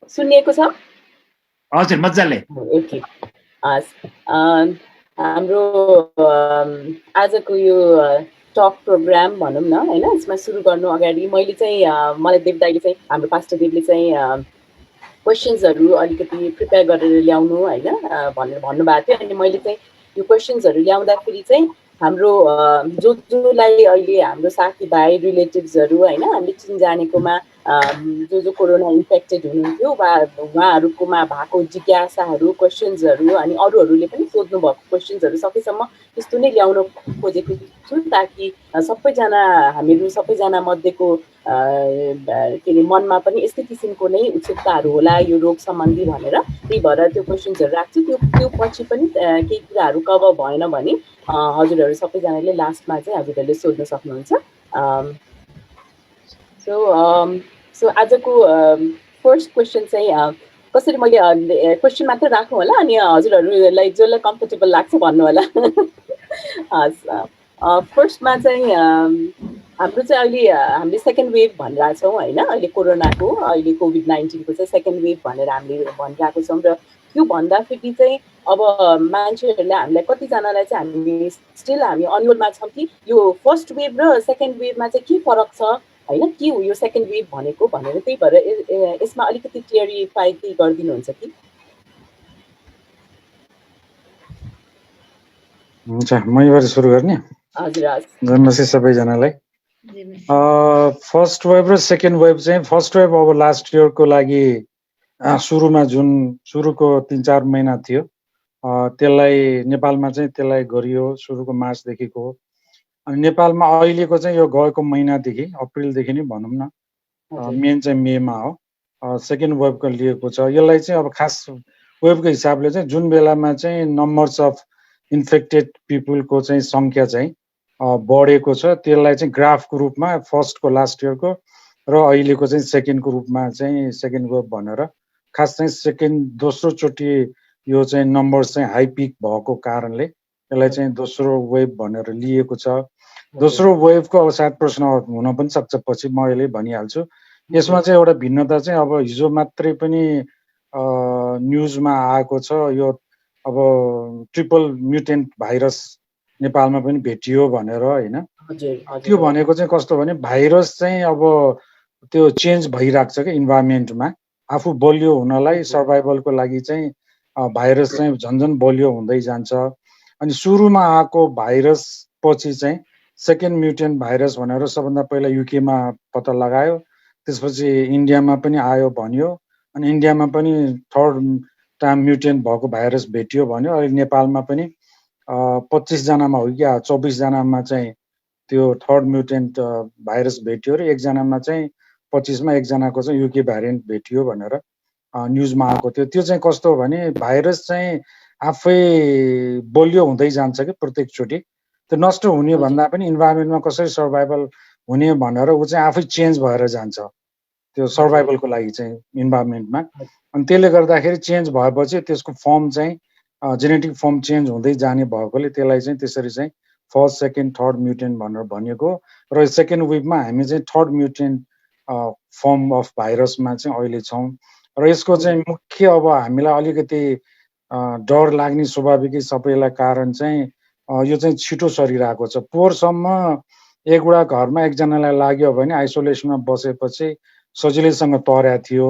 सुनिएको छ? हजुर मजाले। ओके हस् हाम्रो आजको यो टक प्रोग्राम भनौँ न होइन, यसमा सुरु गर्नु अगाडि मैले चाहिँ मलाई देव दाइले चाहिँ हाम्रो पास्टर देवले चाहिँ क्वेसन्सहरू अलिकति प्रिपेयर गरेर ल्याउनु होइन भनेर भन्नुभएको थियो। अनि मैले चाहिँ यो क्वेसन्सहरू ल्याउँदाखेरि चाहिँ हाम्रो जोलाई अहिले हाम्रो साथीभाइ रिलेटिभ्सहरू होइन हामीले चिनजानेकोमा जो कोरोना इन्फेक्टेड हुनुहुन्थ्यो उहाँहरूकोमा भएको जिज्ञासाहरू क्वेसन्सहरू अनि अरूहरूले पनि सोध्नु भएको क्वेसन्सहरू सकेसम्म त्यस्तो नै ल्याउन खोजेको छु, ताकि सबैजना हामीहरू सबैजना मध्येको के अरे मनमा पनि यस्तै किसिमको नै उत्सुकताहरू होला यो रोग सम्बन्धी भनेर, त्यही भएर त्यो क्वेसन्सहरू राख्छु। त्यो पछि पनि केही कुराहरू कभर भएन भने हजुरहरू सबैजनाले लास्टमा चाहिँ हजुरहरूले सोध्न सक्नुहुन्छ। सो आजको फर्स्ट क्वेसन चाहिँ कसरी मैले क्वेसन मात्र राखौँ होला, अनि हजुरहरूलाई जसलाई कम्फर्टेबल लाग्छ भन्नु होला। फर्स्टमा चाहिँ हाम्रो चाहिँ अहिले हामीले सेकेन्ड वेभ भनिरहेछौँ होइन, अहिले कोरोनाको अहिले कोभिड-19को चाहिँ सेकेन्ड वेभ भनेर हामीले भनिरहेको छौँ। र त्यो भन्दाखेरि चाहिँ अब मान्छेहरूले हामीलाई कतिजनालाई चाहिँ हामी अनुरोधमा छौँ कि यो फर्स्ट वेभ र सेकेन्ड वेभमा चाहिँ के फरक छ होइन, के हो यो सेकेन्ड वेभ भनेको भनेर, त्यही भएर यसमा अलिकति क्लियरिफाई केही गरिदिनुहुन्छ कि? हुन्छ, मैबाट सुरु गर्ने। हजुर हस्। नमस्ते सबैजनालाई। फर्स्ट वेभ र सेकेन्ड वेभ चाहिँ फर्स्ट वेभ अब लास्ट इयरको लागि सुरुमा जुन सुरुको 3-4 महिना थियो त्यसलाई नेपालमा चाहिँ त्यसलाई गरियो सुरुको मार्चदेखिको। अनि नेपालमा अहिलेको चाहिँ यो गएको महिनादेखि अप्रिलदेखि नै भनौँ न, मेन चाहिँ मेमा हो सेकेन्ड वेभको लिएको छ। यसलाई चाहिँ अब खास वेभको हिसाबले चाहिँ जुन बेलामा चाहिँ नम्बर्स अफ इन्फेक्टेड पिपुलको चाहिँ सङ्ख्या चाहिँ बढेको छ त्यसलाई चाहिँ ग्राफको रूपमा फर्स्टको लास्ट इयरको र अहिलेको चाहिँ सेकेन्डको रूपमा चाहिँ सेकेन्ड वेभ भनेर, खास चाहिँ दोस्रो चोटि यो चाहिँ नम्बर्स चाहिँ हाई पिक भएको कारणले यसलाई चाहिँ दोस्रो वेभ भनेर लिएको छ। दोस्रो वेभको अब सायद प्रश्न हुन पनि सक्छ, पछि म अहिले भनिहाल्छु। यसमा चाहिँ एउटा भिन्नता चाहिँ अब हिजो मात्रै पनि न्युजमा आएको छ, यो अब ट्रिपल म्युटेन्ट भाइरस नेपालमा पनि भेटियो भनेर होइन। त्यो भनेको चाहिँ कस्तो भने भाइरस चाहिँ अब त्यो चेन्ज भइरहेको छ क्या इन्भाइरोमेन्टमा, आफू बलियो हुनलाई सर्भाइभलको लागि चाहिँ भाइरस चाहिँ झन्झन बलियो हुँदै जान्छ। अनि सुरुमा आएको भाइरस पछि चाहिँ सेकेन्ड म्युटेन्ट भाइरस भनेर सबभन्दा पहिला युकेमा पत्ता लगायो, त्यसपछि इन्डियामा पनि आयो भन्यो, अनि इन्डियामा पनि थर्ड टाइम म्युटेन्ट भएको भाइरस भेटियो भन्यो। अहिले नेपालमा पनि 25 जनामा हो कि 24 जनामा चाहिँ त्यो थर्ड म्युटेन्ट भाइरस भेटियो र एकजनामा चाहिँ 25मा एकजनाको चाहिँ युके भ्यारिएन्ट भेटियो भनेर न्युजमा आएको थियो। त्यो चाहिँ कस्तो हो भने भाइरस चाहिँ आफै बलियो हुँदै जान्छ कि प्रत्येकचोटि, त्यो नष्ट हुने भन्दा पनि इन्भाइरोमेन्टमा कसरी सर्भाइभल हुने भनेर ऊ चाहिँ आफै चेन्ज भएर जान्छ त्यो सर्भाइभलको लागि चाहिँ इन्भाइरोमेन्टमा। अनि त्यसले गर्दाखेरि चेन्ज भएपछि त्यसको फर्म चाहिँ जेनेटिक फर्म चेन्ज हुँदै जाने भएकोले त्यसलाई चाहिँ त्यसरी चाहिँ फर्स्ट सेकेन्ड थर्ड म्युटेन्ट भनेर भनिएको। र सेकेन्ड वेभमा हामी चाहिँ थर्ड म्युटेन्ट फर्म अफ भाइरसमा चाहिँ अहिले छौँ। र यसको चाहिँ मुख्य अब हामीलाई अलिकति डर लाग्ने स्वाभाविकै सबैलाई कारण चाहिँ यो चाहिँ छिटो सरिरहेको छ। पोहोरसम्म एकवटा घरमा एकजनालाई लाग्यो भने आइसोलेसनमा बसेपछि सजिलैसँग तर्या थियो,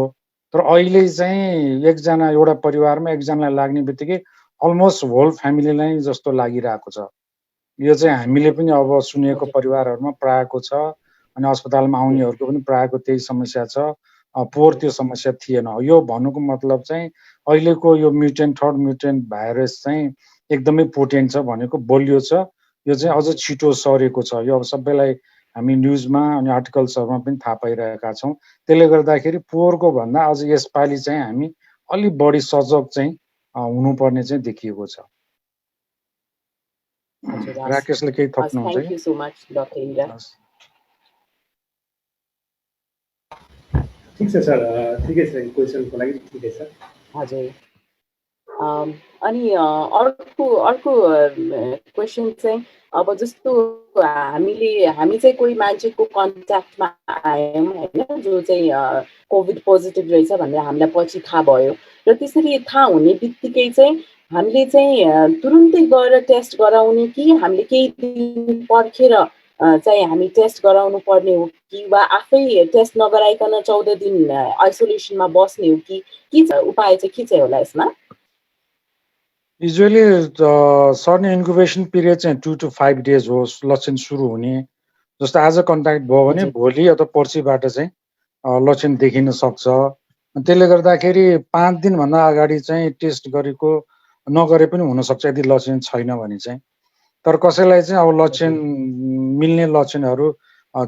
तर अहिले चाहिँ एकजना एउटा परिवारमा एकजनालाई लाग्ने बित्तिकै अलमोस्ट होल फ्यामिलीलाई जस्तो लागिरहेको छ। यो चाहिँ हामीले पनि अब सुनेको परिवारहरूमा प्रायको छ, अनि अस्पतालमा आउनेहरूको पनि प्रायको त्यही समस्या छ। पोहोर त्यो समस्या थिएन। यो भन्नुको मतलब चाहिँ अहिलेको यो म्युटेन्ट थर्ड म्युटेन्ट भाइरस चाहिँ एकदमै पोटेन्ट छ भनेको, बलियो छ, यो चाहिँ अझ छिटो सरेको छ। यो अब सबैलाई हामी न्युजमा अनि आर्टिकल्सहरूमा पनि थाहा पाइरहेका छौँ। त्यसले गर्दाखेरि पोहोरको भन्दा अझ यसपालि चाहिँ हामी अलिक बढी सजग चाहिँ हुनुपर्ने चाहिँ देखिएको छ। राकेशले केही थप्नुहुन्छ? Thank you so much doctor Indra. ठिक छ सर, ठिकै छ, क्वेसनको लागि ठिकै छ। हजुर अनि अर्को अर्को क्वेसन चाहिँ अब जस्तो हामी चाहिँ कोही मान्छेको कन्ट्याक्टमा आयौँ होइन जो चाहिँ कोभिड पोजिटिभ रहेछ भनेर हामीलाई पछि थाहा भयो र त्यसरी थाहा हुने बित्तिकै चाहिँ हामीले चाहिँ तुरुन्तै गएर टेस्ट गराउने कि हामीले केही दिन पर्खेर चाहिँ हामी टेस्ट गराउनु पर्ने हो कि वा आफै टेस्ट नगराइकन 14 दिन आइसोलेसनमा बस्ने हो कि के छ उपाय चाहिँ के चाहिँ होला यसमा? युजुअली सर्ने इन्क्युबेसन पिरियड चाहिँ 2 to 5 days हो लक्षण सुरु हुने। जस्तो आज कन्ट्याक्ट भयो भने भोलि अथवा पर्सिबाट चाहिँ लक्षण देखिन सक्छ। त्यसले गर्दाखेरि 5 दिनभन्दा अगाडि चाहिँ टेस्ट गरेको नगरे पनि हुनसक्छ यदि लक्षण छैन भने चाहिँ। तर कसैलाई चाहिँ अब लक्षण मिल्ने लक्षणहरू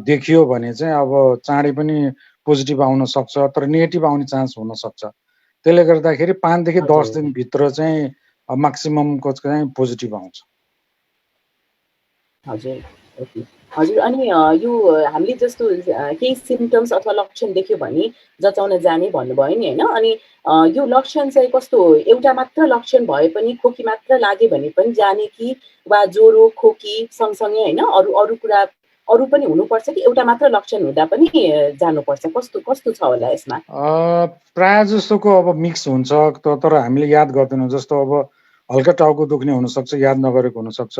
देखियो भने चाहिँ अब चाँडै पनि पोजिटिभ आउन सक्छ तर नेगेटिभ आउने चान्स हुन सक्छ। त्यसले गर्दाखेरि 5 देखि 10 दिनभित्र चाहिँ म्याक्सिममको चाहिँ पोजिटिभ आउँछ। हजुर ओके हजुर। अनि यो हामीले जस्तो केही सिम्पटम्स अथवा लक्षण देख्यो भने जचाउन जाने भन्नुभयो नि होइन। अनि यो लक्षण चाहिँ कस्तो एउटा मात्र लक्षण भए पनि खोकी मात्र लाग्यो भने पनि जाने कि वा ज्वरो खोकी सँगसँगै होइन अरू अरू कुरा अरू पनि हुनुपर्छ कि एउटा मात्र लक्षण हुँदा पनि जानुपर्छ कस्तो कस्तो छ होला यसमा? प्रायः जस्तोको अब मिक्स हुन्छ तर हामीले याद गर्दैनौँ। जस्तो अब हल्का टाउको दुख्ने हुनसक्छ याद नगरेको हुनसक्छ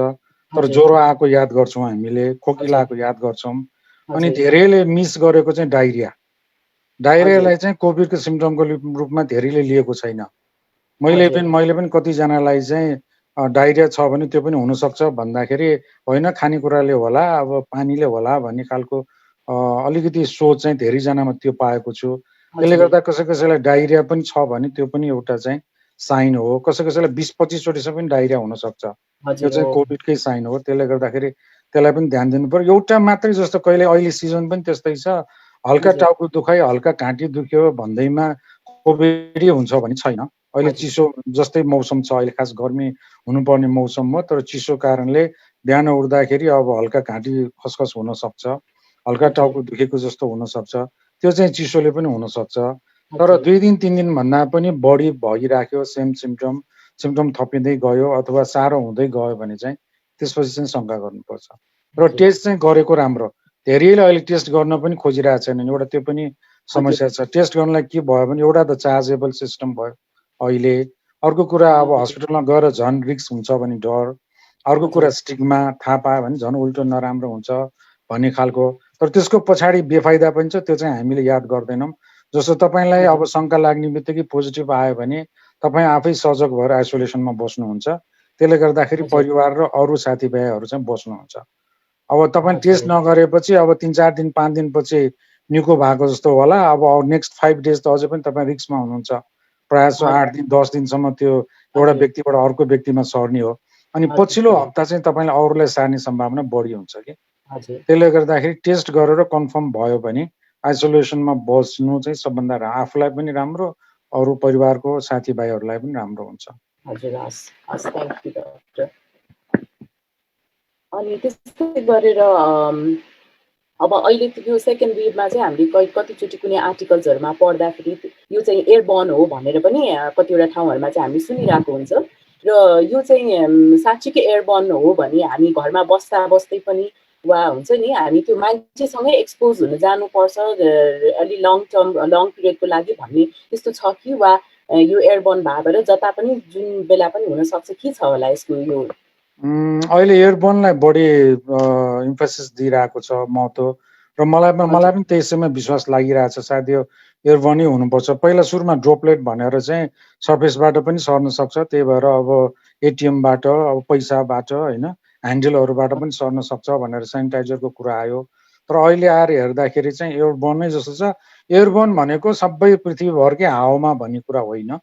तर ज्वरो आएको याद गर्छौँ हामीले खोकी लागेको याद गर्छौँ। अनि धेरैले मिस गरेको चाहिँ डायरियालाई चाहिँ कोभिडको सिम्पटमको रूपमा धेरैले लिएको छैन। मैले पनि कतिजनालाई चाहिँ डायरिया छ भने त्यो पनि हुनसक्छ भन्दाखेरि होइन खानेकुराले होला अब पानीले होला भन्ने खालको अलिकति सोच चाहिँ धेरैजनामा त्यो पाएको छु। त्यसले गर्दा कसैलाई डायरिया पनि छ भने त्यो पनि एउटा चाहिँ साइन हो। कसैलाई 20-25 चोटिसम्म पनि डायरिया हुनसक्छ, त्यो चाहिँ कोभिडकै साइन हो। त्यसले गर्दाखेरि त्यसलाई पनि ध्यान दिनु पर्यो। एउटा मात्रै जस्तो कहिले अहिले सिजन पनि त्यस्तै छ, हल्का टाउको दुखाइ हल्का घाँटी दुख्यो भन्दैमा कोभिडै हुन्छ भने छैन। अहिले चिसो जस्तै मौसम छ, अहिले खास गर्मी हुनुपर्ने मौसम हो तर चिसो कारणले बिहान उठ्दाखेरि अब हल्का घाँटी खसखस हुन सक्छ, हल्का टाउको दुखेको जस्तो हुन सक्छ, त्यो चाहिँ चिसोले पनि हुन सक्छ। तर 2 दिन 3 दिन भन्दा पनि बढी भइराख्यो सेम सिम्पटम थपिँदै गयो अथवा साह्रो हुँदै गयो भने चाहिँ त्यसपछि चाहिँ शङ्का गर्नुपर्छ र टेस्ट चाहिँ गरेको राम्रो। धेरैले अहिले टेस्ट गर्न पनि खोजिरहेको छैनन्, एउटा त्यो पनि समस्या छ। टेस्ट गर्नलाई के भयो भने एउटा त चार्जेबल सिस्टम भयो अहिले, अर्को कुरा अब हस्पिटलमा गएर झन् रिस्क हुन्छ भने डर, अर्को कुरा स्टिग्मा, थाहा पायो भने झन् उल्टो नराम्रो हुन्छ भन्ने खालको। तर त्यसको पछाडि बेफाइदा पनि छ, त्यो चाहिँ हामीले याद गर्दैनौँ। जस्तो तपाईँलाई अब शङ्का लाग्ने बित्तिकै पोजिटिभ आयो भने तपाईँ आफै सजग भएर आइसोलेसनमा बस्नुहुन्छ। त्यसले गर्दाखेरि परिवार र अरू साथीभाइहरू चाहिँ बस्नुहुन्छ। अब तपाईँ टेस्ट नगरेपछि अब 3-4 दिन 5 दिनपछि निको भएको जस्तो होला। अब नेक्स्ट 5 डेज त अझै पनि तपाईँ रिस्कमा हुनुहुन्छ। प्रायः 8 दिन 10 दिनसम्म त्यो एउटा व्यक्तिबाट अर्को व्यक्तिमा सर्ने हो। अनि पछिल्लो हप्ता चाहिँ तपाईँलाई अरूलाई सार्ने सम्भावना बढी हुन्छ कि। त्यसले गर्दाखेरि टेस्ट गरेर कन्फर्म भयो भने आइसोलेसनमा बस्नु चाहिँ सबभन्दा आफूलाई पनि राम्रो, अरू परिवारको साथीभाइहरूलाई पनि राम्रो हुन्छ। हजुर हस् हस्, थ्याङ्क यू डाक्टर। अनि त्यस्तै गरेर अब अहिले यो सेकेन्ड वेभमा चाहिँ हामीले कतिचोटि कुनै आर्टिकल्सहरूमा पढ्दाखेरि यो चाहिँ एयरबर्न हो भनेर पनि कतिवटा ठाउँहरूमा चाहिँ हामी सुनिरहेको हुन्छ र यो चाहिँ साँच्चीकै एयरबर्न हो भने हामी घरमा बस्दा बस्दै पनि वा हुन्छ नि हामी त्यो मान्छेसँगै एक्सपोज हुन जानुपर्छ अलि लङ पिरियडको लागि भन्ने त्यस्तो छ कि वा यो एयरबर्न भएर जता पनि जुन बेला पनि हुनसक्छ के छ होला यसको यो? अहिले एयरबर्नलाई बढी इम्फेसिस दिइरहेको छ महत्त्व र मलाई पनि त्यसैमा विश्वास लागिरहेछ सायद यो एयरबर्नै हुनुपर्छ। पहिला सुरुमा ड्रोपलेट भनेर चाहिँ सर्फेसबाट पनि सर्न सक्छ, त्यही भएर अब एटिएमबाट अब पैसाबाट होइन ह्यान्डलहरूबाट पनि सर्न सक्छ भनेर सेनिटाइजरको कुरा आयो। तर अहिले आएर हेर्दाखेरि चाहिँ एयरबर्नै जस्तो छ। एयरबर्न भनेको सबै पृथ्वीभरकै हावामा भन्ने कुरा होइन।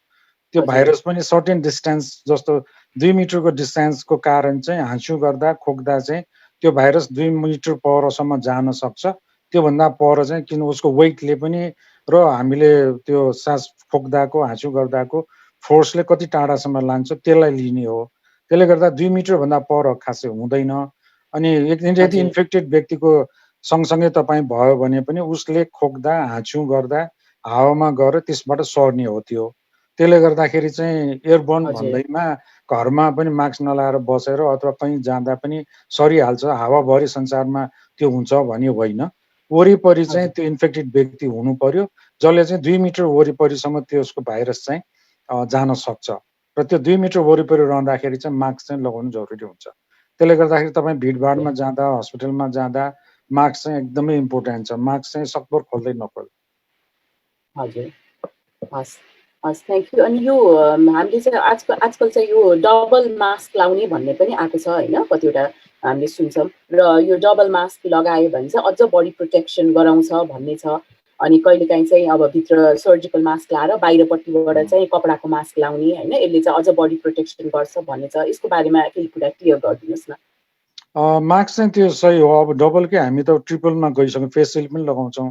त्यो भाइरस पनि सर्टेन डिस्टेन्स जस्तो 2 मिटरको डिस्टेन्सको कारण चाहिँ हाँस्यु गर्दा खोक्दा चाहिँ त्यो भाइरस 2 मिटर परसम्म जान सक्छ। त्योभन्दा पर चाहिँ किन उसको वेटले पनि र हामीले त्यो सास खोक्दाको हाँस्यु गर्दाको फोर्सले कति टाढासम्म लान्छ त्यसलाई लिने हो। त्यसले गर्दा 2 मिटरभन्दा पर खासै हुँदैन। अनि यदि इन्फेक्टेड व्यक्तिको सँगसँगै तपाईँ भयो भने पनि उसले खोक्दा हाँस्यु गर्दा हावामा गएर त्यसबाट सर्ने हो त्यो। त्यसले गर्दाखेरि चाहिँ एयरबर्न हजुर। भन्दैमा घरमा पनि मास्क नलाएर बसेर अथवा कहीँ जाँदा पनि सरिहाल्छ, हावाभरि संसारमा त्यो हुन्छ भन्ने होइन। वरिपरि चाहिँ त्यो इन्फेक्टेड व्यक्ति हुनु पर्यो, जसले चाहिँ 2 मिटर वरिपरिसम्म त्यसको भाइरस चाहिँ जान सक्छ र त्यो 2 मिटर वरिपरि रहँदाखेरि चाहिँ मास्क चाहिँ लगाउनु जरुरी हुन्छ। त्यसले गर्दाखेरि तपाईँ भिडभाडमा जाँदा, हस्पिटलमा जाँदा मास्क चाहिँ एकदमै इम्पोर्टेन्ट छ। मास्क चाहिँ सकभर खोल्दै नखोल्नु। हजुर, हस् हस्, थ्याङ्क यू। अनि यो हामीले चाहिँ आजकल चाहिँ यो डबल मास्क लाउने भन्ने पनि आएको छ होइन, कतिवटा हामीले सुन्छौँ र यो डबल मास्क लगायो भने चाहिँ अझ बडी प्रोटेक्सन गराउँछ भन्ने छ। अनि कहिलेकाहीँ चाहिँ अब भित्र सर्जिकल मास्क लाएर बाहिरपट्टिबाट चाहिँ कपडाको मास्क लाउने होइन, यसले चाहिँ अझ बडी प्रोटेक्सन गर्छ भन्ने छ। यसको बारेमा केही कुरा क्लियर गरिदिनुहोस् न। मास्क चाहिँ त्यो सही हो। अब डबलकै हामी त ट्रिपलमा गइसक्यौँ, फेस सिल्ड पनि लगाउँछौँ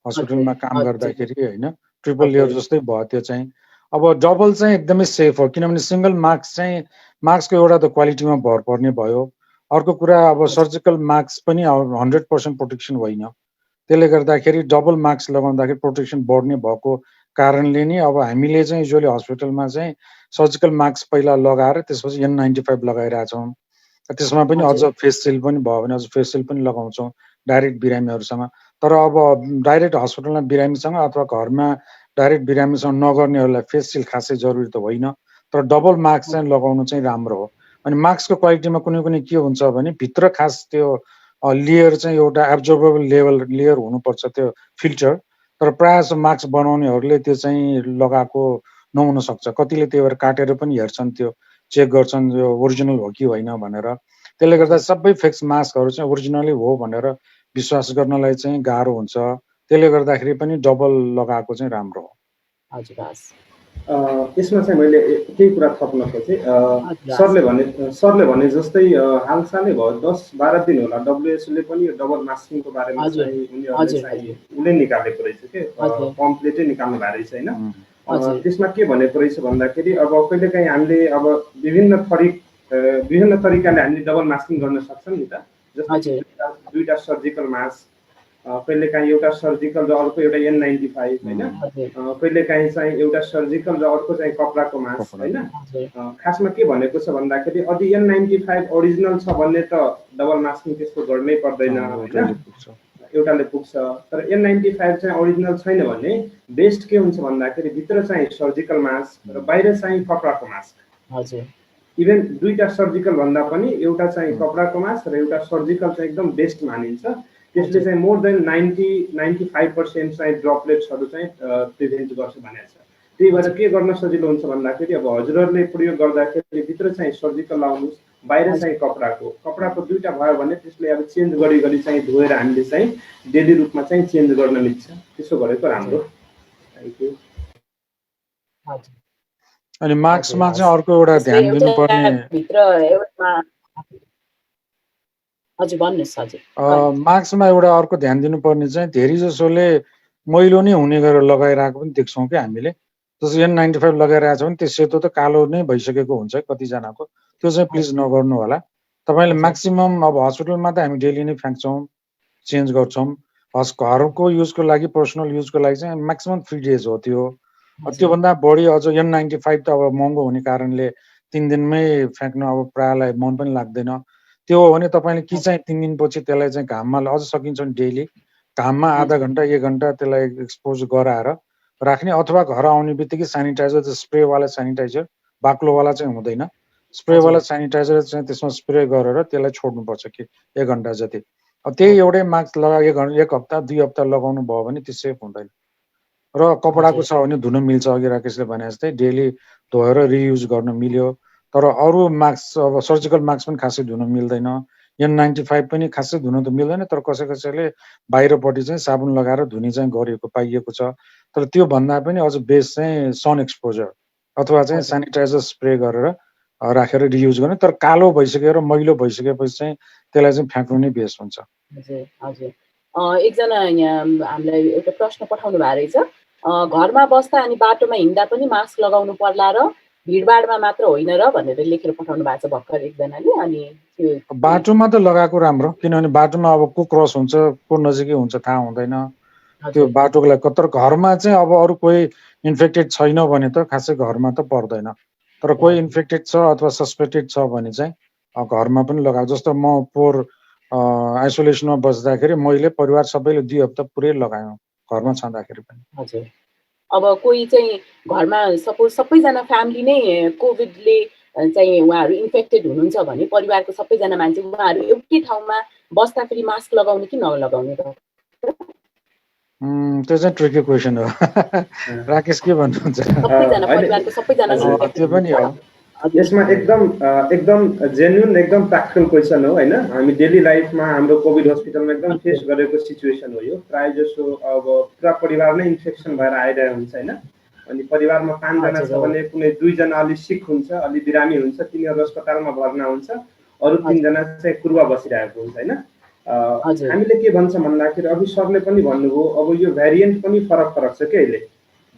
हस्पिटलमा काम गर्दाखेरि होइन, ट्रिपल लेयर जस्तै भयो त्यो चाहिँ। अब डबल चाहिँ एकदमै सेफ हो, किनभने सिङ्गल मास्क चाहिँ मास्कको एउटा त क्वालिटीमा भर पर्ने भयो। अर्को कुरा अब सर्जिकल मास्क पनि 100% प्रोटेक्सन होइन। त्यसले गर्दाखेरि डबल मास्क लगाउँदाखेरि प्रोटेक्सन बढ्ने भएको कारणले नि अब हामीले चाहिँ युजुअली हस्पिटलमा चाहिँ सर्जिकल मास्क पहिला लगाएर त्यसपछि N95 लगाइरहेछौँ। त्यसमा पनि अझ फेस सिल्ड पनि भयो भने अझ फेस सिल्ड पनि लगाउँछौँ डाइरेक्ट बिरामीहरूसँग। तर अब डाइरेक्ट हस्पिटलमा बिरामीसँग अथवा घरमा डाइरेक्ट बिरामीसँग नगर्नेहरूलाई फेस सिल्ड खासै जरुरी त होइन, तर डबल मास्क चाहिँ लगाउनु चाहिँ राम्रो हो। अनि मास्कको क्वालिटीमा कुनै के हुन्छ भने भित्र खास त्यो लेयर चाहिँ एउटा एब्जर्बेबल लेयर हुनुपर्छ, त्यो फिल्टर। तर प्रायः जसो मास्क बनाउनेहरूले त्यो चाहिँ लगाएको नहुन सक्छ, कतिले त्यही भएर काटेर पनि हेर्छन्, त्यो चेक गर्छन् यो ओरिजिनल हो कि होइन भनेर। त्यसले गर्दा सबै फेस मास्कहरू चाहिँ ओरिजिनलै हो भनेर विश्वास गर्नलाई चाहिँ गाह्रो हुन्छ। त्यसले गर्दाखेरि पनि डबल लगाएको चाहिँ राम्रो हो। हजुर, हस्। यसमा चाहिँ मैले केही कुरा थप्न खोजेँ। सरले भने जस्तै हालसालै भयो 10-12 दिन होला WHO ले पनि डबल मास्किङको बारेमा चाहिँ उनीहरूले चाहिँ उसले निकालेको रहेछ के, पम्पलेटै निकाल्नु भएको रहेछ होइन। त्यसमा के भनेको रहेछ भन्दाखेरि अब कहिलेकाहीँ हामीले अब विभिन्न तरिकाले हामीले डबल मास्किङ गर्न सक्छौँ नि त। जस्तै दुईटा सर्जिकल मास्क, कहिलेकाहीँ एउटा सर्जिकल र अर्को एउटा N95 होइन, कहिलेकाहीँ चाहिँ एउटा सर्जिकल र अर्को चाहिँ कपडाको मास्क होइन। खासमा के भनेको छ भन्दाखेरि यदि N95 ओरिजिनल छ भन्ने त डबल मास्किङ त्यस्तो गर्नै पर्दैन होइन, एउटाले पुग्छ। तर N95 चाहिँ ओरिजिनल छैन भने बेस्ट के हुन्छ भन्दाखेरि भित्र चाहिँ सर्जिकल मास्क र बाहिर चाहिँ कपडाको मास्क। इभन दुईटा सर्जिकल भन्दा पनि एउटा चाहिँ कपडाको मास्क र एउटा सर्जिकल चाहिँ एकदम बेस्ट मानिन्छ। त्यसले चाहिँ मोर देन 90-95% चाहिँ ड्रपलेट्सहरू चाहिँ प्रिभेन्ट गर्छ भनेको छ। त्यही भएर के गर्न सजिलो हुन्छ भन्दाखेरि अब हजुरहरूले प्रयोग गर्दाखेरि भित्र चाहिँ सर्जिकल लाउनुहोस्, बाहिर चाहिँ कपडाको दुईटा भयो भने त्यसले अब चेन्ज गरी चाहिँ धोएर हामीले चाहिँ डेली रूपमा चाहिँ चेन्ज गर्न मिल्छ। त्यसो गरेको राम्रो। Thank you. अनि मास्कमा चाहिँ अर्को एउटा ध्यान दिनुपर्ने मास्कमा एउटा अर्को ध्यान दिनुपर्ने चाहिँ धेरै जसोले मैलो नै हुने गरेर लगाइरहेको पनि देख्छौँ कि हामीले। जस्तो N95 लगाइरहेको छ भने त्यो सेतो त कालो नै भइसकेको हुन्छ कतिजनाको, त्यो चाहिँ प्लिज नगर्नु होला। तपाईँले म्याक्सिमम अब हस्पिटलमा त हामी डेली नै फ्याँक्छौँ, चेन्ज गर्छौँ। घरको युजको लागि, पर्सनल युजको लागि चाहिँ म्याक्सिमम 3 डेज हो त्यो। त्योभन्दा बढी अझ N95 त अब महँगो हुने कारणले 3 दिनमै फ्याँक्नु अब प्रायःलाई मन पनि लाग्दैन। त्यो हो भने तपाईँले कि चाहिँ 3 दिनपछि त्यसलाई चाहिँ घाममा अझ सकिन्छ भने डेली घाममा आधा घन्टा 1 घन्टा त्यसलाई एक्सपोज गराएर राख्ने, अथवा घर आउने बित्तिकै सेनिटाइजर, स्प्रेवाला सेनिटाइजर, बाक्लोवाला चाहिँ हुँदैन, स्प्रेवाला सेनिटाइजर चाहिँ त्यसमा स्प्रे गरेर त्यसलाई छोड्नुपर्छ कि 1 घन्टा जति। त्यही एउटै मास्क लगाएर 1 हप्ता 2 हप्ता लगाउनु भयो भने त्यो सेफ हुँदैन। र कपडाको छ भने धुन मिल्छ, अघि राकेशले भने जस्तै डेली धोएर रियुज गर्न मिल्यो। तर अरू मास्क अब सर्जिकल मास्क पनि खासै धुन मिल्दैन, N95 पनि खासै धुन त मिल्दैन। तर कसैले बाहिरपट्टि चाहिँ साबुन लगाएर धुने चाहिँ गरेको पाइएको छ। तर त्यो भन्दा पनि अझ बेस्ट चाहिँ सन एक्सपोजर अथवा चाहिँ सेनिटाइजर स्प्रे गरेर राखेर रियुज गर्ने। तर कालो भइसक्यो र मैलो भइसकेपछि चाहिँ त्यसलाई चाहिँ फ्याँक्नु नै बेस्ट हुन्छ। एकजना यहाँ हामीलाई एउटा प्रश्न पठाउनु भएको रहेछ, घरमा बस्दा अनि बाटोमा हिँड्दा पनि मास्क लगाउनु पर्ला र भिडभाडमा मात्र होइन र भनेर लेखेर पठाउनु भएको छ भर्खर एकजनाले। अनि बाटोमा त लगाएको राम्रो, किनभने बाटोमा अब को क्रस हुन्छ, को नजिकै हुन्छ थाहा हुँदैन। त्यो बाटोको लागि। तर घरमा चाहिँ अब अरू कोही इन्फेक्टेड छैन भने त खासै घरमा त पर्दैन, तर कोही इन्फेक्टेड छ अथवा सस्पेक्टेड छ भने चाहिँ घरमा पनि लगाएको। जस्तो म पोहोर आइसोलेसनमा बस्दाखेरि मैले परिवार सबैले 2 हप्ता पुरै लगायौँ घरमा छँदाखेरि पनि। हजुर। अब कोही चाहिँ घरमा सपोज सबैजना फ्यामिली नै कोभिडले चाहिँ उहाँहरू इन्फेक्टेड हुनुहुन्छ भने परिवारको सबैजना मान्छे उहाँहरू एउटै ठाउँमा बस्दाखेरि मास्क लगाउने कि नलगाउने त? त्यो चाहिँ ट्रिकी क्वेसन हो। राकेश के भन्नुहुन्छ? सबैजना परिवारको सबैजना नै त्यो पनि हो। यसमा एकदम जेन्युन एकदम प्र्याक्टिकल क्वेसन हो हैन। हामी डेली लाइफमा हाम्रो कोभिड हस्पिटलमा एकदम फेस गरेको सिचुएसन हो यो। प्राय जसो अब पुरा परिवार नै इन्फेक्सन भएर आइरहेको हुन्छ हैन। अनि परिवारमा 5 जना छ भने कुनै 2 जना अलि सिक हुन्छ, अलि बिरामी हुन्छ, तिनीहरू अस्पतालमा भर्ना हुन्छ, अरु 3 जना चाहिँ कुरुवा बसिरहेको हुन्छ हैन। हामीले के भन्छ भन्दाखेरि अघि सरले पनि भन्नुभयो, अब यो भेरिएन्ट पनि फरक छ के अहिले।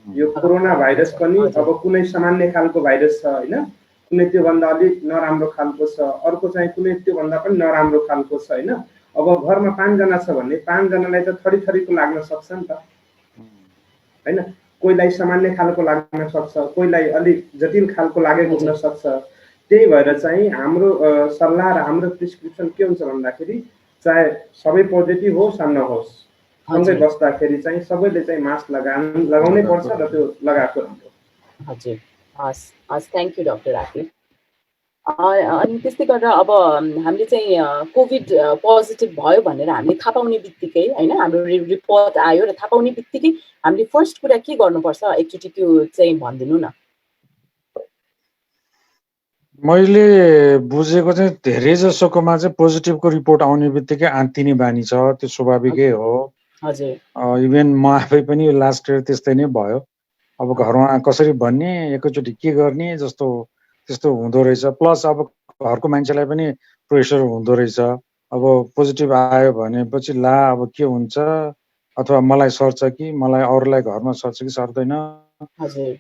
यो कोरोना भाइरस पनि अब कुनै सामान्य खालको भाइरस छ हैन, कुनै त्योभन्दा अलिक नराम्रो खालको छ, अर्को चाहिँ कुनै त्योभन्दा पनि नराम्रो खालको छ हैन। अब घरमा 5 जना छ भने 5 जनालाई त थरी-थरीको लाग्न सक्छ नि त हैन। कोहीलाई सामान्य खालको लाग्न सक्छ, कोहीलाई अलिक जटिल खालको लागेको हुन सक्छ। त्यही भएर चाहिँ हाम्रो सल्लाह र हाम्रो प्रिस्क्रिप्सन के हुन्छ भन्दाखेरि चाहे सबै पोजिटिभ होस् या नहोस्, सँगै बस्दाखेरि चाहिँ सबैले चाहिँ मास्क लगाउनै पर्छ र त्यो लगाएको राम्रो। हजुर, हस् हस्, थ्याङ्क यू डाक्टर राकेश। अनि त्यस्तै गरेर अब हामीले चाहिँ कोभिड पोजिटिभ भयो भनेर हामीले थाहा पाउने बित्तिकै हैन, हाम्रो रिपोर्ट आयो र थाहा पाउने बित्तिकै हामीले फर्स्ट कुरा के गर्नुपर्छ एकचोटि त्यो चाहिँ भनिदिनु न। मैले बुझेको चाहिँ धेरै जसोकोमा चाहिँ पोजिटिभको रिपोर्ट आउने बित्तिकै आत्तिने बानी छ, त्यो स्वाभाविकै हो। हजुर। इभन म आफै पनि लास्ट इयर त्यस्तै नै भयो। अब घरमा कसरी भन्ने, एकैचोटि के गर्ने जस्तो त्यस्तो हुँदो रहेछ। प्लस अब घरको मान्छेलाई पनि प्रेसर हुँदो रहेछ। अब पोजिटिभ आयो भनेपछि ला अब के हुन्छ, अथवा मलाई सर्छ कि मलाई अरूलाई घरमा सर्छ कि सर्दैन।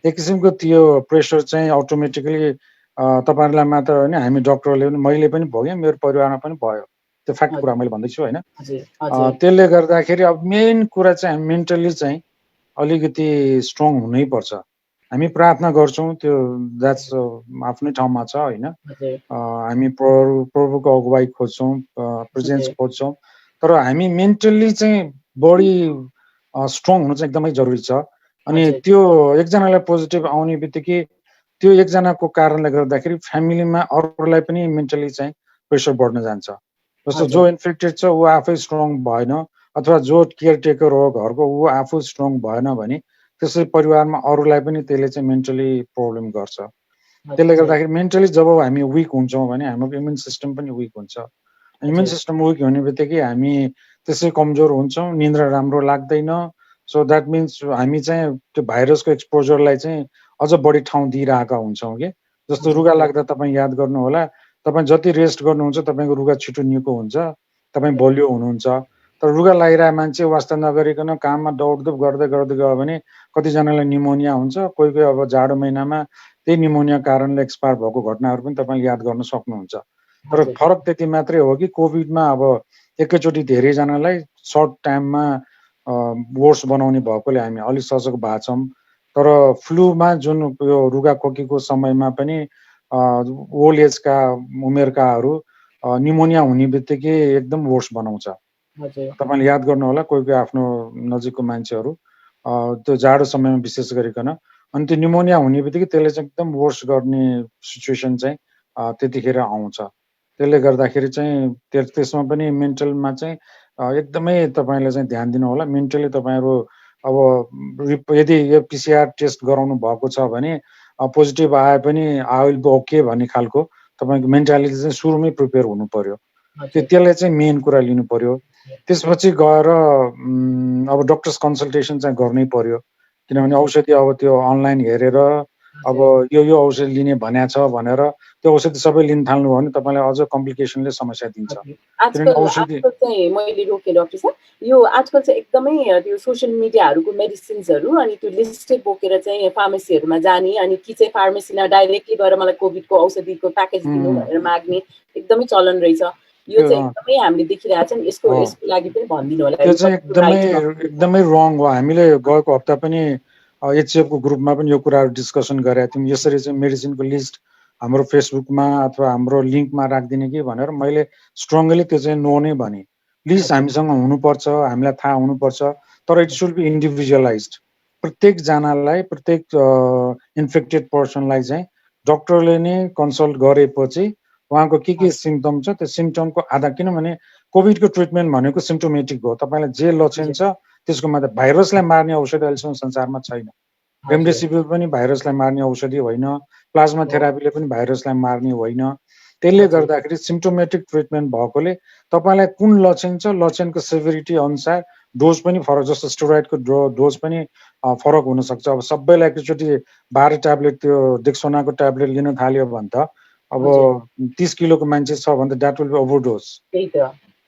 एक किसिमको त्यो प्रेसर चाहिँ अटोमेटिकली तपाईहरुलाई मात्र हैन, हामी डक्टरले पनि मैले पनि भोगेँ, मेरो परिवारमा पनि भयो। त्यो फ्याक्ट कुरा मैले भन्दैछु हैन। त्यसले गर्दाखेरि अब मेन कुरा चाहिँ मेन्टली चाहिँ अलिकति स्ट्रङ हुनै पर्छ। हामी प्रार्थना गर्छौं, त्यो द्याट्स आफ्नै ठाउँमा छ हैन। हामी प्रभुको अगुवाई खोज्छौं, प्रेजेन्स खोज्छौं, तर हामी मेन्टली चाहिँ बढी स्ट्रङ हुनु चाहिँ एकदमै जरुरी छ। अनि त्यो एकजनालाई पोजिटिभ आउने बित्तिकै त्यो एकजनाको कारणले गर्दाखेरि फ्यामिलीमा अरूलाई पनि मेन्टली चाहिँ प्रेसर बढ्न जान्छ। जस्तो जो इन्फेक्टेड छ ऊ आफै स्ट्रङ भएन, अथवा जो केयरटेकर हो घरको ऊ आफू स्ट्रङ भएन भने त्यसै परिवारमा अरूलाई पनि त्यसले चाहिँ मेन्टली प्रब्लम गर्छ। त्यसले गर्दाखेरि मेन्टली जब हामी विक हुन्छौँ भने हाम्रो इम्युन सिस्टम पनि विक हुन्छ। इम्युन सिस्टम विक हुने बित्तिकै हामी त्यसै कमजोर हुन्छौँ, निन्द्रा राम्रो लाग्दैन। सो द्याट मिन्स हामी चाहिँ त्यो भाइरसको एक्सपोजरलाई चाहिँ अझ बढी ठाउँ दिइरहेका हुन्छौँ कि। जस्तो रुगा लाग्दा तपाईँ याद गर्नु होला, तपाईँ जति रेस्ट गर्नुहुन्छ तपाईँको रुगा छिटो निको हुन्छ, तपाईँ बलियो हुनुहुन्छ। तर रुगा लागिरहेको मान्छे वास्ता नगरिकन काममा दौडधुप गर्दै गर्दै गयो भने कतिजनालाई निमोनिया हुन्छ। कोही कोही अब जाडो महिनामा त्यही निमोनिया कारणले एक्सपायर भएको घटनाहरू पनि तपाईँले याद गर्न सक्नुहुन्छ। तर फरक त्यति मात्रै हो कि कोभिडमा अब एकैचोटि धेरैजनालाई सर्ट टाइममा वर्स बनाउने भएकोले हामी अलिक सजग भएको छौँ। तर फ्लूमा जुन यो रुगा खोकीको समयमा पनि ओल्ड एजका उमेरकाहरू निमोनिया हुने बित्तिकै एकदम वर्स बनाउँछ। तपाईँले याद गर्नु होला, कोही कोही आफ्नो नजिकको मान्छेहरू त्यो जाडो समयमा विशेष गरिकन, अनि त्यो निमोनिया हुने बित्तिकै त्यसले चाहिँ एकदम वर्स गर्ने सिचुएसन चाहिँ त्यतिखेर आउँछ। त्यसले गर्दाखेरि चाहिँ त्यसमा पनि मेन्टलमा चाहिँ एकदमै तपाईँले चाहिँ ध्यान दिनु होला। मेन्टली तपाईँहरू अब यदि यो पिसिआर टेस्ट गराउनु भएको छ भने पोजिटिभ आए पनि आई विल बी ओके भन्ने खालको तपाईँको मेन्टालिटी चाहिँ सुरुमै प्रिपेयर हुनु पर्यो। त्यसलाई चाहिँ मेन कुरा लिनु पर्यो। त्यसपछि गएर अब डक्टर्स कन्सल्टेसन चाहिँ गर्नै पर्यो, किनभने औषधि अब त्यो अनलाइन हेरेर अब यो औषधि लिने भनेको छ भनेर त्यो औषधि सबै लिन थाल्नु भयो भने तपाईँलाई अझ कम्प्लिकेसनले समस्या दिन्छ। आजकल चाहिँ मैले रोकेँ डाक्टर साहब, यो आजकल चाहिँ एकदमै त्यो सोसियल मिडियाहरूको मेडिसिन्सहरू अनि त्यो लिस्टै बोकेर चाहिँ फार्मेसीहरूमा जाने, अनि कि चाहिँ फार्मेसीमा डाइरेक्टली गएर मलाई कोभिडको औषधिको प्याकेज दिनु भनेर माग्ने एकदमै चलन रहेछ। यो चाहिँ एकदमै हामीले देखिरहेछौँ। यसको लागि पनि भनिदिनु होला। त्यो चाहिँ एकदमै रङ हो। हामीले गएको हप्ता पनि HCF को ग्रुपमा पनि यो कुराहरू डिस्कसन गरेका थियौँ। यसरी चाहिँ मेडिसिनको लिस्ट हाम्रो फेसबुकमा अथवा हाम्रो लिङ्कमा राखिदिने कि भनेर मैले स्ट्रङली त्यो चाहिँ नो नै भने। लिस्ट हामीसँग हुनुपर्छ, हामीलाई थाहा हुनुपर्छ, तर इट सुड बी इन्डिभिजुअलाइज्ड। प्रत्येकजनालाई, प्रत्येक इन्फेक्टेड पर्सनलाई चाहिँ डक्टरले नै कन्सल्ट गरेपछि उहाँको के सिम्पटम छ त्यो सिम्पटमको आधार, किनभने कोभिडको ट्रिटमेन्ट भनेको सिम्प्टोमेटिक हो। तपाईँलाई जे लक्षण छ त्यसको मात्र, भाइरसलाई मार्ने औषधि अहिलेसम्म संसारमा छैन। रेमडेसिभिर पनि भाइरसलाई मार्ने औषधि होइन, प्लाज्मा थेरापीले पनि भाइरसलाई मार्ने होइन। त्यसले गर्दाखेरि सिम्प्टोमेटिक ट्रिटमेन्ट भएकोले तपाईँलाई कुन लक्षण छ, लक्षणको सेभरिटी अनुसार डोज पनि फरक, जस्तो स्टेरोइडको डोज पनि फरक हुनसक्छ। अब सबैलाई एकचोटि 12 ट्याब्लेट त्यो डेक्सोनाको ट्याब्लेट लिन थाल्यो भने त अब 30 किलोको मान्छे छ भने त द्याट विल बी ओभरडोज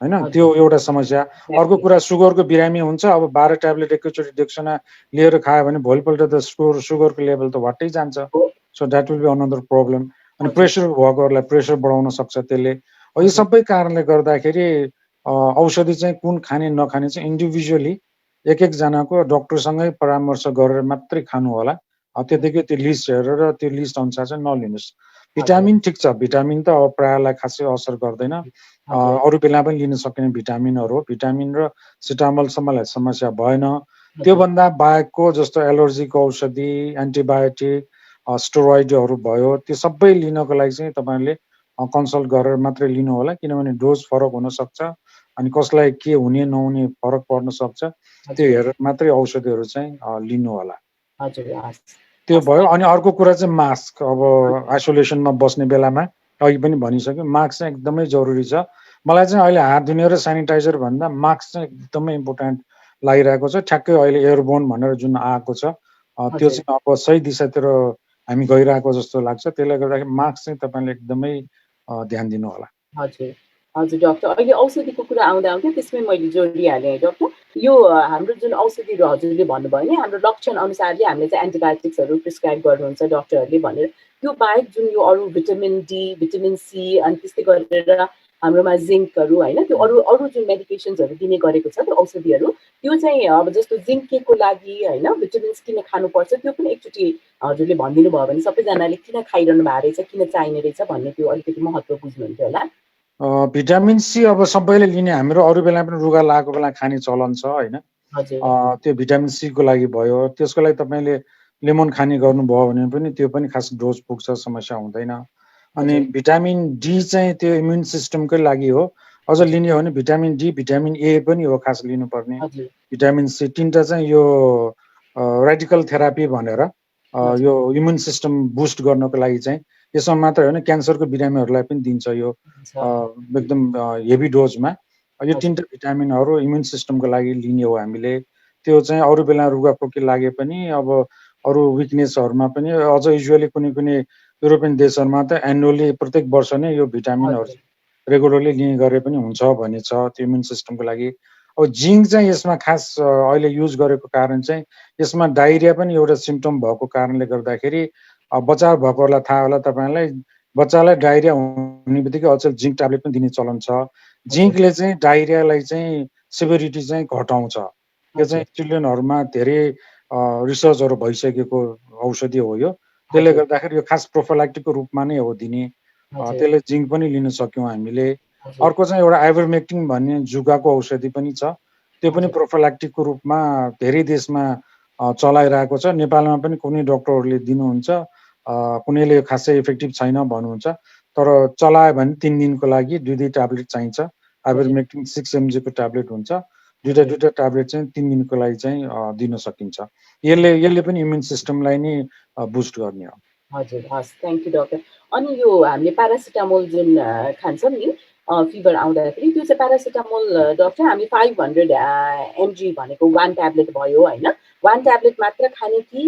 हैन, त्यो एउटा समस्या। अर्को कुरा सुगरको बिरामी हुन्छ, अब 12 ट्याब्लेट एकैचोटि डेक्सोना लिएर खायो भने भोलिपल्ट त सुगरको लेभल त वाटै जान्छ। So that will be another problem. अनि प्रेसर भएकोहरूलाई प्रेसर बढाउन सक्छ त्यसले। यो सबै कारणले गर्दाखेरि औषधि चाहिँ कुन खाने नखाने चाहिँ इन्डिभिजुअली एक एकजनाको डक्टरसँगै परामर्श गरेर मात्रै खानु होला। त्यतिकै त्यो लिस्ट हेरेर त्यो लिस्ट अनुसार चाहिँ नलिनुहोस्। भिटामिन ठिक छ, भिटामिन त अब प्रायलाई खासै असर गर्दैन, अरू बेला पनि लिन सकिने भिटामिनहरू हो। भिटामिन र सिटामलसम्मलाई समस्या भएन। त्योभन्दा बाहेकको जस्तो एलर्जीको औषधि, एन्टिबायोटिक, स्टेरोइडहरू भयो, त्यो सबै लिनको लागि चाहिँ तपाईँले कन्सल्ट गरेर मात्रै लिनु होला, किनभने डोज फरक हुनसक्छ अनि कसलाई के हुने नहुने फरक पर्न सक्छ। त्यो हेरेर मात्रै औषधिहरू चाहिँ लिनु होला। त्यो भयो। अनि अर्को कुरा चाहिँ मास्क। अब आइसोलेसनमा बस्ने बेलामा अघि पनि भनिसक्यो, मास्क चाहिँ एकदमै जरुरी छ। मलाई चाहिँ अहिले हात धुने र सेनिटाइजर भन्दा मास्क चाहिँ एकदमै इम्पोर्टेन्ट लागिरहेको छ। ठ्याक्कै अहिले एयरबोर्न भनेर जुन आएको छ त्यो चाहिँ अब सही दिशातिर हामी गइरहेको जस्तो लाग्छ। त्यसले गर्दाखेरि मास्क चाहिँ तपाईँले एकदमै ध्यान दिनु होला। हजुर हजुर डाक्टर, अहिले औषधिको कुरा आउँदा त्यसमै मैले जोडिहालेँ है डाक्टर। यो हाम्रो जुन औषधिहरू हजुरले भन्नुभयो नि, हाम्रो लक्षण अनुसारले हामीले चाहिँ एन्टिबायोटिक्सहरू प्रिस्क्राइब गर्नुहुन्छ डक्टरहरूले भनेर, त्यो बाहेक जुन यो अरू भिटामिन डी, भिटामिन सी अनि त्यस्तै गरेर हाम्रोमा जिङ्कहरू होइन, त्यो अरू जुन मेडिकेसन्सहरू दिने गरेको छ त्यो औषधिहरू, त्यो चाहिँ अब जस्तो जिङ्क केको लागि होइन, भिटामिन्स किन खानुपर्छ त्यो पनि एकचोटि हजुरले भनिदिनु भयो भने सबैजनाले किन खाइरहनु भएको रहेछ, किन चाहिने रहेछ भन्ने त्यो अलिकति महत्त्व बुझ्नुहुन्थ्यो होला। भिटामिन सी अब सबैले लिने, हाम्रो अरू बेला पनि रुगा लागेको बेला खाने चलन छ होइन। त्यो भिटामिन सी को लागि भयो, त्यसको लागि तपाईँले लेमन खाने गर्नुभयो भने पनि त्यो पनि खास डोज पुग्छ, समस्या हुँदैन। अनि भिटामिन डी चाहिँ त्यो इम्युन सिस्टमकै लागि हो। अझ लिने हो भने भिटामिन डी, भिटामिन ए पनि हो खास लिनुपर्ने। भिटामिन सी तीनटा चाहिँ यो रेडिकल थेरापी भनेर यो इम्युन सिस्टम बुस्ट गर्नको लागि चाहिँ, यसमा मात्रै होइन क्यान्सरको बिरामीहरूलाई पनि दिन्छ यो एकदम हेभी डोजमा। यो तीनटा भिटामिनहरू इम्युन सिस्टमको लागि लिने हो हामीले। त्यो चाहिँ अरू बेला रुगाखोकी लागे पनि, अब अरू विकनेसहरूमा पनि, अझ युजुअली कुनै कुनै युरोपियन देशहरूमा त एनुअली प्रत्येक वर्ष नै यो भिटामिनहरू रेगुलरली लिने गरे पनि हुन्छ भन्ने छ त्यो इम्युन सिस्टमको लागि। अब जिङ्क चाहिँ यसमा खास अहिले युज गरेको कारण चाहिँ यसमा डायरिया पनि एउटा सिम्पटम भएको कारणले गर्दाखेरि बच्चा भएकोहरूलाई थाहा होला तपाईँलाई, बच्चालाई डायरिया हुने बित्तिकै अचेल जिङ्क ट्याब्लेट पनि दिने चलन छ। जिङ्कले चाहिँ डायरियालाई चाहिँ सिभिरिटी चाहिँ घटाउँछ। यो चाहिँ चिल्ड्रेनहरूमा धेरै रिसर्चहरू भइसकेको औषधि हो यो। त्यसले गर्दाखेरि यो खास प्रोफाइलेक्टिकको रूपमा नै हो दिने। त्यसले जिङ्क पनि लिन सक्यौँ हामीले। अर्को चाहिँ एउटा आइभरमेक्टिन भन्ने जुगाको औषधि पनि छ, त्यो पनि प्रोफाइलेक्टिकको रूपमा धेरै देशमा चलाइरहेको छ। नेपालमा पनि कुनै डक्टरहरूले दिनुहुन्छ, कुनैले खासै इफेक्टिभ छैन भन्नुहुन्छ, तर चलायो भने 3 दिनको लागि 2 ट्याब्लेट चाहिन्छ। आइभरमेक्टिन 6 mg को ट्याब्लेट हुन्छ, दुईटा ट्याब्लेट चाहिँ 3 दिनको लागि चाहिँ दिन सकिन्छ। यसले पनि इम्युन सिस्टमलाई नै बुस्ट गर्ने हो। हजुर हस्, थ्याङ्क यू डक्टर। अनि यो हामीले प्यारासिटामोल जुन खान्छौँ नि फिभर आउँदाखेरि, त्यो चाहिँ प्यारासिटामोल डक्टर हामी 500 mg भनेको 1 ट्याब्लेट भयो होइन, 1 ट्याब्लेट मात्र खाने कि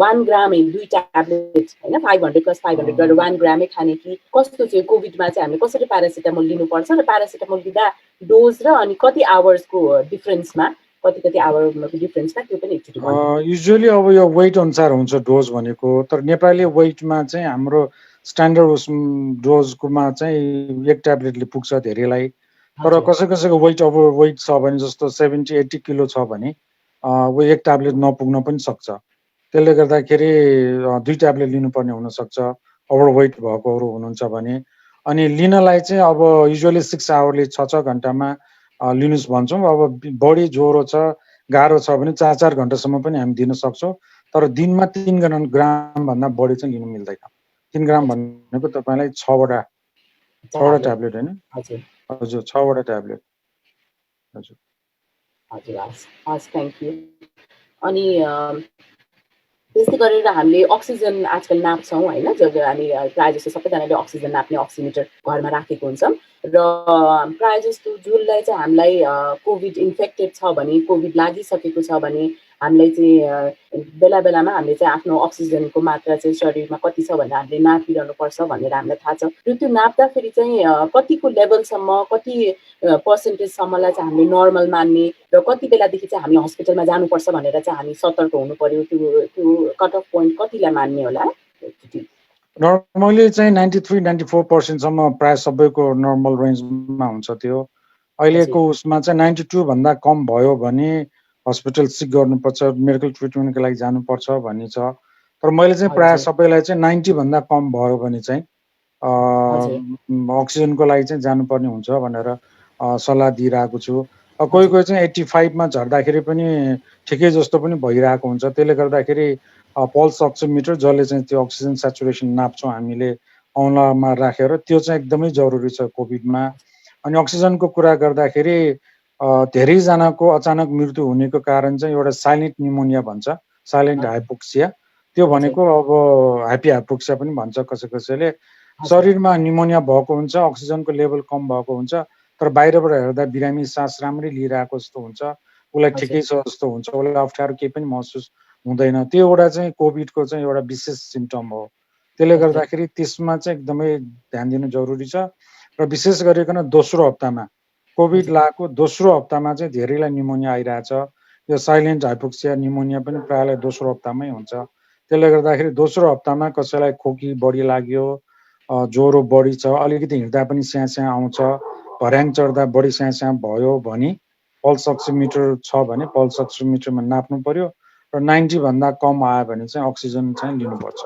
1 ग्रामै 2 ट्याब्लेट होइन, 500 + 500 गरेर 1 ग्रामै खाने कि कस्तो चाहिँ कोभिडमा चाहिँ हामीले कसरी प्यारासिटामोल लिनुपर्छ र प्यारासिटामोल लिँदा डोज र अनि कति आवर्सको डिफरेन्समा, कति आवरको डिफरेन्समा त्यो पनि एकचोटि युजुअली अब यो वेट अनुसार हुन्छ डोज भनेको, तर नेपाली वेटमा चाहिँ हाम्रो स्ट्यान्डर्ड डोजकोमा चाहिँ एक ट्याब्लेटले पुग्छ धेरैलाई। तर कसैको वेट ओभर वेट छ भने जस्तो 70-80 किलो छ भने एक ट्याब्लेट नपुग्न पनि सक्छ। त्यसले गर्दाखेरि 2 ट्याब्लेट लिनुपर्ने हुनसक्छ ओभर वेट भएकोहरू हुनुहुन्छ भने। अनि लिनलाई चाहिँ अब युजुअली 6 आवरले 6 घन्टामा लिनुस् भन्छौँ। अब बढी ज्वरो छ गाह्रो छ भने 4 घन्टासम्म पनि हामी दिन सक्छौँ। तर दिनमा 3 ग्राम भन्दा बढी चाहिँ लिनु मिल्दैन। 3 ग्राम भनेको तपाईँलाई 6 वटा ट्याब्लेट होइन? हजुर 6 वटा ट्याब्लेट। हजुर हजुर हस् थ्याङ्क यू। अनि त्यस्तै गरेर हामीले अक्सिजन आजकल नाप्छौँ होइन, जब हामी प्रायः जस्तो सबैजनाले अक्सिजन नाप्ने अक्सिमिटर घरमा राखेको हुन्छ र प्रायः जस्तो जसलाई चाहिँ हामीलाई कोभिड इन्फेक्टेड छ भने, कोभिड लागिसकेको छ भने हामीलाई चाहिँ बेला बेलामा हामीले चाहिँ आफ्नो अक्सिजनको मात्रा चाहिँ शरीरमा कति छ भनेर हामीले नापिरहनु पर्छ भनेर हामीलाई थाहा छ। र त्यो नाप्दाखेरि चाहिँ कतिको लेभलसम्म, कति पर्सेन्टेजसम्मलाई चाहिँ हामीले नर्मल मान्ने र कति बेलादेखि चाहिँ हामी हस्पिटलमा जानुपर्छ भनेर चाहिँ हामी सतर्क हुनु पर्यो, त्यो कट अफ पोइन्ट कतिलाई मान्ने होला? नर्मली चाहिँ 93-94% सम्म प्राय सबैको नर्मल रेन्जमा हुन्छ त्यो। अहिलेको उसमा चाहिँ 92 भन्दा कम भयो भने हस्पिटल सिक गर्नुपर्छ, मेडिकल ट्रिटमेन्टको लागि जानुपर्छ भन्ने छ। तर मैले चाहिँ प्राय सबैलाई चाहिँ 90 भन्दा कम भयो भने चाहिँ अक्सिजनको लागि चाहिँ जानुपर्ने हुन्छ भनेर सल्लाह दिइरहेको छु। कोही कोही चाहिँ 85 मा झर्दाखेरि पनि ठिकै जस्तो पनि भइरहेको हुन्छ। त्यसले गर्दाखेरि पल्स अक्सिमिटर जसले चाहिँ त्यो अक्सिजन सेचुरेसन नाप्छौँ हामीले औँलामा राखेर, त्यो चाहिँ एकदमै जरुरी छ कोभिडमा। अनि अक्सिजनको कुरा गर्दाखेरि धेरैजनाको अचानक मृत्यु हुनेको कारण चाहिँ एउटा साइलेन्ट निमोनिया भन्छ, साइलेन्ट हाइपोक्सिया। त्यो भनेको अब ह्याप्पी हाइपोक्सिया पनि भन्छ कसैले। शरीरमा निमोनिया भएको हुन्छ, अक्सिजनको लेभल कम भएको हुन्छ, तर बाहिरबाट हेर्दा बिरामी सास राम्रै लिइरहेको जस्तो हुन्छ, उसलाई ठिकै छ जस्तो हुन्छ, उसलाई अप्ठ्यारो केही पनि महसुस हुँदैन। त्यो एउटा चाहिँ कोभिडको चाहिँ एउटा विशेष सिम्टम हो। त्यसले गर्दाखेरि त्यसमा चाहिँ एकदमै ध्यान दिनु जरुरी छ। र विशेष गरिकन दोस्रो हप्तामा, कोभिड लागेको दोस्रो हप्तामा चाहिँ धेरैलाई निमोनिया आइरहेछ। यो साइलेन्ट हाइपोक्सिया निमोनिया पनि प्रायलाई दोस्रो हप्तामै हुन्छ। त्यसले गर्दाखेरि दोस्रो हप्तामा कसैलाई खोकी बढी लाग्यो, ज्वरो बढी छ, अलिकति हिँड्दा पनि स्याहाँ आउँछ, भर्याङ चढ्दा बढी स्याहाँ भयो भने पल्स अक्सिमिटर छ भने पल्स अक्सिमिटरमा नाप्नु पर्यो। र 90 भन्दा कम आयो भने चाहिँ अक्सिजन चाहिँ लिनुपर्छ।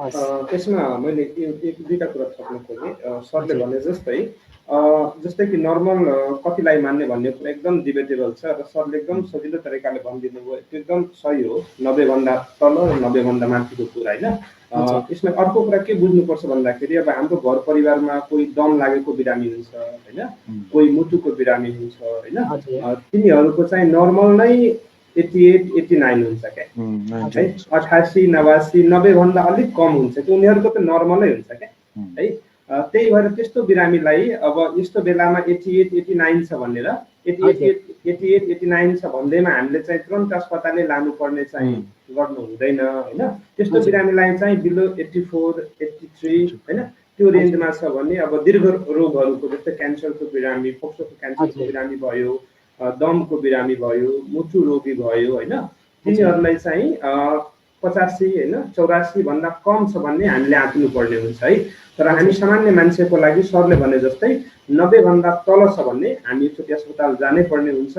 त्यसमा मैले एक दुईटा कुरा थप्नु खोजेँ। सरले भने जस्तै कि नर्मल कतिलाई मान्ने भन्ने कुरा एकदम डिबेटेबल छ र सरले एकदम सजिलो तरिकाले भनिदिनु भयो, त्यो एकदम सही हो। 90 भन्दा तल र 90 भन्दा माथिको कुरा होइन। यसमा अर्को कुरा के बुझ्नुपर्छ भन्दाखेरि अब हाम्रो घर परिवारमा कोही दम लागेको बिरामी हुन्छ होइन, कोही मुटुको बिरामी हुन्छ होइन, तिनीहरूको चाहिँ नर्मल नै 88-89 हुन्छ क्या है, 88, 89, 90 भन्दा अलिक कम हुन्छ कि उनीहरूको त नर्मलै हुन्छ क्या है। त्यही भएर त्यस्तो बिरामीलाई अब यस्तो बेलामा 88-89 छ भनेर 88-89 छ भन्दैमा हामीले चाहिँ तुरन्त अस्पतालले लानुपर्ने चाहिँ गर्नु हुँदैन होइन। त्यस्तो बिरामीलाई चाहिँ बिलो 84-83 होइन त्यो रेन्जमा छ भने अब दीर्घ रोगहरूको जस्तै क्यान्सरको बिरामी, फोक्सोको क्यान्सरको बिरामी भयो, दमको बिरामी भयो, मुटु रोगी भयो होइन, तिनीहरूलाई चाहिँ 85 होइन 84 भन्दा कम छ भन्ने हामीले आँक्नु पर्ने हुन्छ है। तर हामी सामान्य मान्छेको लागि सरले भने जस्तै 90 भन्दा तल छ भन्ने हामी एकचोटि अस्पताल जानै पर्ने हुन्छ।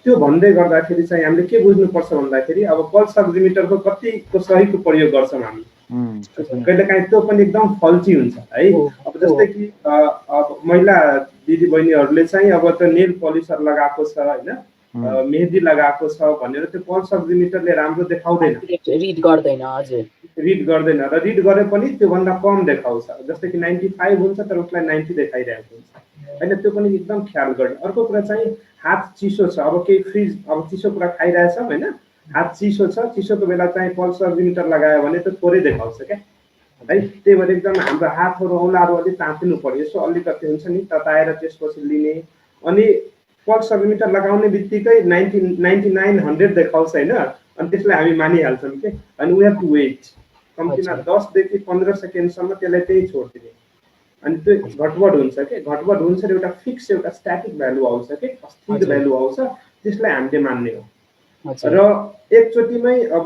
त्यो भन्दै गर्दाखेरि चाहिँ हामीले के बुझ्नुपर्छ भन्दाखेरि अब पल्स अक्सिमिटरको कतिको सहीको प्रयोग गर्छौँ हामी, कहिलेकाहीँ त्यो पनि एकदम फल्टी हुन्छ है। अब जस्तै कि अब महिला दिदी बहिनीहरूले चाहिँ अब त्यो नेल पलिसर लगाएको छ होइन, मेहदी लगाएको छ भनेर त्यो पल्स अक्सिमिटरले राम्रो देखाउँदैन, रिड गर्दैन। हजुर रिड गर्दैन र रिड गरे पनि त्योभन्दा कम देखाउँछ। जस्तै कि 95 हुन्छ तर उसलाई 90 देखाइरहेको हुन्छ होइन, त्यो पनि एकदम ख्याल गर्ने। अर्को कुरा चाहिँ हात चिसो छ, अब केही फ्रिज अब चिसो कुरा खाइरहेछौँ होइन, हात चिसो छ, चिसोको बेला चाहिँ पल्स अक्सिमिटर लगायो भने त्यो थोरै देखाउँछ क्या है। त्यही भएर एकदम हाम्रो हातहरू औँलाहरू अलिक तातिनु पर्यो, यसो अलिकति हुन्छ नि तताएर त्यसपछि लिने। अनि पल्स अक्सिमिटर लगाउने बित्तिकै 99, 100 देखाउँछ होइन, अनि त्यसलाई हामी मानिहाल्छौँ कि। अनि वी हेभ टु वेट कम्तीमा 10 देखि 15 सेकेन्डसम्म त्यसलाई त्यही छोडिदिने। अनि त्यो घटबड हुन्छ कि, घटबड हुन्छ र एउटा फिक्स एउटा स्ट्याटिक भ्यालु आउँछ कि, अस्थिर भ्यालु आउँछ, त्यसलाई हामीले मान्ने हो। र एकचोटिमै अब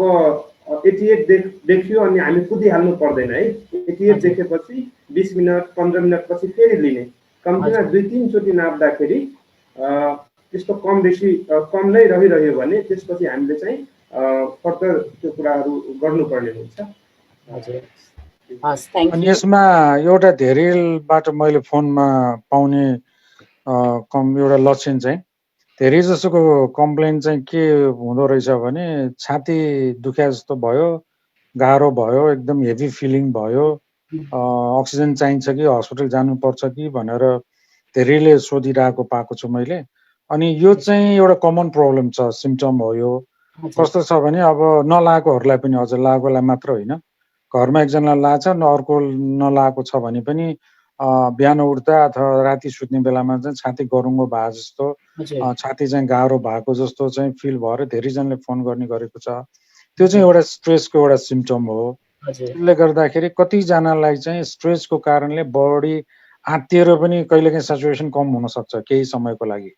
88 देखियो अनि हामी कुदिहाल्नु पर्दैन है। 88 देखेपछि 20 मिनट 15 मिनट पछि फेरि लिने, कम्तीमा 2-3 चोटि नाप्दाखेरि त्यस्तो कम बेसी कम नै रहिरह्यो भने त्यसपछि हामीले चाहिँ फर्दर त्यो कुराहरू गर्नुपर्ने हुन्छ। अनि यसमा एउटा धेरैबाट मैले फोनमा पाउने एउटा लक्षण चाहिँ धेरै जसोको कम्प्लेन चाहिँ के हुँदो रहेछ भने छाती दुख्या जस्तो भयो, गाह्रो भयो, एकदम हेभी फिलिङ भयो, अक्सिजन चाहिन्छ कि हस्पिटल जानुपर्छ कि भनेर धेरैले सोधिरहेको पाएको छु मैले। अनि यो चाहिँ एउटा कमन प्रब्लम छ, सिम्पटम हो यो। कस्तो छ भने अब नलागेकोहरूलाई पनि, अझ लागेकोलाई मात्र होइन, घरमा एकजनालाई लाग्छ अर्को नलागेको छ भने पनि बिहान उठ्दा अथवा राति सुत्ने बेलामा चाहिँ छाती गरुङ्गो भए जस्तो, छाती चाहिँ गाह्रो भएको जस्तो चाहिँ फिल भएर धेरैजनाले फोन गर्ने गरेको छ। त्यो चाहिँ एउटा स्ट्रेसको एउटा सिम्पटम हो। त्यसले गर्दाखेरि कतिजनालाई चाहिँ स्ट्रेसको कारणले बडी आत्तिएर पनि कहिलेकाहीँ सेचुरेसन कम हुनसक्छ केही समयको लागि।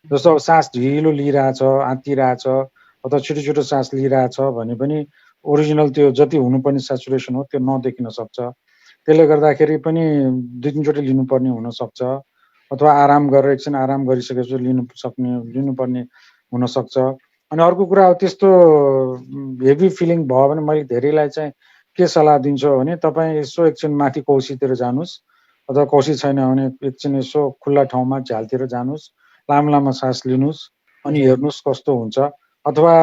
जस्तो अब सास ढिलो लिइरहेछ, आत्तिरहेछ अथवा छिटो छिटो सास लिइरहेछ भने पनि ओरिजिनल त्यो जति हुनुपर्ने सेचुरेसन हो त्यो नदेखिन सक्छ। त्यसले गर्दाखेरि पनि 2-3 चोटि लिनुपर्ने हुनसक्छ, अथवा आराम गरेर एकछिन आराम गरिसकेपछि लिनुपर्ने हुनसक्छ। अनि अर्को कुरा अब त्यस्तो हेभी फिलिङ भयो भने मैले धेरैलाई चाहिँ के सल्लाह दिन्छु भने तपाईँ यसो एकछिन माथि कौसीतिर जानुहोस्, अथवा कौसी छैन भने एकछिन यसो खुल्ला ठाउँमा झ्यालतिर जानुहोस्, लामो लामो सास लिनुहोस्, अनि हेर्नुहोस् कस्तो हुन्छ। अथवा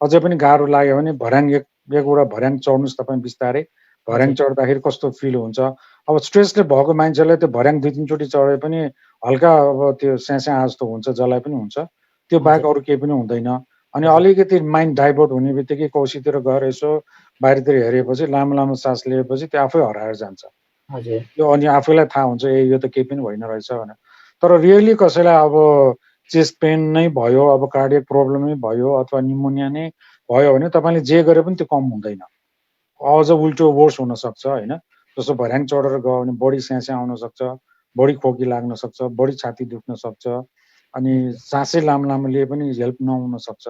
अझै पनि गाह्रो लाग्यो भने भर्याङ एकवटा भर्याङ चढ्नुहोस् तपाईँ बिस्तारै। भर्याङ चढ्दाखेरि कस्तो फिल हुन्छ। अब स्ट्रेसले भएको मान्छेलाई त्यो भर्याङ 2-3 चोटि चढे पनि हल्का अब त्यो स्यास्या जस्तो हुन्छ, जलाइ पनि हुन्छ, त्यो बाहेक अरू केही पनि हुँदैन। अनि अलिकति माइन्ड डाइभर्ट हुने बित्तिकै कौसीतिर गएर यसो बाहिरतिर हेरेपछि लामो लामो सास लिएपछि त्यो आफै हराएर जान्छ। यो अनि आफैलाई थाहा हुन्छ ए यो त केही पनि होइन रहेछ भनेर। तर रियली कसैलाई अब चेस्ट पेन नै भयो, अब कार्डियक प्रब्लम नै भयो, अथवा निमोनिया नै भयो भने तपाईँले जे गरे पनि त्यो कम हुँदैन, अझ उल्टो वर्स हुनसक्छ होइन। जस्तो भर्याङ चढेर गयो भने बढी स्यास्या आउन सक्छ, बढी खोकी लाग्न सक्छ, बढी छाती दुख्न सक्छ, अनि सासै लामो लामो लिए पनि हेल्प नहुन सक्छ।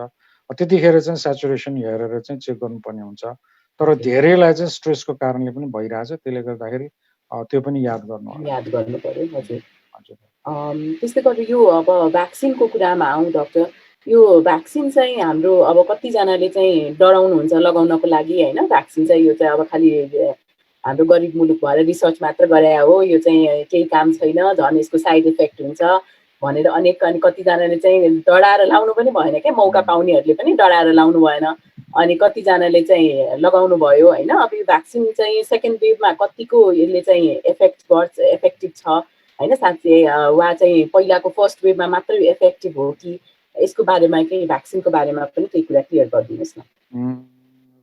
त्यतिखेर चाहिँ सेचुरेसन हेरेर चाहिँ चेक गर्नुपर्ने हुन्छ। तर धेरैलाई चाहिँ स्ट्रेसको कारणले पनि भइरहेछ, त्यसले गर्दाखेरि त्यो पनि याद गर्नु पर्यो। हजुर त्यस्तै गरेर यो अब भ्याक्सिनको कुरामा आउँ डाक्टर, यो भ्याक्सिन चाहिँ हाम्रो अब कतिजनाले चाहिँ डराउनुहुन्छ लगाउनको लागि होइन। भ्याक्सिन चाहिँ यो चाहिँ अब खालि हाम्रो गरिब मुलुक भएर रिसर्च मात्र गरे हो, यो चाहिँ केही काम छैन, झन् यसको साइड इफेक्ट हुन्छ भनेर अनि कतिजनाले चाहिँ डराएर लाउनु पनि भएन क्या, मौका पाउनेहरूले पनि डराएर लाउनु भएन, अनि कतिजनाले चाहिँ लगाउनु भयो होइन। अब यो भ्याक्सिन चाहिँ सेकेन्ड वेभमा कतिको यसले चाहिँ इफेक्टिभ छ होइन साँच्चै, वा चाहिँ पहिलाको फर्स्ट वेभमा मात्रै इफेक्टिभ हो कि, यसको बारेमा केही भ्याक्सिनको बारेमा पनि केही कुरा क्लियर गरिदिनुहोस् न।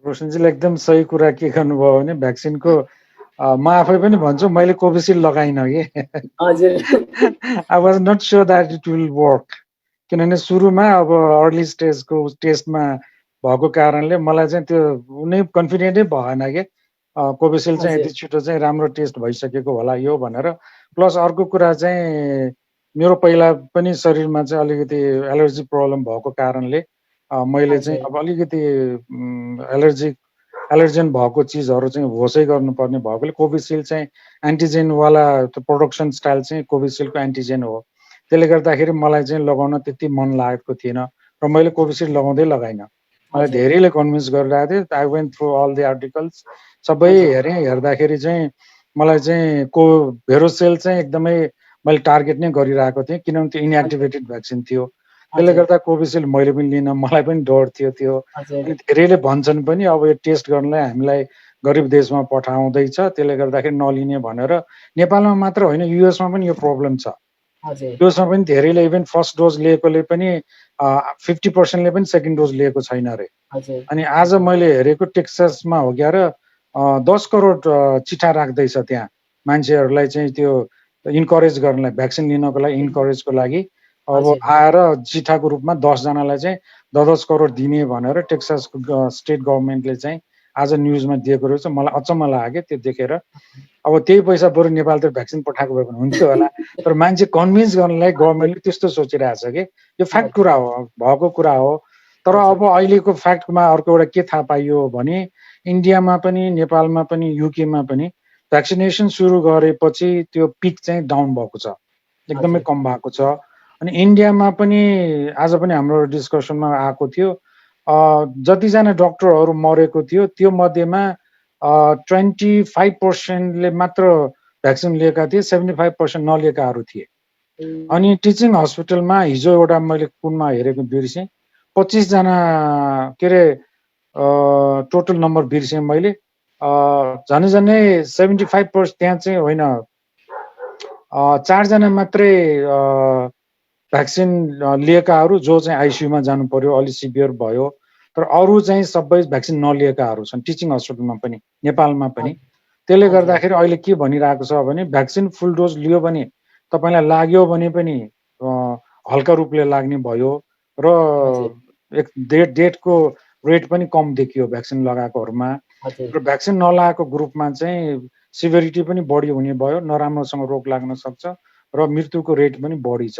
रोशनजीले एकदम सही कुरा के गर्नुभयो भने भ्याक्सिनको म आफै पनि भन्छु मैले कोभिसिल्ड लगाइन कि। हजुर I was not sure that it will work, किनभने सुरुमा अब अर्ली स्टेजको टेस्टमा भएको कारणले मलाई चाहिँ त्यो कुनै कन्फिडेन्टै भएन कि कोभिसिल्ड चाहिँ यति छिटो चाहिँ राम्रो टेस्ट भइसकेको होला यो भनेर। प्लस अर्को कुरा चाहिँ मेरो पहिला पनि शरीरमा चाहिँ अलिकति एलर्जी प्रब्लम भएको कारणले मैले चाहिँ अब अलिकति एलर्जेन भएको चिजहरू चाहिँ होसै गर्नुपर्ने भएकोले कोभिसिल्ड चाहिँ एन्टिजेनवाला त्यो प्रोडक्सन स्टाइल चाहिँ कोभिसिल्डको एन्टिजेन हो। त्यसले गर्दाखेरि मलाई चाहिँ लगाउन त्यति मन लागेको थिएन र मैले कोभिसिल्ड लगाइनँ। मलाई धेरैले कन्भिन्स गरिरहेको थिएँ। I went through all the articles, सबै हेरेँ। हेर्दाखेरि चाहिँ मलाई चाहिँ भेरोसेल चाहिँ एकदमै मैले टार्गेट नै गरिरहेको थिएँ, किनभने त्यो इनएक्टिभेटेड भ्याक्सिन थियो। त्यसले गर्दा कोभिसिल्ड मैले पनि लिन, मलाई पनि डर थियो त्यो। धेरैले भन्छन् पनि अब यो टेस्ट गर्नलाई हामीलाई गरिब देशमा पठाउँदैछ, त्यसले गर्दाखेरि नलिने भनेर। नेपालमा मात्र होइन, युएसमा पनि यो प्रब्लम छ। युएसमा पनि धेरैले इभन फर्स्ट डोज लिएकोले पनि 50%ले पनि सेकेन्ड डोज लिएको छैन अरे। अनि आज मैले हेरेको टेक्सासमा हो क्या र 10 करोड चिठा राख्दैछ त्यहाँ मान्छेहरूलाई चाहिँ त्यो इन्करेज गर्नलाई, भ्याक्सिन लिनको लागि इन्करेजको लागि अब आएर चिठाको रूपमा 10 जनालाई चाहिँ 10 करोड दिने भनेर टेक्सासको स्टेट गभर्मेन्टले चाहिँ आज न्युजमा दिएको रहेछ। मलाई अचम्म लाग्यो त्यो देखेर। अब त्यही पैसा बरु नेपालतिर भ्याक्सिन पठाएको भए पनि हुन्थ्यो होला, तर मान्छे कन्भिन्स गर्नलाई गभर्मेन्टले त्यस्तो सोचिरहेछ कि यो फ्याक्ट कुरा हो, भएको कुरा हो। तर अब अहिलेको फ्याक्टमा अर्को एउटा के थाहा पाइयो भने इन्डियामा पनि नेपालमा पनि युकेमा पनि भ्याक्सिनेसन सुरु गरेपछि त्यो पिक चाहिँ डाउन भएको छ, एकदमै कम भएको छ। अनि इन्डियामा पनि आज पनि हाम्रो डिस्कसनमा आएको थियो, जतिजना डक्टरहरू मरेको थियो त्यो मध्येमा 25% मात्र भ्याक्सिन लिएका थिए, 75% नलिएकाहरू थिए। अनि टिचिङ हस्पिटलमा हिजो एउटा मैले कुनमा हेरेको बिर्सेँ, 25 जना के अरे टोटल नम्बर बिर्सेँ मैले, झनै झनै 75% त्यहाँ चाहिँ होइन, 4 जना मात्रै भ्याक्सिन लिएकाहरू जो चाहिँ आइसियुमा जानु पर्यो, अलि सिभियर भयो। तर अरू चाहिँ सबै भ्याक्सिन नलिएकाहरू छन् टिचिङ हस्पिटलमा पनि, नेपालमा पनि। त्यसले गर्दाखेरि अहिले के भनिरहेको छ भने भ्याक्सिन फुल डोज लियो भने तपाईँलाई लाग्यो भने पनि हल्का रूपले लाग्ने भयो र डेथको रेट पनि कम देखियो भ्याक्सिन लगाएकोहरूमा। र भ्याक्सिन नलागेको ग्रुपमा चाहिँ सिभिरिटी पनि बढी हुने भयो, नराम्रोसँग रोग लाग्न सक्छ र मृत्युको रेट पनि बढी छ।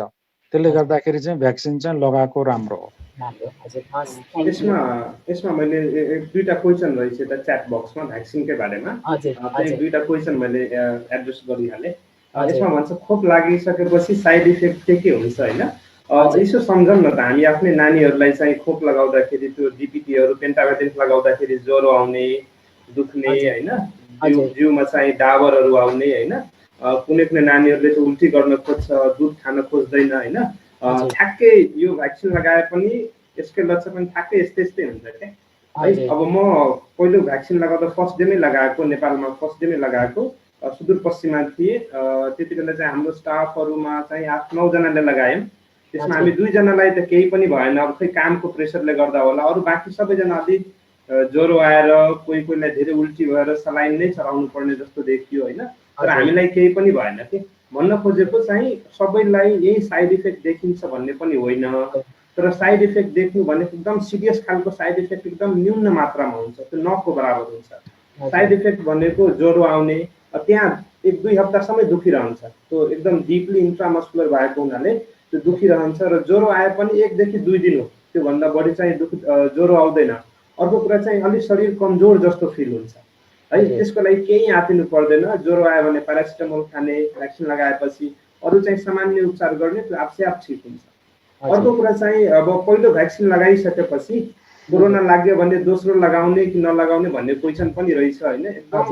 त्यसले गर्दाखेरि चाहिँ भ्याक्सिन चाहिँ लगाएको राम्रो हो। यसमा मैले दुईटा क्वेसन रहेछ त च्याट बक्समा भ्याक्सिनकै बारेमा, त्यही दुईटा क्वेसन मैले एड्रेस गरिहालेँ। यसमा भन्छ खोप लागिसकेपछि साइड इफेक्ट के हुन्छ होइन? यसो सम्झौँ न त, हामी आफ्नै नानीहरूलाई चाहिँ खोप लगाउँदाखेरि त्यो डिपिटीहरू पेन्टाभाइरेट लगाउँदाखेरि ज्वरो आउने, दुख्ने होइन, जिउमा चाहिँ डाबरहरू आउने होइन, कुनै कुनै नानीहरूले चाहिँ उल्टी गर्न खोज्छ, दुध खान खोज्दैन होइन। ठ्याक्कै यो भ्याक्सिन लगाए पनि यसकै लक्षण पनि ठ्याक्कै यस्तै यस्तै हुन्छ क्या है। अब म पहिलो भ्याक्सिन लगाउँदा फर्स्ट डेमै लगाएको, नेपालमा फर्स्ट डेमै लगाएको, सुदूरपश्चिममा थिएँ। त्यति बेला चाहिँ हाम्रो स्टाफहरूमा चाहिँ 8-9 जनाले लगायौँ। त्यसमा हामी 2 जनालाई त केही पनि भएन, अब खै कामको प्रेसरले गर्दा होला, अरू बाँकी सबैजना अलि ज्वरो आएर कोही कोहीलाई धेरै उल्टी भएर सलाइन नै चलाउनु पर्ने जस्तो देखियो होइन। तर हामीलाई केही पनि भएन कि। भन्न खोजेको चाहिँ सबैलाई यही साइड इफेक्ट देखिन्छ भन्ने पनि होइन, तर साइड इफेक्ट देख्नु भनेको एकदम सिरियस खालको साइड इफेक्ट एकदम न्यून मात्रामा हुन्छ, त्यो नको बराबर हुन्छ। साइड इफेक्ट भनेको ज्वरो आउने, त्यहाँ 1-2 हप्तासम्म दुखिरहन्छ, त्यो एकदम डिपली इन्ट्रामस्कुलर भएको हुनाले त्यो दुखिरहन्छ र ज्वरो आए पनि 1 देखि 2 दिन हो, त्योभन्दा बढी चाहिँ ज्वरो आउँदैन। अर्को कुरा चाहिँ अलिक शरीर कमजोर जस्तो फिल हुन्छ है, त्यसको लागि केही आतिनु पर्दैन। ज्वरो आयो भने प्यारासिटामोल खाने, भ्याक्सिन लगाएपछि अरू चाहिँ सामान्य उपचार गर्ने, त्यो आफै आफ ठिक हुन्छ। अर्को कुरा चाहिँ अब पहिलो भ्याक्सिन लगाइसकेपछि कोरोना लाग्यो भने दोस्रो लगाउने कि नलगाउने भन्ने क्वेसन पनि रहेछ होइन, एकदम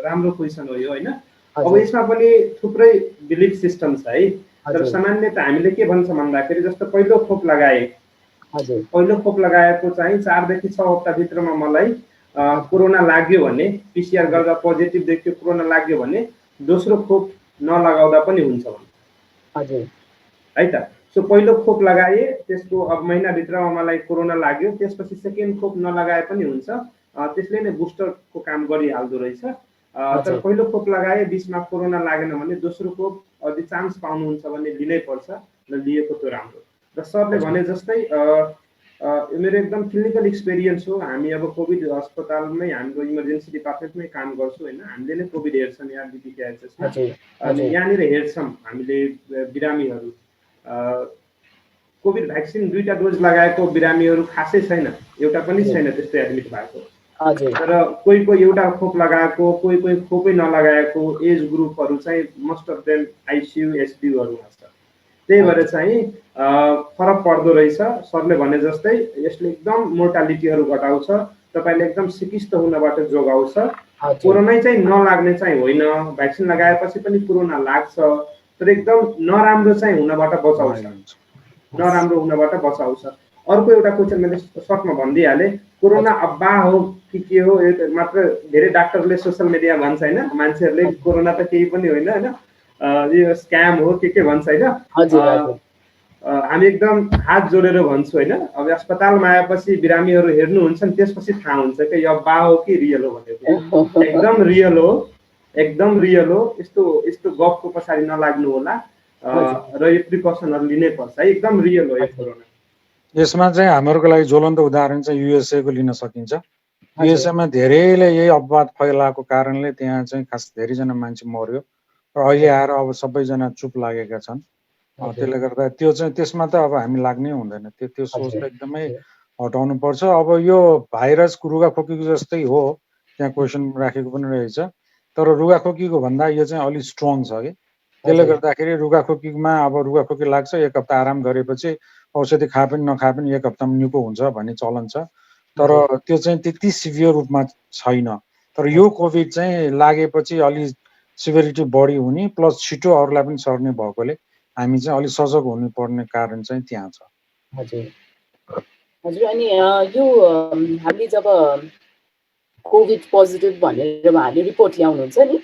राम्रो क्वेसन हो यो होइन। अब यसमा पनि थुप्रै बिलिफ सिस्टम छ है, तर सामान्य त हामीले के भन्छ भन्दाखेरि जस्तो पहिलो खोप लगाए, पहिलो खोप लगाएको चाहिँ 4 देखि 6 हप्ताभित्रमा मलाई कोरोना लाग्यो भने, पिसिआर गर्दा पोजिटिभ देखियो कोरोना लाग्यो भने दोस्रो खोप नलगाउँदा पनि हुन्छ है त। सो पहिलो खोप लगाए, त्यसको अब महिनाभित्रमा मलाई कोरोना लाग्यो, त्यसपछि सेकेन्ड खोप नलगाए पनि हुन्छ, त्यसले नै बुस्टरको काम गरिहाल्दो रहेछ। तर पहिलो खोप लगाए बिचमा कोरोना लागेन भने दोस्रो खोप यदि चान्स पाउनुहुन्छ भने लिनै पर्छ र लिएको त्यो राम्रो। र सरले भने जस्तै मेरो एकदम क्लिनिकल एक्सपिरियन्स हो, हामी अब कोभिड अस्पतालमै हाम्रो इमर्जेन्सी डिपार्टमेन्टमै काम गर्छौँ होइन, हामीले नै कोभिड हेर्छौँ यहाँ बिपिकेएचएसमा। अनि यहाँनिर हेर्छौँ हामीले बिरामीहरू, कोभिड भ्याक्सिन 2टा डोज लगाएको बिरामीहरू खासै छैन, एउटा पनि छैन त्यस्तो एडमिट भएको। तर कोही कोही एउटा खोप लगाएको, कोही कोही खोपै नलगाएको एज ग्रुपहरू चाहिँ मोस्ट अफ देम आइसियु एसडियुहरूमा छ। त्यही भएर चाहिँ फरक पर्दो रहेछ। सरले भने जस्तै यसले एकदम मोर्टालिटीहरू घटाउँछ, तपाईँले एकदम सिकिस्त हुनबाट जोगाउँछ। कोरोना चाहिँ नलाग्ने चाहिँ होइन, भ्याक्सिन लगाएपछि पनि कोरोना लाग्छ, तर एकदम नराम्रो चाहिँ हुनबाट बचाउँछ, नराम्रो हुनबाट बचाउँछ। अर्को एउटा क्वेसन मैले सर्टमा भनिदिइहालेँ, कोरोना अब्बा हो कि के हो मात्र धेरै डाक्टरले सोसियल मिडिया भन्छ होइन, मान्छेहरूले कोरोना त केही पनि होइन होइन, यो स्क्याम हो के भन्छ होइन। हामी एकदम हात जोडेर भन्छु होइन, अब अस्पतालमा आएपछि बिरामीहरू हेर्नुहुन्छ नि त्यसपछि थाहा हुन्छ कि यो अब्बा हो कि रियल हो भनेको। एकदम रियल हो, एकदम रियल हो। यस्तो गफको पछाडि नलाग्नु होला र यो प्रिकसनहरू लिनै पर्छ है, एकदम रियल हो यो कोरोना। यसमा चाहिँ हामीहरूको लागि ज्वलन्त उदाहरण चाहिँ युएसए को लिन सकिन्छ। युएसए मा धेरैले यही अपवाद फैलाएको कारणले त्यहाँ चाहिँ खास धेरैजना मान्छे मर्यो र अहिले आएर अब सबैजना चुप लागेका छन्। त्यसले गर्दा त्यो चाहिँ त्यसमा त अब हामी लाग्नै हुँदैन, त्यो सोच त एकदमै हटाउनु पर्छ। अब यो भाइरस रुगाखोकीको जस्तै हो, त्यहाँ क्वेसन राखेको पनि रहेछ, तर रुगाखोकीको भन्दा यो चाहिँ अलिक स्ट्रङ छ कि, त्यसले गर्दाखेरि रुगाखोकीमा अब रुगाखोकी लाग्छ 1 हप्ता आराम गरेपछि औषधि खाए पनि नखाए पनि 1 हप्तामा निको हुन्छ भन्ने चलन छ, तर त्यो चाहिँ त्यति सिभियर रूपमा छैन। तर यो कोभिड चाहिँ लागेपछि अलि सिभिरिटी बढी हुने प्लस छिटो अरूलाई पनि सर्ने भएकोले हामी चाहिँ अलिक सजग हुनुपर्ने कारण चाहिँ त्यहाँ छ। हजुर हजुर। अनि यो हामीले जब कोभिड पोजिटिभ भनेर उहाँले रिपोर्ट ल्याउनुहुन्छ नि,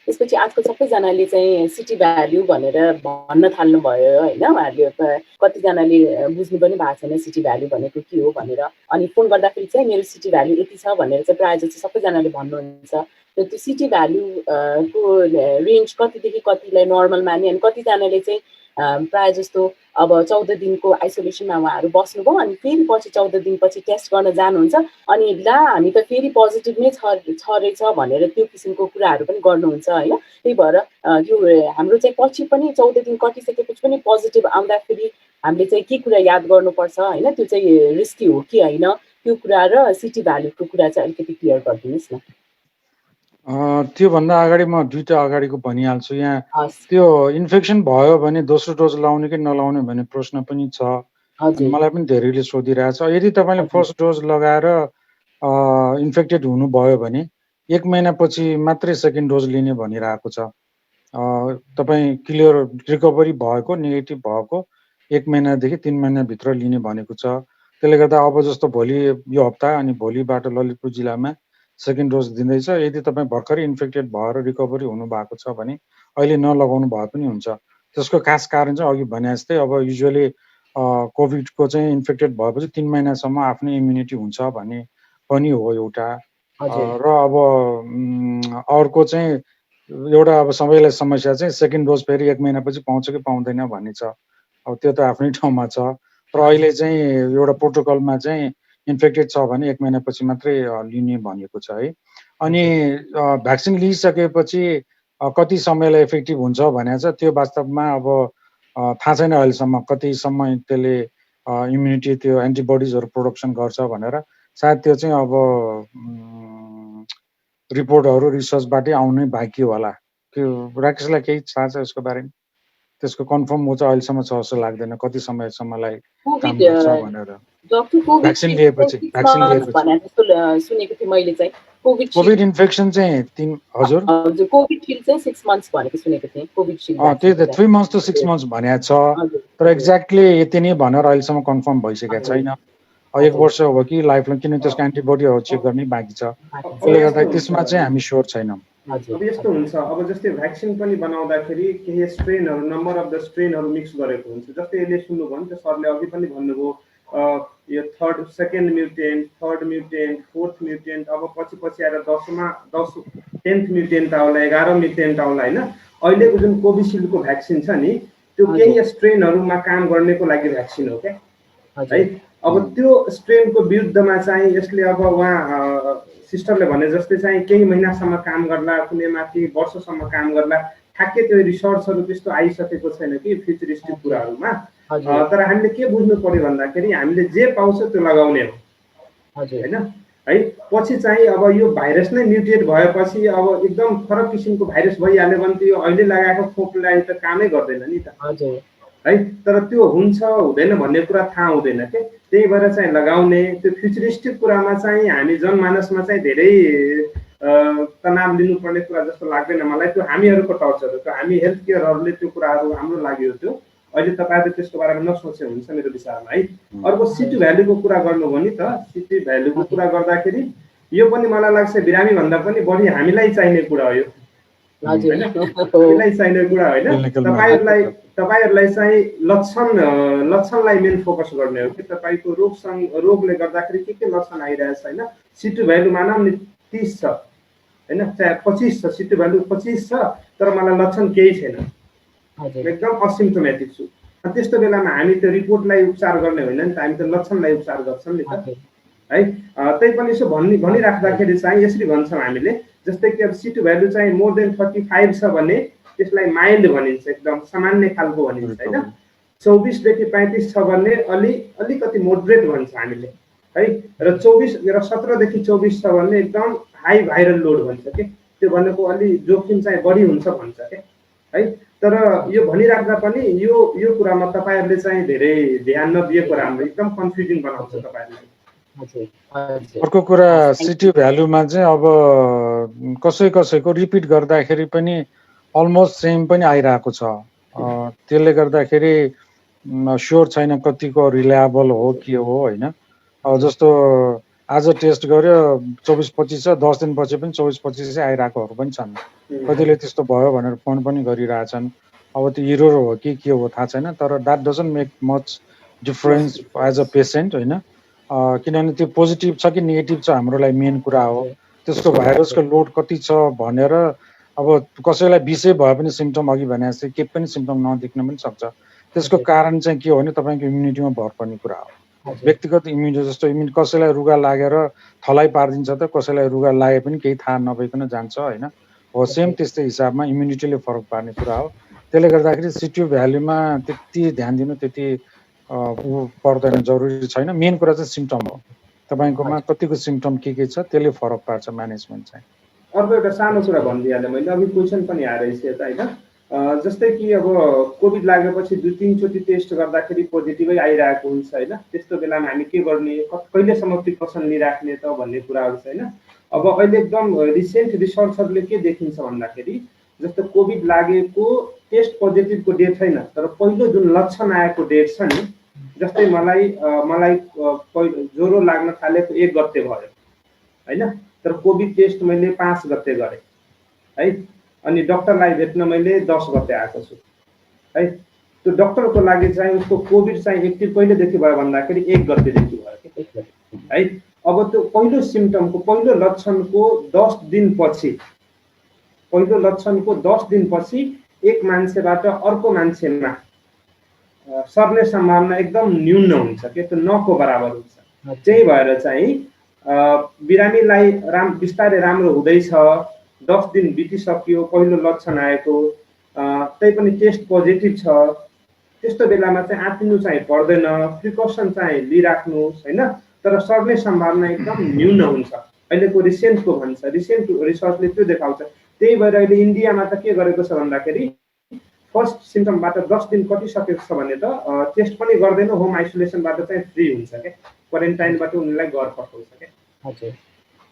त्यसपछि आजकल सबैजनाले चाहिँ सिटी भ्याल्यु भनेर भन्न थाल्नुभयो होइन। उहाँहरूले कतिजनाले बुझ्नु पनि भएको छैन सिटी भ्याल्यु भनेको के हो भनेर। अनि फोन गर्दाखेरि चाहिँ मेरो सिटी भ्याल्यु यति छ भनेर चाहिँ प्रायः जस्तो सबैजनाले भन्नुहुन्छ। र त्यो सिटी भ्याल्यु को रेन्ज कतिदेखि कतिलाई नर्मल माने, अनि कतिजनाले चाहिँ प्रायः जस्तो अब 14 दिनको आइसोलेसनमा उहाँहरू बस्नुभयो, अनि फेरि पछि 14 दिनपछि टेस्ट गर्न जानुहुन्छ, अनि ला हामी त फेरि पोजिटिभ नै छ रहेछ भनेर त्यो किसिमको कुराहरू पनि गर्नुहुन्छ होइन। त्यही भएर यो हाम्रो चाहिँ पछि पनि 14 दिन कटिसकेपछि पनि पोजिटिभ आउँदाखेरि हामीले चाहिँ के कुरा याद गर्नुपर्छ होइन, त्यो चाहिँ रिस्की हो कि होइन, त्यो कुरा र सिटी भ्याल्युको कुरा चाहिँ अलिकति क्लियर गरिदिनुहोस् न। त्योभन्दा अगाडि म दुईटा अगाडिको भनिहाल्छु। यहाँ त्यो इन्फेक्सन भयो भने दोस्रो डोज लाउने कि नलाउने भन्ने प्रश्न पनि छ, मलाई पनि धेरैले सोधिरहेछ। यदि तपाईँले फर्स्ट डोज लगाएर इन्फेक्टेड हुनुभयो भने 1 महिनापछि मात्रै सेकेन्ड डोज लिने भनिरहेको छ। तपाईँ क्लियर रिकभरी भएको नेगेटिभ भएको 1 महिनादेखि 3 महिनाभित्र लिने भनेको छ। त्यसले गर्दा अब जस्तो भोलि यो हप्ता अनि भोलिबाट ललितपुर जिल्लामा सेकेन्ड डोज दिँदैछ। यदि तपाईँ भर्खरै इन्फेक्टेड भएर रिकभरी हुनुभएको छ भने अहिले नलगाउनु भए पनि हुन्छ। त्यसको खास कारण चाहिँ अघि भने जस्तै अब युजुअली कोभिडको चाहिँ इन्फेक्टेड भएपछि 3 महिनासम्म आफ्नै इम्युनिटी हुन्छ भन्ने पनि हो एउटा। र अब अर्को चाहिँ एउटा अब सबैलाई समस्या चाहिँ सेकेन्ड डोज फेरि 1 महिनापछि पाउँछ कि पाउँदैन भन्ने छ। अब त्यो त आफ्नै ठाउँमा छ, तर अहिले चाहिँ एउटा प्रोटोकलमा चाहिँ इन्फेक्टेड छ भने 1 महिनापछि मात्रै लिने भनेको छ है। अनि भ्याक्सिन लिइसकेपछि कति समयलाई इफेक्टिभ हुन्छ भनेको छ, त्यो वास्तवमा अब थाहा छैन अहिलेसम्म कतिसम्म त्यसले इम्युनिटी त्यो एन्टिबडिजहरू प्रोडक्सन गर्छ भनेर। सायद त्यो चाहिँ अब रिपोर्टहरू रिसर्चबाटै आउनै बाँकी होला। त्यो राकेशलाई केही थाहा छ यसको बारेमा? त्यसको कन्फर्म हो चाहिँ अहिलेसम्म छ जस्तो लाग्दैन कति समयसम्मलाई काम गर्छ भनेर। भ्याक्सिन लिएपछि सुनेको थिएँ मैले चाहिँ कोभिड इन्फेक्सन चाहिँ हजुर कोभिड चाहिँ 6 मन्थ्स भनेको सुनेको थिएँ। त्यही त 3 मन्थ्स to 6 मन्थ्स भनेको छ, तर एक्ज्याक्टली यति नै भनेर अहिलेसम्म कन्फर्म भइसकेको छैन। 1 वर्ष हो कि लाइफलाङ, किन त्यसको एन्टिबडीहरू चेक गर्ने बाँकी छ। त्यसले गर्दा त्यसमा चाहिँ हामी स्योर छैनौँ। अब यस्तो हुन्छ, अब जस्तै भ्याक्सिन पनि बनाउँदाखेरि केही स्ट्रेनहरू नम्बर अफ द स्ट्रेनहरू मिक्स गरेको हुन्छ। जस्तै यसले सुन्नुभयो नि त, सरले अघि पनि भन्नुभयो यो second mutant, third mutant, fourth mutant, अब पछि आएर 10th म्युटेन्ट आउला, 11 म्युटेन्ट आउला होइन। अहिलेको जुन कोभिसिल्डको भ्याक्सिन छ नि, त्यो केही स्ट्रेनहरूमा काम गर्नेको लागि भ्याक्सिन हो क्या है। अब त्यो स्ट्रेनको विरुद्धमा चाहिँ यसले अब उहाँ सिस्टरले भने जस्तै चाहिँ केही महिनासम्म काम गर्ला, कुनैमा केही वर्षसम्म काम गर्ला। ठ्याक्कै त्यो रिसर्चहरू त्यस्तो आइसकेको छैन कि फ्युचरिस्टिक कुराहरूमा। तर हामीले के बुझ्नु पर्यो भन्दाखेरि हामीले जे पाउँछ त्यो लगाउने हो होइन है। पछि चाहिँ अब यो भाइरस नै म्युटेट भएपछि अब एकदम फरक किसिमको भाइरस भइहाल्यो भने त यो अहिले लगाएको खोपलाई त कामै गर्दैन नि त है। तर त्यो हुन्छ हुँदैन भन्ने कुरा थाहा हुँदैन के, त्यही भएर चाहिँ लगाउने। त्यो फ्युचरिस्टिक कुरामा चाहिँ हामी जनमानसमा चाहिँ धेरै तनाव लिनुपर्ने कुरा जस्तो लाग्दैन मलाई। त्यो हामीहरूको टर्चर हो, त्यो हामी हेल्थ केयरहरूले त्यो कुराहरू हाम्रो लागि हो। त्यो अहिले तपाईँहरूले त्यसको बारेमा नसोचे हुन्छ मेरो विचारमा है। अर्को सिटी भ्याल्युको कुरा गर्नुभयो नि त, सिटी भ्याल्युको कुरा गर्दाखेरि यो पनि मलाई लाग्छ बिरामी भन्दा पनि बढी हामीलाई चाहिने कुरा हो यो होइन, हामीलाई चाहिने कुरा होइन। तपाईँहरूलाई चाहिँ लक्षणलाई मेन फोकस गर्ने हो कि तपाईँको रोगले गर्दाखेरि के लक्षण आइरहेछ होइन। सिटी भ्याल्यु मानौँ नि 30 छ होइन, चाहे 25 छ, सिटी भ्याल्यु 25 छ, तर मलाई लक्षण केही छैन, एकदम असिम्टोमेटिक छु। त्यस्तो बेलामा हामी त्यो रिपोर्टलाई उपचार गर्ने होइन नि त, हामी त लक्षणलाई उपचार गर्छौँ नि त है। त्यही पनि यसो भनिराख्दाखेरि चाहिँ यसरी भन्छौँ हामीले, जस्तै कि अब सिटी भ्याल्यु चाहिँ मोर देन 35 छ भने त्यसलाई माइल्ड भनिन्छ, एकदम सामान्य खालको भनिन्छ होइन। 24 देखि 35 छ भने अलिकति मोडरेट भन्छ हामीले है, र 17 देखि 24 छ भने एकदम हाई भाइरल लोड भन्छ के, त्यो भनेको अलि जोखिम चाहिँ बढी हुन्छ भन्छ के है। तर यो भनिराख्दा पनि यो कुरामा तपाईहरुले चाहिँ धेरै ध्यान नदिएको राम्रो, एकदम कन्फ्युजिङ बनाउँछ तपाईहरुलाई। अर्को कुरा सिटी भ्यालुमा चाहिँ अब कसैको रिपिट गर्दाखेरि पनि अलमोस्ट सेम पनि आइरहेको छ। त्यसले गर्दाखेरि स्योर छैन कतिको रिलायबल हो के हो होइन। अब जस्तो आज टेस्ट गर्यो 24-25 छ, 10 दिनपछि पनि 24-25 आइरहेकोहरू पनि छन्। कतिले त्यस्तो भयो भनेर फोन पनि गरिरहेछन्। अब त्यो इरर हो कि के हो थाहा छैन, तर that doesn't make much difference as a patient होइन। किनभने त्यो पोजिटिभ छ कि नेगेटिभ छ हाम्रो लागि मेन कुरा हो। त्यसको भाइरसको लोड कति छ भनेर अब कसैलाई 20 भए पनि सिम्पटम अघि भने जस्तै केही पनि सिम्पटम नदेख्न पनि सक्छ। त्यसको कारण चाहिँ के हो भने तपाईँको इम्युनिटीमा भर पर्ने कुरा हो। व्यक्तिगत इम्युनिटी जस्तो कसैलाई रुगा लागेर थलाइ पारिदिन्छ त कसैलाई रुगा लागे पनि केही थाहा नभइकन जान्छ होइन। हो सेम त्यस्तै हिसाबमा इम्युनिटीले फरक पार्ने कुरा हो। त्यसले गर्दाखेरि सिटी भ्यालुमा त्यति ध्यान दिनु त्यति पर्दैन, जरुरी छैन। मेन कुरा चाहिँ सिम्पटम हो, तपाईँकोमा कतिको सिम्पटम के छ त्यसले फरक पार्छ म्यानेजमेन्ट चाहिँ। अर्को एउटा सानो कुरा भनिदिइहालेँ मैले, अघि क्वेसन पनि आइरहेछ यता होइन। जस्तै कि अब कोभिड लागेपछि 2-3 चोटि टेस्ट गर्दाखेरि पोजिटिभै आइरहेको हुन्छ होइन। त्यस्तो बेलामा हामी के गर्ने, कहिलेसम्म प्रिकसन लिइराख्ने त भन्ने कुराहरू छ होइन। अब अहिले एकदम रिसेन्ट रिसर्चहरूले के देखिन्छ भन्दाखेरि जस्तो कोभिड लागेको टेस्ट पोजिटिभको डेट छैन, तर पहिलो जुन लक्षण आएको डेट छ नि, जस्तै मलाई ज्वरो लाग्न थालेको 1 गते भयो होइन, तर कोभिड टेस्ट मैले 5 गते गरेँ है। अनि डक्टरलाई भेट्न मैले 10 गते आएको छु है। त्यो डक्टरको लागि चाहिँ उसको कोभिड चाहिँ एक्टिभ कहिलेदेखि भयो भन्दाखेरि 1 गतेदेखि भयो है। अब त्यो पहिलो सिम्पटमको पहिलो लक्षणको 10 दिनपछि एक मान्छेबाट अर्को मान्छेमा सर्ने सम्भावना एकदम न्यून हुन्छ के, त्यो नको बराबर हुन्छ। त्यही भएर चाहिँ बिरामीलाई बिस्तारै राम्रो हुँदैछ, 10 दिन बितिसक्यो, पहिलो लक्षण आएको, त्यही पनि टेस्ट पोजिटिभ छ, त्यस्तो बेलामा चाहिँ आत्तिनु चाहिँ पर्दैन, प्रिकसन चाहिँ लिइराख्नुहोस् होइन। तर सर्ने सम्भावना एकदम न्यून हुन्छ अहिलेको रिसेन्टको भन्छ, रिसेन्ट रिसर्चले त्यो देखाउँछ। त्यही भएर अहिले इन्डियामा त के गरेको छ भन्दाखेरि फर्स्ट सिम्पटमबाट 10 दिन कटिसकेको छ भने त टेस्ट पनि गर्दैन, होम आइसोलेसनबाट चाहिँ फ्री हुन्छ क्या, क्वारेन्टाइनबाट उनीलाई घर पठाउँछ क्या। हजुर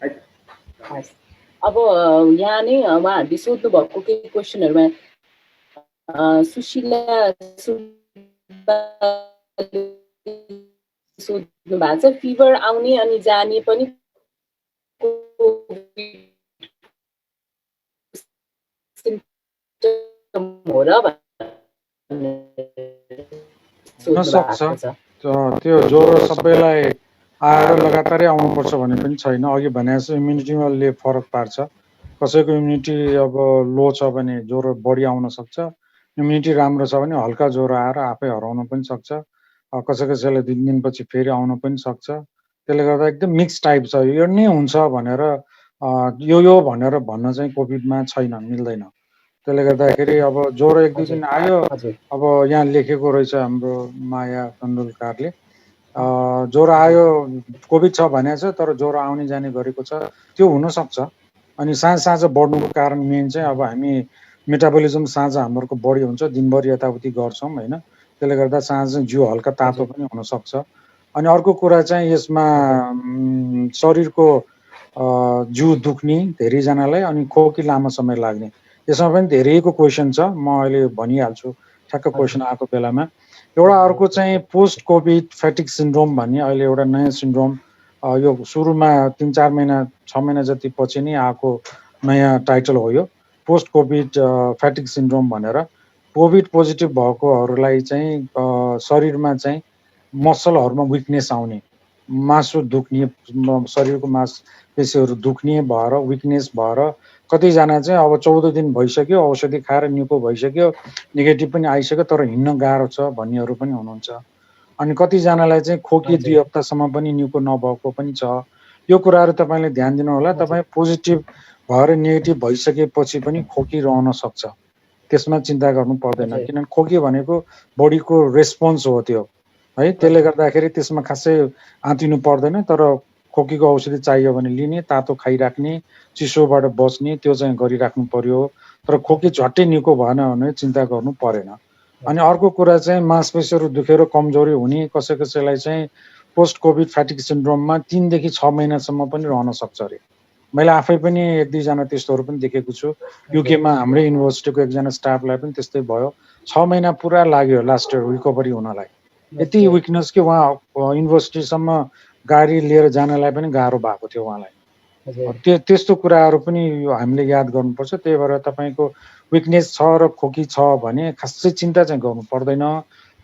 है त। अब यहाँ नै उहाँहरूले सोध्नु भएको केही क्वेसनहरूमा सुशीला सोध्नु भएको छ, फिभर आउने अनि जाने पनि हो र त्यो ज्वरो सबैलाई आएर लगातारै आउनुपर्छ भन्ने पनि छैन। अघि भने जस्तो इम्युनिटीले फरक पार्छ। कसैको इम्युनिटी अब लो छ भने ज्वरो बढी आउन सक्छ, इम्युनिटी राम्रो छ भने हल्का ज्वरो आएर आफै हराउन पनि सक्छ, कसैले 2 दिनपछि फेरि आउन पनि सक्छ। त्यसले गर्दा एकदम मिक्स टाइप छ। यो नै हुन्छ भनेर यो भनेर भन्न चाहिँ कोभिडमा छैन, मिल्दैन। त्यसले गर्दाखेरि अब ज्वरो 1-2 दिन आयो, अब यहाँ लेखेको रहेछ हाम्रो माया तन्डुलकारले, ज्वरो आयो कोभिड छ भनेको छ तर ज्वरो आउने जाने गरेको छ, त्यो हुनसक्छ। अनि साँझ बढ्नुको कारण मेन चाहिँ अब हामी मेटाबोलिजम साँझ हाम्रो बढी हुन्छ, दिनभरि यताउति गर्छौँ होइन। त्यसले गर्दा साँझ जिउ हल्का तातो पनि हुनसक्छ। अनि अर्को कुरा चाहिँ यसमा शरीरको जिउ दुख्ने धेरैजनालाई, अनि खोकी लामो समय लाग्ने, यसमा पनि धेरैको क्वेसन छ। म अहिले भनिहाल्छु ठ्याक्क क्वेसन आएको बेलामा। एउटा अर्को चाहिँ पोस्ट कोभिड फ्याटिक सिन्ड्रोम भन्ने अहिले एउटा नयाँ सिन्ड्रोम, यो सुरुमा 3-4 महिना 6 महिना जति पछि नै आएको नयाँ टाइटल हो यो, पोस्ट कोभिड फ्याटिक सिन्ड्रोम भनेर। कोभिड पोजिटिभ भएकोहरूलाई चाहिँ शरीरमा चाहिँ मसलहरूमा विकनेस आउने, मासु दुख्ने, शरीरको मांसपेशीहरू दुख्ने भएर विकनेस भएर, कतिजना चाहिँ अब 14 दिन भइसक्यो औषधि खाएर निको भइसक्यो, नेगेटिभ पनि आइसक्यो तर हिँड्न गाह्रो छ भन्नेहरू पनि हुनुहुन्छ। अनि कतिजनालाई चाहिँ खोकी 2 हप्तासम्म पनि निको नभएको पनि छ। यो कुराहरू तपाईँले ध्यान दिनु होला। तपाईँ पोजिटिभ भएर नेगेटिभ भइसकेपछि पनि खोकी रहन सक्छ, त्यसमा चिन्ता गर्नु पर्दैन, हजुर। किनभने खोकी भनेको बडीको रेस्पोन्स हो त्यो है। त्यसले गर्दाखेरि त्यसमा खासै आँतिनु पर्दैन, तर खोकीको औषधि चाहियो भने लिने, तातो खाइराख्ने, चिसोबाट बच्ने, त्यो चाहिँ गरिराख्नु पर्यो। तर खोकी झट्टै निको भएन भने चिन्ता गर्नु परेन। अनि अर्को कुरा चाहिँ मांसपेशीहरू दुखेर कमजोरी हुने, कसै कसैलाई चाहिँ पोस्ट कोभिड फ्याटिक सिन्ड्रोममा 3 देखि 6 महिनासम्म पनि रहन सक्छ अरे। मैले आफै पनि 1-2 जना त्यस्तोहरू पनि देखेको छु। युकेमा हाम्रै युनिभर्सिटीको एकजना स्टाफलाई पनि त्यस्तै भयो। 6 महिना पुरा लाग्यो लास्ट इयर रिकभरी हुनलाई। यति विकनेस कि उहाँ युनिभर्सिटीसम्म गाडी लिएर जानलाई पनि गाह्रो भएको थियो उहाँलाई। त्यस्तो कुराहरू पनि हामीले याद गर्नुपर्छ। त्यही भएर तपाईँको विकनेस छ र खोकी छ भने खासै चिन्ता चाहिँ गर्नु पर्दैन।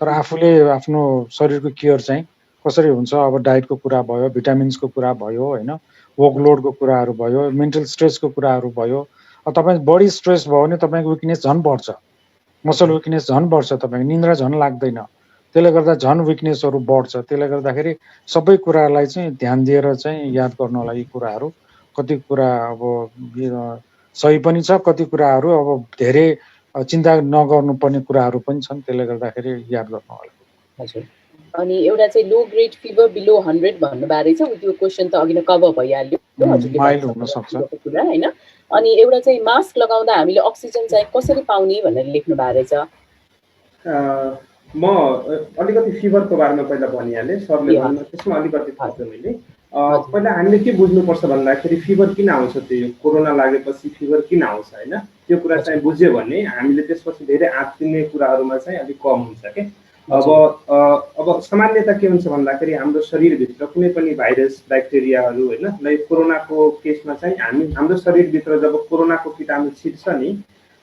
तर आफूले आफ्नो शरीरको केयर चाहिँ कसरी हुन्छ, अब डाइटको कुरा भयो, भिटामिन्सको कुरा भयो होइन, वर्कलोडको कुराहरू भयो, मेन्टल स्ट्रेसको कुराहरू भयो। तपाईँ बढी स्ट्रेस भयो भने तपाईँको विकनेस झन् बढ्छ, मसल विकनेस झन् बढ्छ, तपाईँको निन्द्रा झन् लाग्दैन, त्यसले गर्दा झन् विकनेसहरू बढ्छ। त्यसले गर्दाखेरि सबै कुरालाई चाहिँ ध्यान दिएर चाहिँ याद गर्नलाई यी कुराहरू, कति कुरा अब सही पनि छ, कति कुराहरू अब धेरै चिन्ता नगर्नुपर्ने कुराहरू पनि छन्। त्यसले गर्दाखेरि याद गर्नु होला। हजुर। अनि एउटा चाहिँ लो ग्रेड फिभर बिलो 100 भन्नुभएको रहेछ, त्यो क्वेसन त अघि नै कभर भइहाल्यो हजुरले हुन सक्छ कुरा हैन। अनि एउटा चाहिँ मास्क लगाउँदा हामीले अक्सिजन चाहिँ कसरी पाउने भनेर लेख्नु भएको रहेछ। म अलिकति फिभरको बारेमा पहिला भनिहालेँ, सरले भन्नु त्यसमा अलिकति थप्छु मैले। पहिला हामीले के बुझ्नुपर्छ भन्दाखेरि फिभर किन आउँछ, त्यो कोरोना लागेपछि फिभर किन आउँछ होइन, त्यो कुरा चाहिँ बुझ्यो भने हामीले त्यसपछि धेरै आत्तिने कुराहरूमा चाहिँ अलिक कम हुन्छ के। अब सामान्यतः के हुन्छ भन्दाखेरि हाम्रो शरीरभित्र कुनै पनि भाइरस ब्याक्टेरियाहरू होइन, लाइक कोरोनाको केसमा चाहिँ हाम्रो शरीरभित्र जब कोरोनाको कीटाणु छिर्छ नि,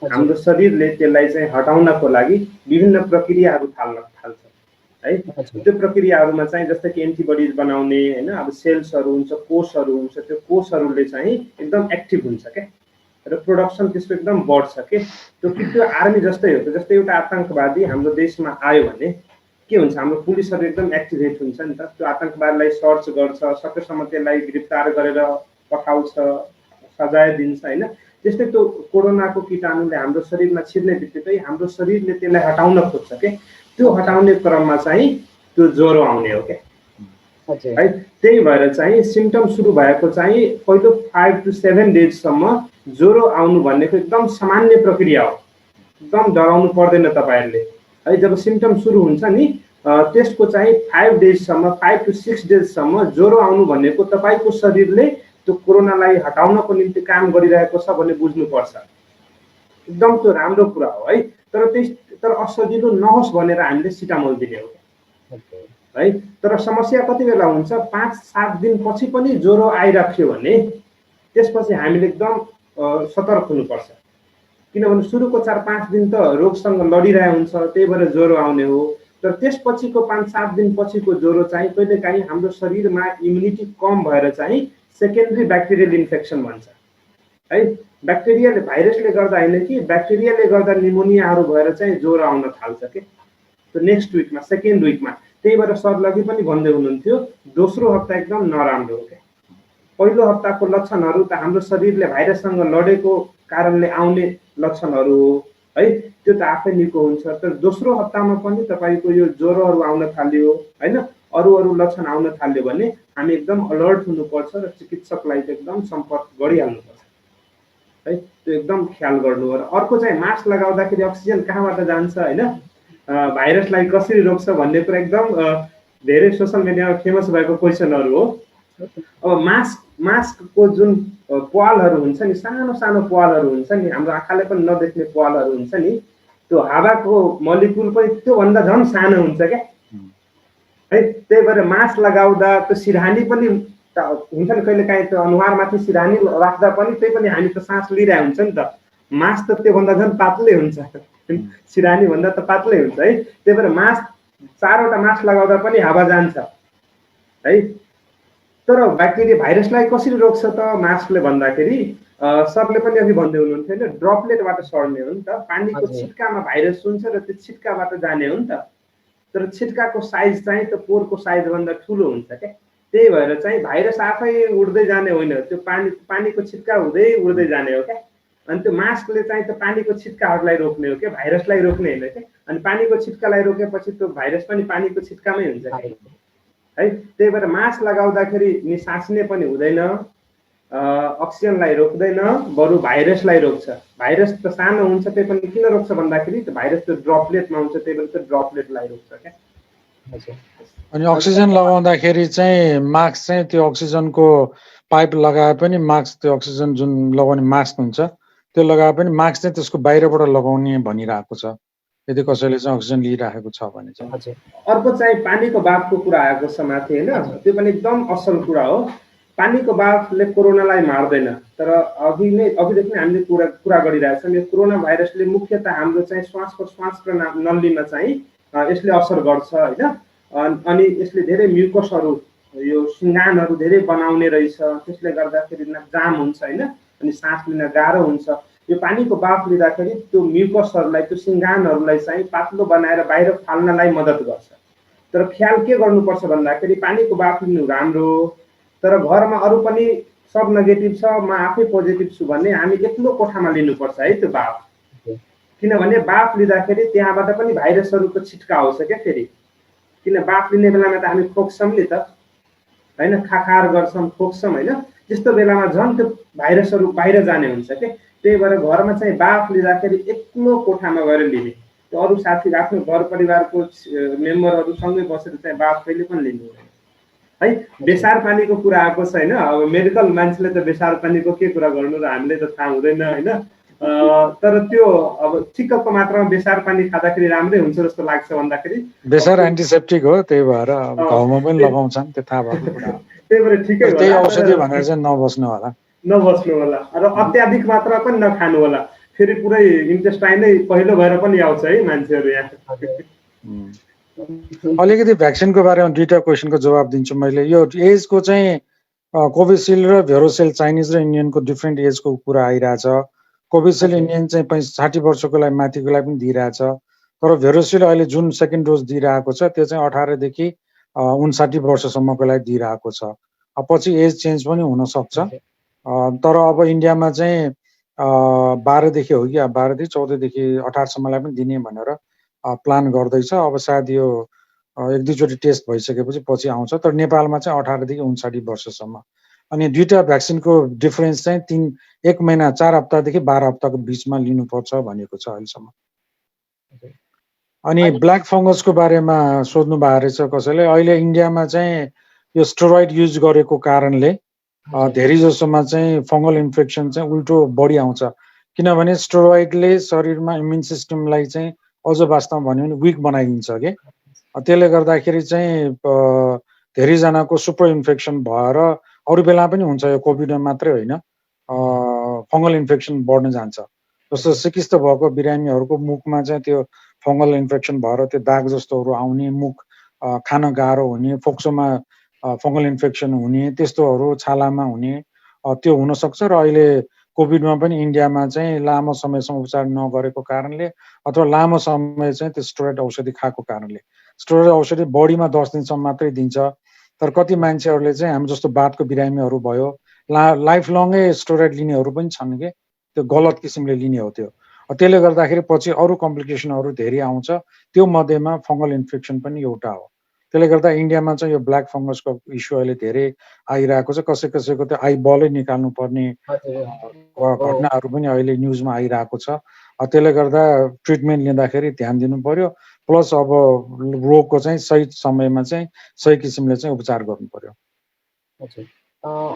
हाम्रो शरीरले त्यसलाई चाहिँ हटाउनको लागि विभिन्न प्रक्रियाहरू थाल्छ है। त्यो प्रक्रियाहरूमा चाहिँ जस्तै कि एन्टिबडिज बनाउने होइन, अब सेल्सहरू हुन्छ, कोषहरू हुन्छ, त्यो कोषहरूले चाहिँ एकदम एक्टिभ हुन्छ क्या, र प्रोडक्सन त्यसको एकदम बढ्छ के। त्यो आर्मी जस्तै हो। जस्तै एउटा आतङ्कवादी हाम्रो देशमा आयो भने के हुन्छ, हाम्रो पुलिसहरू एकदम एक्टिभेट हुन्छ नि त, त्यो आतङ्कवादीलाई सर्च गर्छ, सकेसम्म त्यसलाई गिरफ्तार गरेर पठाउँछ, सजाय दिन्छ होइन। त्यस्तै त्यो कोरोनाको कीटाणुले हाम्रो शरीरमा छिर्ने बित्तिकै हाम्रो शरीरले त्यसलाई हटाउन खोज्छ के। त्यो हटाउने क्रममा चाहिँ त्यो ज्वरो आउने हो क्या है। त्यही भएर चाहिँ सिम्टम सुरु भएको चाहिँ पहिलो 5 to 7 डेजसम्म ज्वरो आउनु भनेको एकदम सामान्य प्रक्रिया हो, एकदम डराउनु पर्दैन तपाईँहरूले है। जब सिम्टम सुरु हुन्छ नि त्यसको चाहिँ 5 डेजसम्म 5 to 6 डेजसम्म ज्वरो आउनु भनेको तपाईँको शरीरले त्यो कोरोनालाई हटाउनको निम्ति काम गरिरहेको छ भन्ने बुझ्नुपर्छ। एकदम त्यो राम्रो कुरा हो है। तर असजिलो नहोस् भनेर हामीले सिटामोल दिने हो है। तर समस्या कति बेला हुन्छ, 5-7 दिनपछि पनि ज्वरो आइराख्यो भने त्यसपछि हामीले एकदम सतर्क हुनुपर्छ, किनभने सुरुको 4-5 दिन त रोगसँग लडिरहेको हुन्छ, त्यही भएर ज्वरो आउने हो। तर त्यसपछिको 5-7 दिनपछिको ज्वरो चाहिँ कहिलेकाहीँ हाम्रो शरीरमा इम्युनिटी कम भएर चाहिँ सेकेन्डरी ब्याक्टेरियल इन्फेक्सन भन्छ है। ब्याक्टेरियाले भाइरसले गर्दा होइन कि ब्याक्टेरियाले गर्दा निमोनियाहरू भएर चाहिँ ज्वरो आउन थाल्छ के, त्यो नेक्स्ट विकमा, सेकेन्ड विकमा। त्यही भएर सरले अघि पनि भन्दै हुनुहुन्थ्यो दोस्रो हप्ता एकदम नराम्रो हो क्या। पहिलो हप्ताको लक्षणहरू त हाम्रो शरीरले भाइरससँग लडेको कारणले आउने लक्षणहरू हो है, त्यो त आफै निको हुन्छ। तर दोस्रो हप्तामा पनि तपाईँको यो ज्वरोहरू आउन थाल्यो होइन, अरू लक्षण आउन थाल्यो भने हामी एकदम अलर्ट हुनुपर्छ र चिकित्सकलाई चाहिँ एकदम सम्पर्क गरिहाल्नुपर्छ है। त्यो एकदम ख्याल गर्नु हो। र अर्को चाहिँ मास्क लगाउँदाखेरि अक्सिजन कहाँबाट जान्छ होइन, भाइरसलाई कसरी रोक्छ भन्ने कुरा एकदम धेरै सोसियल मिडियामा फेमस भएको क्वेसनहरू हो। अब मास्कको जुन प्वालहरू हुन्छ नि, सानो सानो प्वालहरू हुन्छ नि, हाम्रो आँखाले पनि नदेख्ने प्वालहरू हुन्छ नि, त्यो हावाको मलिकुल पनि त्योभन्दा झन् सानो हुन्छ क्या है। त्यही भएर मास्क लगाउँदा त्यो सिरहानी पनि हुन्छ नि, कहिलेकाहीँ त्यो अनुहारमाथि सिरहानी राख्दा पनि त्यही पनि हामी त सास लिइरहेको हुन्छ नि त, मास्क त त्योभन्दा झन् पातलै हुन्छ, सिरहानी भन्दा त पातलै हुन्छ है। त्यही भएर मास्क 4वटा मास्क लगाउँदा पनि हावा जान्छ है। तर ब्याक्टेरिया भाइरसलाई कसरी रोक्छ त मास्कले भन्दाखेरि सरले पनि अघि भन्दै हुनुहुन्थ्यो होइन, ड्रपलेटबाट सर्ने हो नि त, पानीको छिट्कामा भाइरस हुन्छ र त्यो छिट्काबाट जाने हो नि त। तर छिट्काको साइज चाहिँ त्यो पोरको साइजभन्दा ठुलो हुन्छ क्या। त्यही भएर चाहिँ भाइरस आफै उड्दै जाने होइन, त्यो पानीको छिट्का हुँदै उड्दै जाने हो क्या। अनि त्यो मास्कले चाहिँ त्यो पानीको छिट्काहरूलाई रोक्ने हो क्या, भाइरसलाई रोक्ने होइन क्या। अनि पानीको छिट्कालाई रोकेपछि त्यो भाइरस पनि पानीको छिट्कामै हुन्छ है। त्यही भएर मास्क लगाउँदाखेरि निसास्ने पनि हुँदैन, अक्सिजनलाई रोक्दैन, बरु भाइरसलाई रोक्छ। भाइरस त सानो हुन्छ, त्यही पनि किन रोक्छ भन्दाखेरि त्यो भाइरस त्यो ड्रपलेटमा हुन्छ, त्यही भएर त्यो ड्रपलेटलाई रोक्छ क्या। अनि अक्सिजन लगाउँदाखेरि चाहिँ मास्क चाहिँ त्यो अक्सिजनको पाइप लगाए पनि मास्क, त्यो अक्सिजन जुन लगाउने मास्क हुन्छ त्यो लगाए पनि मास्क चाहिँ त्यसको बाहिरबाट लगाउने भनिरहेको छ, यदि कसैले चाहिँ अक्सिजन लिइराखेको छ भने चाहिँ। अर्को चाहिँ पानीको बाफको कुरा आएको छ माथि होइन, त्यो पनि एकदम असल कुरा हो। पानीको बाफले कोरोनालाई मार्दैन, तर अघिदेखि नै हामीले कुरा गरिरहेछौँ, यो कोरोना भाइरसले मुख्यतः हाम्रो चाहिँ श्वास नलीमा चाहिँ यसले असर गर्छ होइन। अनि यसले धेरै म्युकसहरू, यो सिङ्गानहरू धेरै बनाउने रहेछ, त्यसले गर्दाखेरि जाम हुन्छ होइन, अनि सास लिन गाह्रो हुन्छ। यो पानीको बाफ लिँदाखेरि त्यो म्युकसहरूलाई, त्यो सिङ्गानहरूलाई चाहिँ पातलो बनाएर बाहिर फाल्नलाई मद्दत गर्छ। तर ख्याल के गर्नुपर्छ भन्दाखेरि पानीको बाफ लिनु राम्रो, तर घरमा अरू पनि सब नेगेटिभ छ, म आफै पोजिटिभ छु भने हामी एक्लो कोठामा लिनुपर्छ है त्यो बाफ। किनभने बाफ लिँदाखेरि त्यहाँबाट पनि भाइरसहरूको छिट्का आउँछ क्या फेरि। किन बाफ लिने बेलामा त हामी खोक्छौँ नि त होइन, खाखार गर्छौँ, खोक्छौँ होइन, त्यस्तो बेलामा झन् त्यो भाइरसहरू बाहिर जाने हुन्छ क्या। त्यही भएर घरमा चाहिँ बाफ लिँदाखेरि एक्लो कोठामा गएर लिने, त्यो अरू साथी आफ्नो घर परिवारको मेम्बरहरूसँगै बसेर चाहिँ बाफ कहिले पनि लिनु हुँदैन है। बेसार पानीको कुरा आएको छ होइन, अब मेडिकल मान्छेले त बेसार पानीको के कुरा गर्नु र हामीले त थाहा हुँदैन होइन। तर त्यो अब ठिक्कको मात्रामा बेसार पानी खाँदाखेरि राम्रै हुन्छ जस्तो लाग्छ भन्दाखेरि बेसार एन्टिसेप्टिक हो, त्यही भएर घाउमा पनि लगाउँछन्, त्यो थाहा भएको कुरा हो। त्यही भएर ठिकै हो, त्यही औषधि भनेर चाहिँ नबस्नु होला र अत्याधिक मात्रा पनि नखानु होला, फेरि पुरै इन्टेस्टाइनै पहिलो भएर पनि आउँछ है मान्छेहरू यहाँ। अलिकति भ्याक्सिनको बारेमा दुईटा क्वेसनको जवाब दिन्छु मैले। यो एजको चाहिँ कोभिसिल्ड र भेरोसेल चाइनिज र इन्डियनको डिफ्रेन्ट एजको कुरा आइरहेछ। कोभिसिल्ड इन्डियन चाहिँ 60 वर्षको लागि माथिको लागि पनि दिइरहेछ, तर भेरोसेल अहिले जुन सेकेन्ड डोज दिइरहेको छ त्यो चाहिँ 18 देखि 59 वर्षसम्मको लागि दिइरहेको छ। पछि एज चेन्ज पनि हुनसक्छ, तर अब इन्डियामा चाहिँ 12 देखि हो कि 12 देखि 14 देखि 18 सम्मलाई पनि दिने भनेर प्लान गर्दैछ। अब सायद यो एक दुईचोटि टेस्ट भइसकेपछि पछि आउँछ, तर नेपालमा चाहिँ 18 देखि 59 वर्षसम्म। अनि दुईटा भ्याक्सिनको डिफरेन्स चाहिँ 1 महिना 4 हप्तादेखि 12 हप्ताको बिचमा लिनुपर्छ भनेको छ अहिलेसम्म। अनि ब्ल्याक फङ्गसको बारेमा सोध्नु भएको रहेछ कसैले। अहिले इन्डियामा चाहिँ यो स्टेरोइड युज गरेको कारणले धेरै जसोमा चाहिँ फङ्गल इन्फेक्सन चाहिँ उल्टो बढी आउँछ, किनभने स्टेरोइडले शरीरमा इम्युन सिस्टमलाई चाहिँ अझ वास्तवमा भन्यो भने विक बनाइदिन्छ कि। त्यसले गर्दाखेरि चाहिँ धेरैजनाको सुपर इन्फेक्सन भएर अरू बेला पनि हुन्छ, यो कोभिडमा मात्रै होइन, फङ्गल इन्फेक्सन बढ्न जान्छ। जस्तो सिकिस्त भएको बिरामीहरूको मुखमा चाहिँ त्यो फङ्गल इन्फेक्सन भएर त्यो दाग जस्तोहरू आउने, मुख खान गाह्रो हुने, फोक्सोमा फङ्गल इन्फेक्सन हुने, त्यस्तोहरू छालामा हुने, त्यो हुनसक्छ। र अहिले कोभिडमा पनि इन्डियामा चाहिँ लामो समयसम्म उपचार नगरेको कारणले अथवा लामो समय चाहिँ त्यो स्टेरोइड औषधि खाएको कारणले, स्टेरोइड औषधि बडीमा 10 दिनसम्म मात्रै दिन्छ, तर कति मान्छेहरूले चाहिँ हाम्रो जस्तो बातको बिरामीहरू भयो, लाइफ लङै स्टेरोइड लिनेहरू पनि छन् कि, त्यो गलत किसिमले लिने हो त्यो। त्यसले गर्दाखेरि पछि अरू कम्प्लिकेसनहरू धेरै आउँछ, त्यो मध्येमा फङ्गल इन्फेक्सन पनि एउटा हो। त्यसले गर्दा इन्डियामा चाहिँ यो ब्ल्याक फङ्गसको इस्यु अहिले धेरै आइरहेको छ। कसैको त्यो आई बलै निकाल्नु पर्ने घटनाहरू पनि अहिले न्युजमा आइरहेको छ। त्यसले गर्दा ट्रिटमेन्ट लिँदाखेरि ध्यान दिनु पर्यो, प्लस अब रोगको चाहिँ सही समयमा चाहिँ सही किसिमले चाहिँ उपचार गर्नु पर्यो।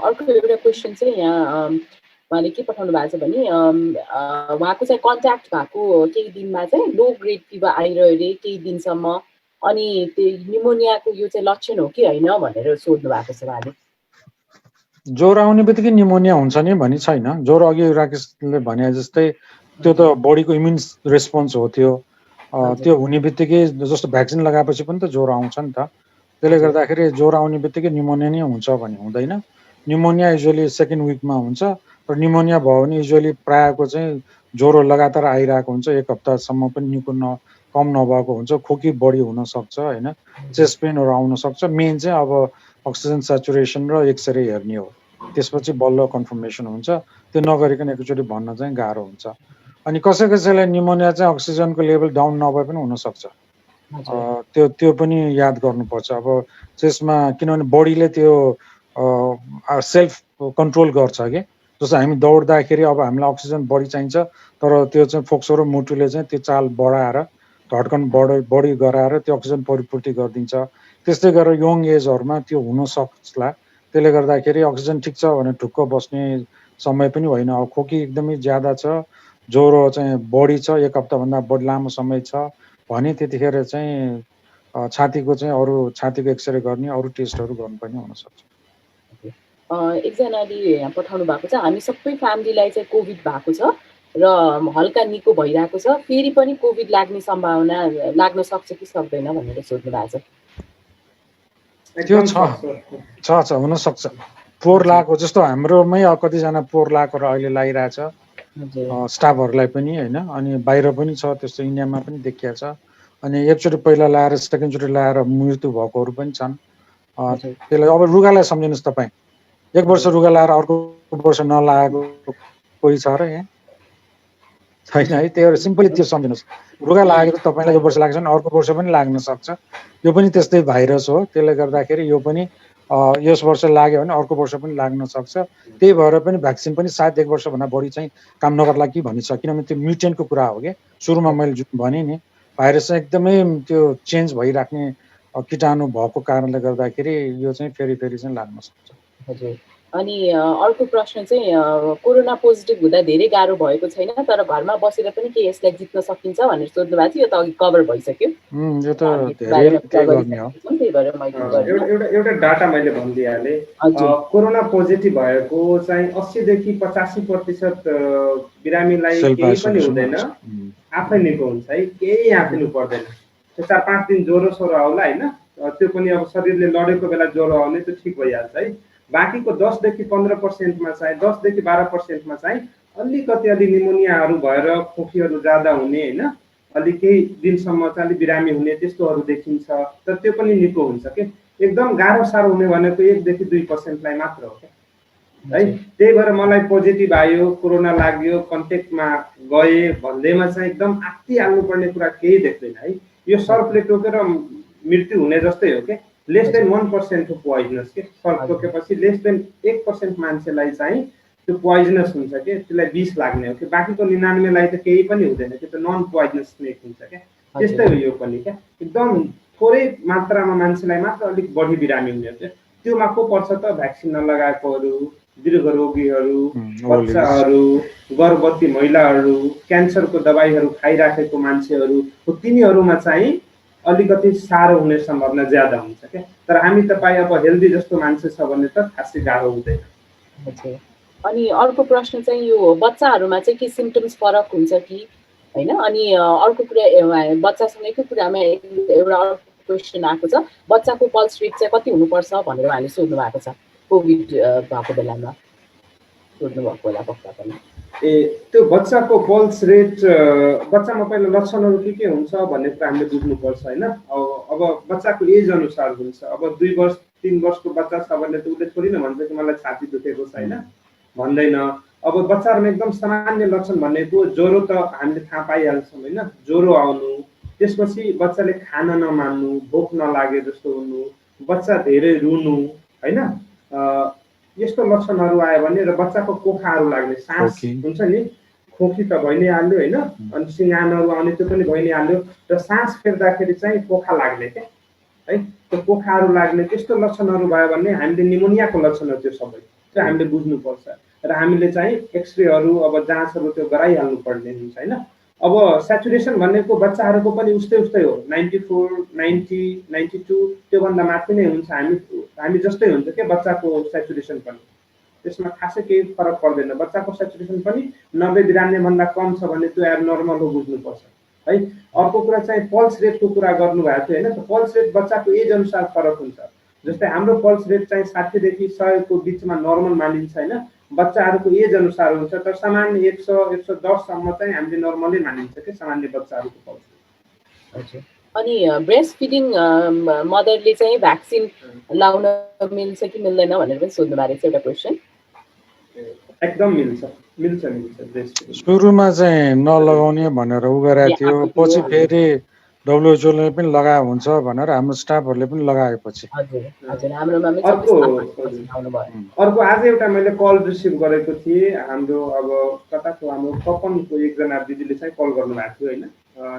अर्को एउटा क्वेसन चाहिँ यहाँ उहाँले के पठाउनु भएको छ भने उहाँको चाहिँ कन्ट्याक्ट भएको केही दिनमा चाहिँ लो ग्रेड फिभर आइरह्यो अरे केही दिनसम्म, अनि त्यो निमोनियाको यो चाहिँ लक्षण हो कि होइन भनेर सोध्नु भएको छ उहाँले। ज्वरो आउने बित्तिकै निमोनिया हुन्छ नि भनी छैन। ज्वरो अघि राकेशले भने जस्तै त्यो त बडीको इम्युन रेस्पोन्स हो, त्यो हुने बित्तिकै जस्तो भ्याक्सिन लगाएपछि पनि त ज्वरो आउँछ नि त। त्यसले गर्दाखेरि ज्वरो आउने बित्तिकै निमोनिया नै हुन्छ भन्ने हुँदैन। निमोनिया युजुअली सेकेन्ड विकमा हुन्छ, र निमोनिया भयो भने युजुअली प्रायःको चाहिँ ज्वरो लगातार आइरहेको हुन्छ, 1 हप्तासम्म पनि निको कम नभएको हुन्छ, खोकी बढी हुनसक्छ होइन, चेस्ट पेनहरू आउन सक्छ। मेन चाहिँ अब अक्सिजन सेचुरेसन र एक्सरे हेर्ने हो। त्यसपछि बल्ल कन्फर्मेसन हुन्छ। त्यो नगरिकन एकचोटि भन्न चाहिँ गाह्रो हुन्छ। अनि कसैलाई निमोनिया चाहिँ अक्सिजनको लेभल डाउन नभए पनि हुनसक्छ। त्यो पनि याद गर्नुपर्छ। अब त्यसमा किनभने बडीले त्यो सेल्फ कन्ट्रोल गर्छ कि, जस्तो हामी दौड्दाखेरि अब हामीलाई अक्सिजन बढी चाहिन्छ, तर त्यो चाहिँ फोक्सो र मुटुले चाहिँ त्यो चाल बढाएर धड्कन बढी गराएर त्यो अक्सिजन परिपूर्ति गरिदिन्छ। त्यस्तै गरेर यङ एजहरूमा त्यो हुन सक्ला। त्यसले गर्दाखेरि अक्सिजन ठिक छ भने ढुक्क बस्ने समय पनि होइन। अब खोकी एकदमै ज्यादा छ, ज्वरो चाहिँ बढी छ, 1 हप्ताभन्दा बढी लामो समय छ भने त्यतिखेर चाहिँ छातीको चाहिँ अरू छातीको एक्सरे गर्ने, अरू टेस्टहरू गर्नुपर्ने हुनसक्छ। एकजनाले यहाँ पठाउनु भएको छ, हामी सबै फ्यामिलीलाई चाहिँ कोभिड भएको छ र हल्का निको भइरहेको छ, फेरि पनि कोभिड लाग्ने सम्भावना लाग्न सक्छ कि सक्दैन भनेर सोध्नु भएको छ। त्यो छ हुनसक्छ। पोहोर लागेको जस्तो हाम्रोमै कतिजना पोहोर लागेको र अहिले लागिरहेछ स्टाफहरूलाई पनि होइन। अनि बाहिर पनि छ त्यस्तो, इन्डियामा पनि देखिया छ। अनि एकचोटि पहिला लाएर सेकेन्डचोटि लाएर मृत्यु भएकोहरू पनि छन्। त्यसलाई अब रुगालाई सम्झिनुहोस् तपाईँ, 1 वर्ष रुगा लाएर अर्को वर्ष नलागेको कोही छ र यहाँ छैन है। त्यही भएर सिम्पली त्यो सम्झिनुहोस्, रुगा लागेको तपाईँलाई यो वर्ष लाग्छ भने अर्को वर्ष पनि लाग्न सक्छ। यो पनि त्यस्तै भाइरस हो। त्यसले गर्दाखेरि यो पनि यस वर्ष लाग्यो भने अर्को वर्ष पनि लाग्न सक्छ। त्यही भएर पनि भ्याक्सिन पनि सायद 1 वर्षभन्दा बढी चाहिँ काम नगर्ला कि भन्ने छ। किनभने त्यो म्युटेन्टको कुरा हो कि, सुरुमा मैले जुन भने नि भाइरस चाहिँ एकदमै त्यो चेन्ज भइराख्ने कीटाणु भएको कारणले गर्दाखेरि यो चाहिँ फेरि चाहिँ लाग्न सक्छ। हजुर। अनि अर्को प्रश्न चाहिँ कोरोना पोजिटिभ हुँदा धेरै गाह्रो भएको छैन, तर घरमा बसेर पनि के यसलाई जित्न सकिन्छ भनेर सोध्नु भएको थियो। यो त अघि कभर भइसक्यो। यो त धेरै गर्ने हो। त्यही भएर मैले एउटा डाटा मैले भनिदिइहालेँ। कोरोना पोजिटिभ भएको चाहिँ 80 देखि 85% बिरामीलाई केही पनि हुँदैन, आफै निको हुन्छ है, केही आफिनु पर्दैन। 4-5 दिन ज्वरो सोरो आउला होइन, त्यो पनि अब शरीरले लडेको बेला ज्वरो आउने त्यो ठिक भइहाल्छ है। बाँकीको 10 देखि 15%मा चाहिँ 10 देखि 12%मा चाहिँ अलिकति निमोनियाहरू भएर खोकीहरू ज्यादा हुने होइन, अलिक केही दिनसम्म चाहिँ अलिक बिरामी हुने त्यस्तोहरू देखिन्छ। तर त्यो पनि निको हुन्छ कि। एकदम गाह्रो साह्रो हुने भनेको 1 देखि 2%लाई मात्र हो क्या है। त्यही भएर मलाई पोजिटिभ आयो, कोरोना लाग्यो, कन्ट्याक्टमा गए भन्दैमा चाहिँ एकदम आत्तिहाल्नुपर्ने कुरा केही देख्दैन है। यो सर्पले टोकेर मृत्यु हुने जस्तै हो कि। लेस देन 1% पोइजनस के। सर्प टोकेपछि लेस देन 1% मान्छेलाई चाहिँ त्यो पोइजनस हुन्छ कि, त्यसलाई विष लाग्ने हो कि। बाँकीको 99लाई त केही पनि हुँदैन कि, त्यो नन पोइजनस स्नेक हुन्छ क्या। त्यस्तै हो यो पनि क्या। एकदम थोरै मात्रामा मान्छेलाई मात्र अलिक बढी बिरामी हुने हो क्या। त्योमा को पर्छ त? भ्याक्सिन नलगाएकोहरू, दीर्घरोगीहरू, बच्चाहरू, गर्भवती महिलाहरू, क्यान्सरको दबाईहरू खाइराखेको मान्छेहरू, तिनीहरूमा चाहिँ अलिकति साह्रो हुने सम्भावना ज्यादा हुन्छ क्या। तर हामी तपाईँ अब हेल्दी जस्तो मान्छे छ भने त खासै गाह्रो हुँदैन। अनि अर्को प्रश्न चाहिँ यो बच्चाहरूमा चाहिँ के सिम्पटम्स फरक हुन्छ कि होइन? अनि अर्को कुरा बच्चासँगैको कुरामा एउटा अर्को क्वेसन आएको छ, बच्चाको पल्स रेट चाहिँ कति हुनुपर्छ भनेर उहाँले सोध्नु भएको छ। कोभिड भएको बेलामा सोध्नु भएको होला पक्का पनि। त्यो बच्चाको पल्स रेट, बच्चामा पहिला लक्षणहरू के हुन्छ भन्ने कुरा हामीले बुझ्नुपर्छ होइन। अब बच्चाको एज अनुसार हुन्छ। अब 2 वर्ष 3 वर्षको बच्चा छ भने त उसले थोरै न भन्छ कि मलाई छाती दुखेको छ होइन, भन्दैन। अब बच्चाहरूमा एकदम सामान्य लक्षण भनेको ज्वरो त हामीले थाहा पाइहाल्छौँ होइन, ज्वरो आउनु, त्यसपछि बच्चाले खान नमान्नु, भोक नलागे जस्तो हुनु, बच्चा धेरै रुनु होइन, यस्तो लक्षणहरू आयो भने र बच्चाको कोखाहरू लाग्ने, सास हुन्छ नि, खोकी त भइ नै हाल्यो होइन, अनि सिँगानहरू आउने त्यो पनि भइ नै हाल्यो, र सास फेर्दाखेरि चाहिँ कोखा लाग्ने क्या है। त्यो कोखाहरू लाग्ने त्यस्तो लक्षणहरू भयो भने हामीले निमोनियाको लक्षण हो त्यो सबै। त्यो हामीले बुझ्नुपर्छ र हामीले चाहिँ एक्सरेहरू अब जाँचहरू त्यो गराइहाल्नु पर्ने हुन्छ होइन। अब सेचुरेसन भनेको बच्चाहरूको पनि उस्तै हो, 94, 90, 92 त्योभन्दा माथि नै हुन्छ। हामी जस्तै हुन्छ क्या बच्चाको सेचुरेसन पनि, त्यसमा खासै केही फरक पर्दैन। बच्चाको सेचुरेसन पनि 90-92 भन्दा कम छ भने त्यो एबनर्मल हो, बुझ्नुपर्छ है। अर्को कुरा चाहिँ पल्स रेटको कुरा गर्नुभएको थियो होइन। पल्स रेट बच्चाको एज अनुसार फरक हुन्छ। जस्तै हाम्रो पल्स रेट चाहिँ 60 देखि 100 को बिचमा नर्मल मानिन्छ होइन, बच्चाहरूको एज अनुसार हुन्छ। तर सामान्य 100-110 सम्म चाहिँ हामीले नर्मलै मानिन्छ कि सामान्य बच्चाहरूको पल्स रेट। हजुर। अनि ब्रेस्ट फिडिङ मदरले चाहिँ भ्याक्सिन लाउन मिल्छ कि मिल्दैन भनेर पनि सोध्नु भएको छ एउटा क्वेसन। एकदम मिल्छ मिल्छ मिल्छ ब्रेस्ट फिडिङ। सुरुमा चाहिँ नलगाउने भनेर उ गरेको थियो, पछि फेरि WHO ले पनि लगाए हुन्छ भनेर हाम्रो स्टाफहरूले पनि लगाएपछि। हजुर हजुर हाम्रोमा पनि अर्को आउनु भयो। अर्को आज एउटा मैले कल रिसिभ गरेको थिएँ, हाम्रो अब कताको हाम्रो कपनको एकजना दिदीले चाहिँ कल गर्नुभएको थियो होइन,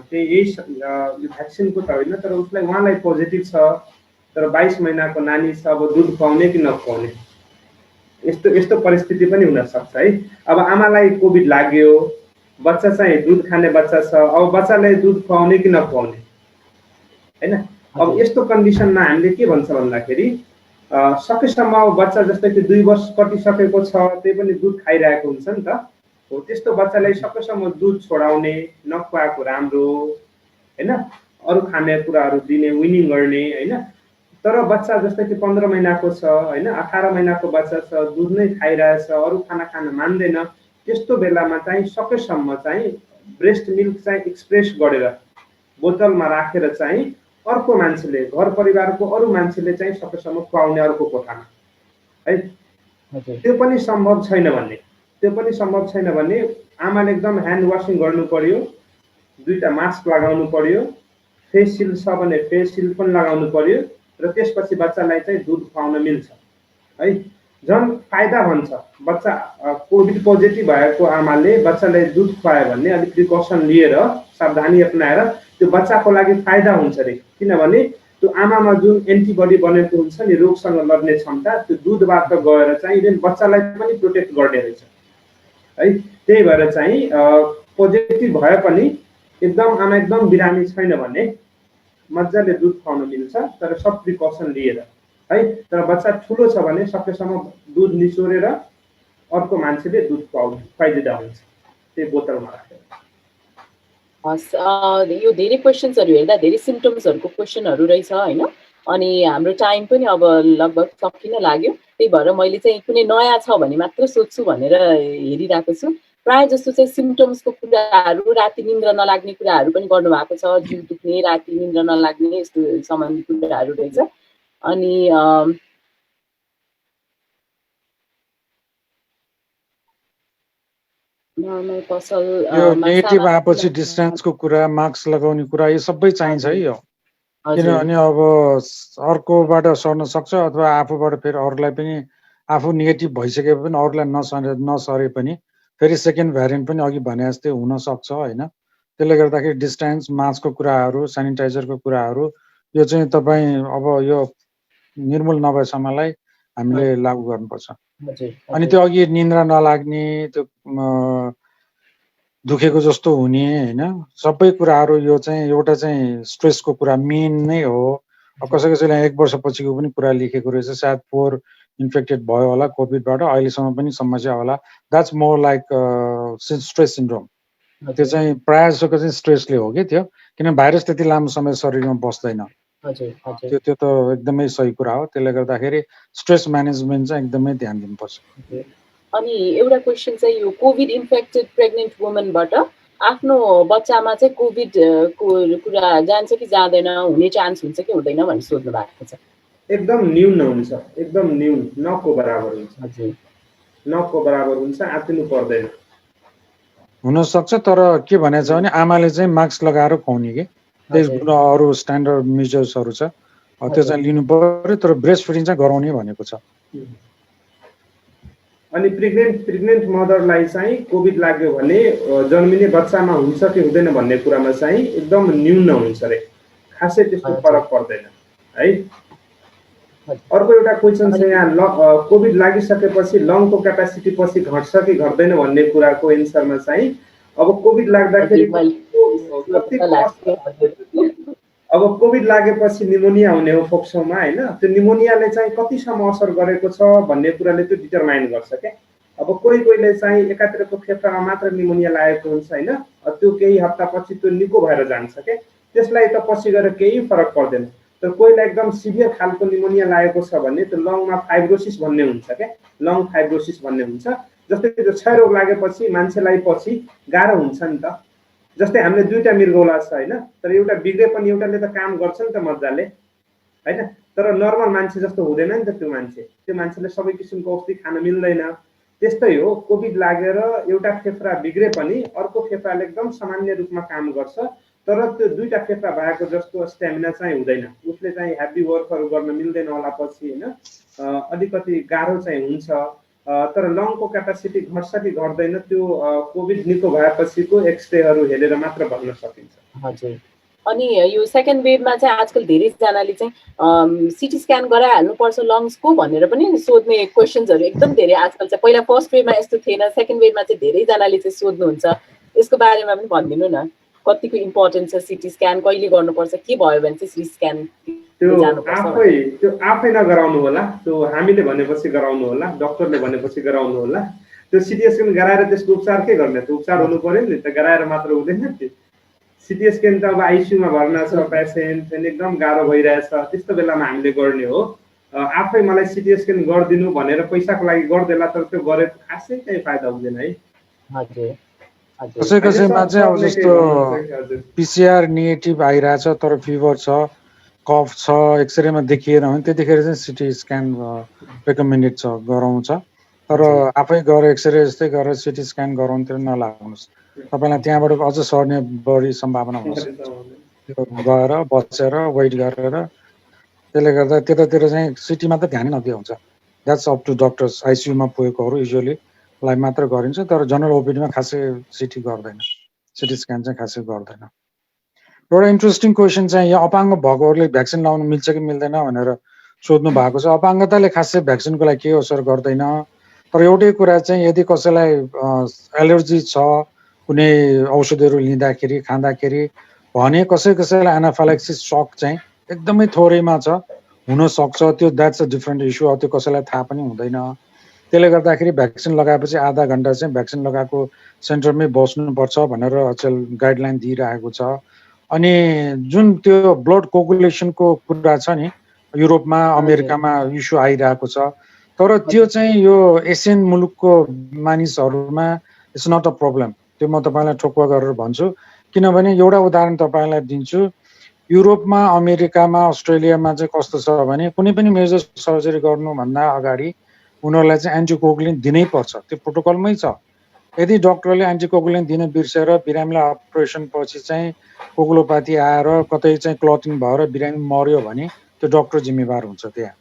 त्यही यही भ्याक्सिनको त होइन तर उसलाई उहाँलाई पोजिटिभ छ तर 22 महिनाको नानी छ, अब दुध खुवाउने कि नखुवाउने यस्तो यस्तो परिस्थिति पनि हुनसक्छ है। अब आमालाई कोभिड लाग्यो, बच्चा चाहिँ दुध खाने बच्चा छ, अब बच्चालाई दुध खुवाउने कि नखुवाउने होइन। अब यस्तो कन्डिसनमा हामीले के भन्छ भन्दाखेरि सकेसम्म बच्चा जस्तै कि 2 वर्ष कटिसकेको छ त्यही पनि दुध खाइरहेको हुन्छ नि त, हो त्यस्तो बच्चालाई सकेसम्म दुध छोडाउने, नखुवाएको राम्रो होइन, अरू खाने कुराहरू दिने, विनिङ गर्ने होइन। तर बच्चा जस्तै कि 15 महिनाको छ होइन, 18 महिनाको बच्चा छ, दुध नै खाइरहेछ, अरू खाना खान मान्दैन, त्यस्तो बेलामा चाहिँ सकेसम्म चाहिँ ब्रेस्ट मिल्क चाहिँ एक्सप्रेस गरेर बोतलमा राखेर चाहिँ अर्को मान्छेले, घर परिवारको अरू मान्छेले चाहिँ सकेसम्म खुवाउने अर्को कोठामा है। त्यो पनि सम्भव छैन भने आमाले एकदम ह्यान्ड वासिङ गर्नु पर्यो, 2टा मास्क लगाउनु पर्यो, फेस सिल्ड छ भने फेस सिल्ड पनि लगाउनु पर्यो र त्यसपछि बच्चालाई चाहिँ दुध खुवाउन मिल्छ है। झन् फाइदा भन्छ, बच्चा कोभिड पोजिटिभ भएको आमाले बच्चालाई दुध खुवायो भने अलिक प्रिकसन लिएर सावधानी अपनाएर त्यो बच्चाको लागि फाइदा हुन्छ रे, किनभने त्यो आमामा जुन एन्टिबडी बनेको हुन्छ नि रोगसँग लड्ने क्षमता, त्यो दुधबाट गएर चाहिँ इभन बच्चालाई पनि प्रोटेक्ट गर्ने रहेछ है। त्यही भएर चाहिँ पोजिटिभ भए पनि एकदम आमा एकदम बिरामी छैन भने मजाले दुध खुवाउन मिल्छ तर सब प्रिकसन लिएर है। तर बच्चा ठुलो छ भने सकेसम्म दुध निचोरेर अर्को मान्छेले दुध खुवाइदिँदा हुन्छ, त्यही बोतलमा राखेर। हस्, यो धेरै क्वेसन्सहरू हेर्दा धेरै सिम्टम्सहरूको क्वेसनहरू रहेछ होइन, अनि हाम्रो टाइम पनि अब लगभग सकिन लाग्यो, त्यही भएर मैले चाहिँ कुनै नयाँ छ भने मात्र सोध्छु भनेर हेरिरहेको छु। प्रायः जस्तो चाहिँ सिम्टम्सको कुराहरू, राति निन्द्रा नलाग्ने कुराहरू पनि गर्नुभएको छ, जिउ दुख्ने, राति निन्द्रा नलाग्ने यस्तो सम्बन्धी कुराहरू रहेछ। अनि नर्मल पसल यो नेगेटिभ आएपछि डिस्टेन्सको कुरा, मास्क लगाउने कुरा यो सबै चाहिन्छ है यो, किनभने अब अर्कोबाट सर्न सक्छ अथवा आफूबाट फेरि अरूलाई पनि, आफू नेगेटिभ भइसके पनि अरूलाई नसरे पनि फेरि सेकेन्ड भ्यारिएन्ट पनि अघि भने जस्तै हुन सक्छ होइन। त्यसले गर्दाखेरि डिस्टेन्स, मास्कको कुराहरू, सेनिटाइजरको कुराहरू यो चाहिँ तपाईँ अब यो निर्मूल नभएसम्मलाई हामीले लागू गर्नुपर्छ। अनि त्यो अघि निन्द्रा नलाग्ने, त्यो दुखेको जस्तो हुने होइन, सबै कुराहरू यो चाहिँ एउटा चाहिँ स्ट्रेसको कुरा मेन नै हो। कसै कसैलाई 1 वर्षपछिको पनि कुरा लेखेको रहेछ, सायद पोर इन्फेक्टेड भयो होला कोभिडबाट, अहिलेसम्म पनि समस्या होला। That's more like stress syndrome. त्यो चाहिँ प्रायः जसोको चाहिँ स्ट्रेसले हो कि त्यो, किन भाइरस त्यति लामो समय शरीरमा बस्दैन। त्यो त एकदमै सही कुरा हो। त्यसले गर्दाखेरि स्ट्रेस म्यानेजमेन्ट चाहिँ एकदमै ध्यान दिनुपर्छ। अनि एउटा क्वेसन चाहिँ यो कोभिड इन्फेक्टेड प्रेग्नेन्ट वुमनबाट आफ्नो बच्चामा चाहिँ कोभिड को कुरा जान्छ कि जाँदैन, हुने चान्स हुन्छ कि हुँदैन भनेर सोध्नु भएको छ। एकदम न्यून हुन्छ, एकदम न्यून, नको बराबर हुन्छ। हजुर, नको बराबर हुन्छ, आत्तिनु पर्दैन। हुन सक्छ, तर के भनेको छ भने आमाले चाहिँ मास्क लगाएर खुवाउने कि त्यसबाट अरू स्ट्यान्डर्ड मेजर्सहरू छ, त्यो चाहिँ लिनु पर्यो, तर ब्रेस्ट फिडिङ चाहिँ गराउने भनेको छ। अनि प्रेग्नेन्ट मदरलाई चाहिँ कोभिड लाग्यो भने जन्मिने बच्चामा हुन्छ कि हुँदैन भन्ने कुरामा चाहिँ एकदम न्यून हुन्छ रे, खासै त्यस्तो फरक पर्दैन है। अर्को एउटा क्वेसन छ यहाँ, कोभिड लागिसकेपछि लङको क्यापासिटी पछि घट्छ कि घट्दैन भन्ने कुराको एन्सरमा चाहिँ अब कोभिड लाग्दाखेरि अब कोभिड लागेपछि निमोनिया हुने हो फोक्सोमा होइन, त्यो निमोनियाले चाहिँ कतिसम्म असर गरेको छ भन्ने कुराले त्यो डिटरमाइन गर्छ क्या। अब कोहीले चाहिँ एकातिरको फेफडामा मात्र निमोनिया लागेको हुन्छ होइन, त्यो केही हप्तापछि त्यो निको भएर जान्छ क्या, त्यसलाई त पछि गएर केही फरक पर्दैन। तर कोहीलाई एकदम सिभियर खालको निमोनिया लागेको छ भने त्यो लङमा फाइब्रोसिस भन्ने हुन्छ क्या, लङ फाइब्रोसिस भन्ने हुन्छ। जस्तै त्यो क्षयरोग लागेपछि मान्छेलाई पछि गाह्रो हुन्छ नि त। जस्तै हामीले 2टा मृगौला छ होइन, तर एउटा बिग्रे पनि एउटाले त काम गर्छ नि त मजाले होइन, तर नर्मल मान्छे जस्तो हुँदैन नि त त्यो मान्छेले सबै किसिमको औषधि खान मिल्दैन, त्यस्तै हो, कोभिड लागेर एउटा फेफडा बिग्रे पनि अर्को फेफडाले एकदम सामान्य रूपमा काम गर्छ, तर त्यो दुईटा फेफडा भएको जस्तो स्ट्यामिना चाहिँ हुँदैन। उसले चाहिँ हेभी वर्कहरू गर्न मिल्दैन होला पछि होइन, अलिकति गाह्रो चाहिँ हुन्छ। तर लङको क्यापासिटी घट्छ कि घट्दैन त्यो कोभिड निको भएपछिको एक्सरेहरू हेरेर मात्र भन्न सकिन्छ। हजुर। अनि यो सेकेन्ड वेभमा चाहिँ आजकल धेरैजनाले चाहिँ सिटी स्क्यान गराइहाल्नुपर्छ लङ्सको भनेर पनि सोध्ने क्वेसन्सहरू एकदम धेरै आजकल चाहिँ। पहिला फर्स्ट वेभमा यस्तो थिएन, सेकेन्ड वेभमा चाहिँ धेरैजनाले चाहिँ सोध्नुहुन्छ। यसको बारेमा पनि भनिदिनु न, कतिको इम्पोर्टेन्ट छ सिटी स्क्यान, कहिले गर्नुपर्छ, के भयो भने चाहिँ सिटी स्क्यान त्यो आफै नगराउनु होला, त्यो हामीले भनेपछि गराउनु होला, डक्टरले भनेपछि गराउनु होला। त्यो सिटी स्क्यान गराएर त्यसको उपचार के गर्ने, त्यो उपचार हुनु पर्यो नि त, गराएर मात्र हुँदैन नि। सिटी स्क्यान त अब आइसियूमा भर्ना छ पेसेन्ट, एकदम गाह्रो भइरहेछ, त्यस्तो बेलामा हामीले गर्ने हो। आफै मलाई सिटी स्क्यान गरिदिनु भनेर पैसाको लागि गर्देला, तर त्यो गरे खासै केही फाइदा हुँदैन है। कसै कसैमा चाहिँ अब जस्तो पिसिआर नेगेटिभ आइरहेछ तर फिभर छ, कफ छ, एक्सरेमा देखिएन भने त्यतिखेर चाहिँ सिटी स्क्यान रेकमेन्डेड छ, गराउँछ। तर आफै गएर एक्सरे जस्तै गरेर सिटी स्क्यान गराउनुतिर नलाग्नुहोस्, तपाईँलाई त्यहाँबाट अझ सर्ने बढी सम्भावना हुन्छ। गएर बसेर वेट गरेर, त्यसले गर्दा त्यतातिर चाहिँ सिटीमा त ध्यानै नदिए हुन्छ। That's up to doctors. आइसियूमा पुगेकोहरू युजुअलीलाई मात्र गरिन्छ, तर जनरल ओपिडीमा खासै सिटी गर्दैन, सिटी स्क्यान चाहिँ खासै गर्दैन। एउटा इन्ट्रेस्टिङ क्वेसन चाहिँ यहाँ अपाङ्ग भएकोहरूले भ्याक्सिन लाउनु मिल्छ कि मिल्दैन भनेर सोध्नु भएको छ। अपाङ्गताले खासै भ्याक्सिनको लागि केही असर गर्दैन, तर एउटै कुरा चाहिँ यदि कसैलाई एलर्जी छ कुनै औषधिहरू लिँदाखेरि खाँदाखेरि भने कसैलाई एनाफाइलेक्सिस सक चाहिँ एकदमै थोरैमा छ, हुनसक्छ, त्यो द्याट्स अ डिफ्रेन्ट इस्यु। त्यो कसैलाई थाहा पनि हुँदैन। त्यसले गर्दाखेरि भ्याक्सिन लगाएपछि आधा घन्टा चाहिँ भ्याक्सिन लगाएको सेन्टरमै बस्नुपर्छ भनेर अचेल गाइडलाइन दिइरहेको छ। अनि जुन त्यो ब्लड कोगुलेसनको कुरा छ नि, युरोपमा अमेरिकामा इस्यु आइरहेको छ, तर त्यो चाहिँ यो एसियन मुलुकको मानिसहरूमा इट्स नट अ प्रब्लम। त्यो म तपाईँलाई ठोक्वा गरेर भन्छु, किनभने एउटा उदाहरण तपाईँलाई दिन्छु। युरोपमा, अमेरिकामा, अस्ट्रेलियामा चाहिँ कस्तो छ भने कुनै पनि मेजर सर्जरी गर्नुभन्दा अगाडि उनीहरूलाई चाहिँ एन्टिकोगुलिन दिनै पर्छ, त्यो प्रोटोकलमै छ। यदि डक्टरले एन्टिकोगुलिन दिन बिर्सेर बिरामीलाई अपरेसन पछि चाहिँ कोगुलोपाथी आएर कतै चाहिँ क्लटिङ भएर बिरामी मर्यो भने त्यो डक्टर जिम्मेवार हुन्छ त्यहाँ।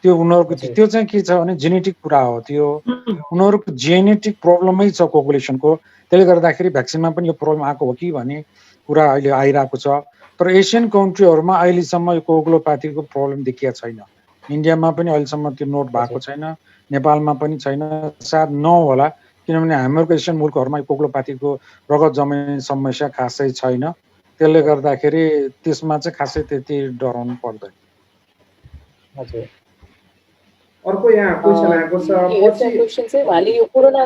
त्यो उनीहरूको त्यो चाहिँ के छ भने जेनेटिक कुरा हो, त्यो उनीहरूको जेनेटिक प्रब्लमै छ कोगुलेसनको। त्यसले गर्दाखेरि भ्याक्सिनमा पनि यो प्रब्लम आएको हो कि भन्ने कुरा अहिले आइरहेको छ। तर एसियन कन्ट्रीहरूमा अहिलेसम्म यो कोगुलोपाथीको प्रब्लम देखिया छैन। इन्डियामा पनि अहिलेसम्म त्यो नोट भएको छैन, नेपालमा पनि छैन, सायद नहोला, किनभने हाम्रो एसियन मुलुकहरूमा कोगुलोपाथीको रगत जम्ने समस्या खासै छैन। त्यसले गर्दाखेरि त्यसमा चाहिँ खासै त्यति डराउनु पर्दैन। हजुर। अर्को यहाँ क्वेसन आएको छ, पछि क्वेसन चाहिँ उहाँले यो कोरोना,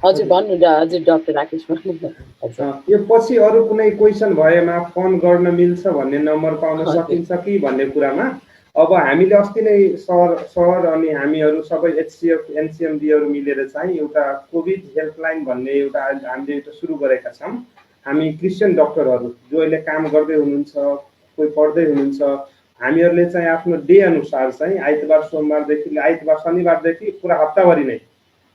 हजुर भन्नु हजुर डाक्टर राकेश भन्नु। यो पछि अरू कुनै क्वेसन भएमा फोन गर्न मिल्छ भन्ने नम्बर पाउन सकिन्छ कि भन्ने कुरामा अब हामीले अस्ति नै सहर अनि हामीहरू सबै एचसिएफ एनसिएमडीहरू मिलेर चाहिँ एउटा कोभिड हेल्पलाइन भन्ने एउटा हामीले एउटा सुरु गरेका छौँ। हामी क्रिस्चियन डक्टरहरू जो अहिले काम गर्दै हुनुहुन्छ, कोही पढ्दै हुनुहुन्छ, हामीहरूले चाहिँ आफ्नो डे अनुसार चाहिँ आइतबार सोमबारदेखि आइतबार शनिबारदेखि पुरा हप्ताभरि नै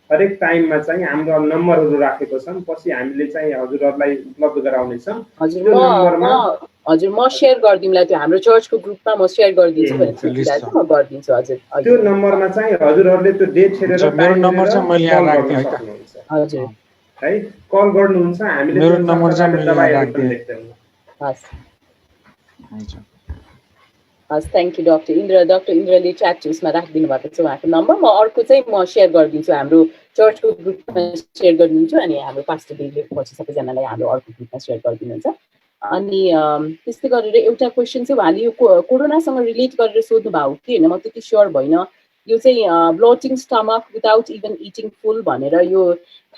हरेक टाइममा चाहिँ हाम्रो नम्बरहरू राखेको छौँ। पछि हामीले चाहिँ हजुरहरूलाई उपलब्ध गराउनेछौँ। हजुर म सेयर गरिदिउँला, त्यो हाम्रो चर्चको ग्रुपमा म सेयर गरिदिन्छु भनेर म गरिदिन्छु। हजुर त्यो नम्बरमा चाहिँ हजुरहरूले त्यो डेट हेरेर मेरो नम्बर चाहिँ मैले यहाँ राख्दिए है त। हजुर है कल गर्नुहुन्छ, हामीले मेरो नम्बर चाहिँ मैले यहाँ राख्दिए। हस् हस्, thank you doctor Indra. Doctor इन्द्रले च्याट उसमा राखिदिनु भएको छ उहाँको नम्बर। म अर्को चाहिँ म सेयर गरिदिन्छु, हाम्रो चर्चको ग्रुपमा सेयर गरिदिन्छु, अनि हाम्रो पास्टर डेले पछि सबैजनालाई हाम्रो अर्को ग्रुपमा सेयर गरिदिनुहुन्छ। अनि त्यस्तै गरेर एउटा क्वेसन चाहिँ उहाँले यो कोरोनासँग रिलेट गरेर सोध्नु भएको कि होइन, म त्यति स्योर भएन। यो चाहिँ ब्लोटिङ स्टमक विदाउट इभन इटिङ फुल भनेर यो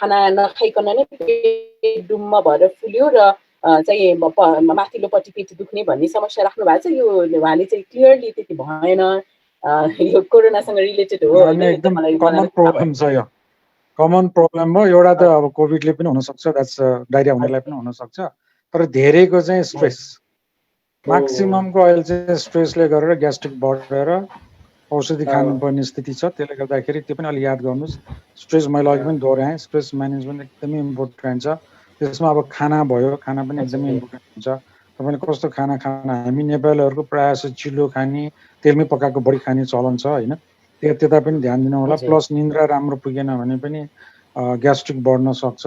खाना नखाइकन नै पेट डुम्म भएर फुल्यो र चाहिँ माथिल्लोपट्टि पेट दुख्ने भन्ने समस्या राख्नु भएको छ। यो उहाँले चाहिँ क्लियरली त्यति भएन, यो कोरोनासँग रिलेटेड हो एकदम कमन प्रब्लम छ। यो कमन प्रब्लम हो, एउटा त अब कोभिडले पनि हुनसक्छ, द्याट्स डायरिया हुनेलाई पनि हुनसक्छ, तर धेरैको चाहिँ स्ट्रेस, म्याक्सिममको अहिले चाहिँ स्ट्रेसले गरेर ग्यास्ट्रिक बढेर औषधि खानुपर्ने स्थिति छ। त्यसले गर्दाखेरि त्यो पनि अलि याद गर्नुहोस्। स्ट्रेस मैले अघि पनि दोहोऱ्याएँ, स्ट्रेस म्यानेजमेन्ट एकदमै इम्पोर्टेन्ट छ। त्यसमा अब खाना भयो, खाना पनि एकदमै इम्पोर्टेन्ट हुन्छ। तपाईँले कस्तो खाना खाना, हामी नेपालीहरूको प्रायः जस्तो चिल्लो खाने, तेलमै पकाएको बढी खाने चलन छ होइन। त्यता पनि ध्यान दिनु होला। प्लस निन्द्रा राम्रो पुगेन भने पनि ग्यास्ट्रिक बढ्न सक्छ।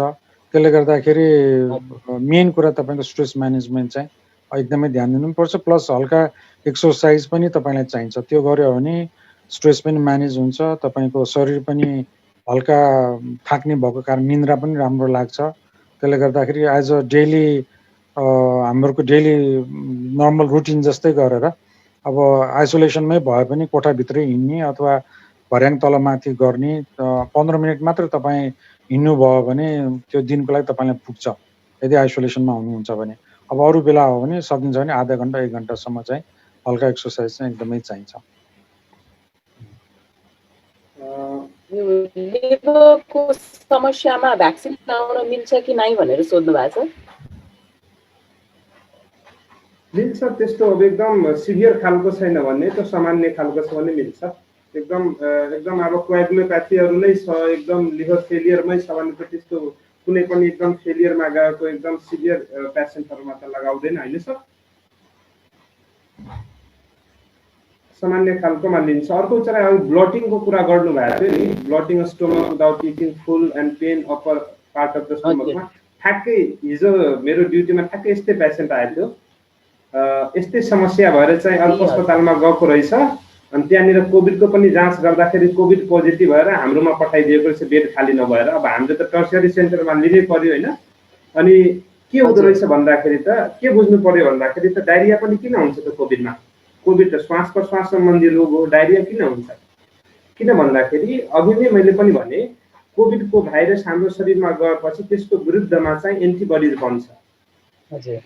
त्यसले गर्दाखेरि मेन कुरा तपाईँको स्ट्रेस म्यानेजमेन्ट चाहिँ एकदमै ध्यान दिनुपर्छ। प्लस हल्का एक्सर्साइज पनि तपाईँलाई चाहिन्छ। त्यो गर्यो भने स्ट्रेस पनि म्यानेज हुन्छ, तपाईँको शरीर पनि हल्का थाक्ने भएको कारण निन्द्रा पनि राम्रो लाग्छ। त्यसले गर्दाखेरि एज अ डेली हाम्रो डेली नर्मल रुटिन जस्तै गरेर अब आइसोलेसनमै भए पनि कोठाभित्रै हिँड्ने अथवा भर्याङ तलमाथि गर्ने 15 मिनट मात्र तपाईँ हिँड्नुभयो भने त्यो दिनको लागि तपाईँलाई पुग्छ, यदि आइसोलेसनमा हुनुहुन्छ भने। अब अरू बेला हो भने सकिन्छ भने आधा घन्टा 1 घन्टासम्म चाहिँ हल्का एक्सर्साइज चाहिँ एकदमै चाहिन्छ। लिभरको समस्यामा भ्याक्सिन लगाउन मिल्छ कि नै भनेर सोध्नु भएको छ। मिल्छ, त्यस्तो अब एकदम सिभियर खालको छैन भने, त्यो सामान्य खालको छ भने मिल्छ। एकदम अब कोएगुलोप्याथीहरू नै छ, एकदम लिभर फेलियरमै छ भने त त्यस्तो कुनै पनि एकदम फेलियरमा गएको एकदम सिभियर पेसेन्टहरूमा त लगाउँदैन होइन सर। सामान्य खालकोमा लिन्छ। अर्को चाहिँ अब ब्लटिङको कुरा गर्नु भएको थियो नि, bloating stomach without eating full and pain upper part of the स्टोमकमा। ठ्याक्कै हिजो मेरो ड्युटीमा ठ्याक्कै यस्तै पेसेन्ट आएको थियो। यस्तै समस्या भएर चाहिँ अर्को अस्पतालमा गएको रहेछ। अनि त्यहाँनिर कोभिडको पनि जाँच गर्दाखेरि कोभिड पोजिटिभ भएर हाम्रोमा पठाइदिएको रहेछ, बेड खाली नभएर। अब हामीले त टर्सियरी सेन्टरमा लिनै पर्यो होइन। अनि के हुँदो रहेछ भन्दाखेरि त के बुझ्नु पर्यो भन्दाखेरि त डायरिया पनि किन हुन्छ त कोभिडमा? कोभिड त श्वास प्रश्वास सम्बन्धी रोग हो, डायरिया किन हुन्छ? किन भन्दाखेरि अघि नै मैले पनि भने कोभिडको भाइरस हाम्रो शरीरमा गएपछि त्यसको विरुद्धमा चाहिँ एन्टिबडिज बन्छ।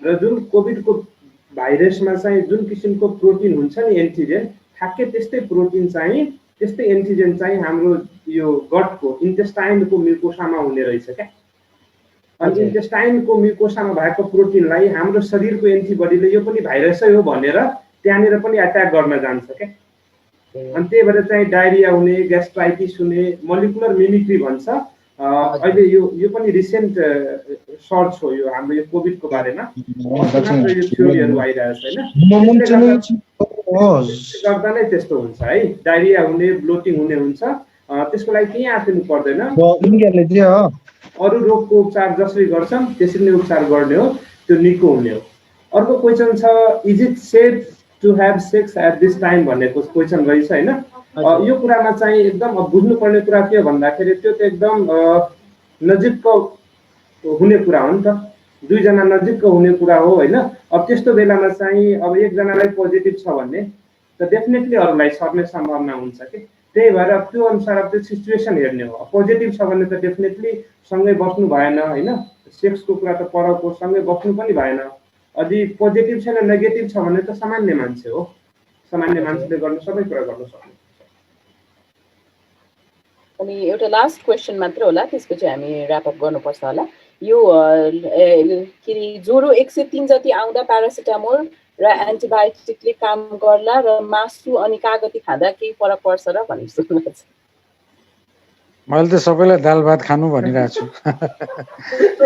र जुन कोभिडको भाइरसमा चाहिँ जुन किसिमको प्रोटिन हुन्छ नि एन्टिजेन, ठ्याक्कै त्यस्तै प्रोटिन चाहिँ त्यस्तै एन्टिजेन चाहिँ हाम्रो यो गटको इन्टेस्टाइनको म्युकोसामा हुने रहेछ क्या। अनि इन्टेस्टाइनको म्युकोसामा भएको प्रोटिनलाई हाम्रो शरीरको एन्टिबडीले यो पनि भाइरसै हो भनेर त्यहाँनिर पनि अट्याक गर्न जान्छ क्या। अनि त्यही भएर चाहिँ डायरिया हुने, ग्यास्ट्राइटिस हुने, मोलिकुलर मिमिक्री भन्छ। अहिले यो पनि रिसेन्ट सर्च हो यो हाम्रो यो कोभिडको बारेमा, यो थ्योरीहरू आइरहेको छ होइन। गर्दा नै त्यस्तो हुन्छ है, डायरिया हुने, ब्लोटिङ हुने हुन्छ। त्यसको लागि केही आँटिनु पर्दैन। अरू रोगको उपचार जसरी गर्छन् त्यसरी नै उपचार गर्ने हो, त्यो निको हुने हो। अर्को क्वेसन छ, is it safe to have sex at this time भन्नेको क्वेसन रहेछ होइन। यो कुरामा चाहिँ एकदम बुझ्नुपर्ने कुरा के हो भन्दाखेरि त्यो त एकदम नजिकको हुने कुरा हो नि त, दुईजना नजिकको हुने कुरा हो होइन। अब त्यस्तो बेलामा चाहिँ अब एकजनालाई पोजिटिभ छ भने त डेफिनेटली अरूलाई सर्ने सम्भावना हुन्छ कि। त्यही भएर त्यो अनुसार अब त्यो सिचुएसन हेर्ने हो। पोजिटिभ छ भने त डेफिनेटली सँगै बस्नु भएन होइन, सेक्सको कुरा त परको, सँगै बस्नु पनि भएन। यदि पोजिटिभ छैन, नेगेटिभ छ भने त सामान्य मान्छे हो, सामान्य मान्छेले गर्ने सबै कुरा गर्न सक्ने। अनि एउटा लास्ट क्वेसन मात्र होला, त्यसपछि हामी ऱ्यापअप गर्नुपर्छ होला। यो के अरे ज्वरो 103 जति आउँदा प्यारासिटामोल र एन्टिबायोटिकले काम गर्ला र मासु अनि कागती खाँदा केही फरक पर्छ र भन्ने सोध्नुहुन्छ। मैले त सबैलाई दाल भात खानु भनिरहेको छु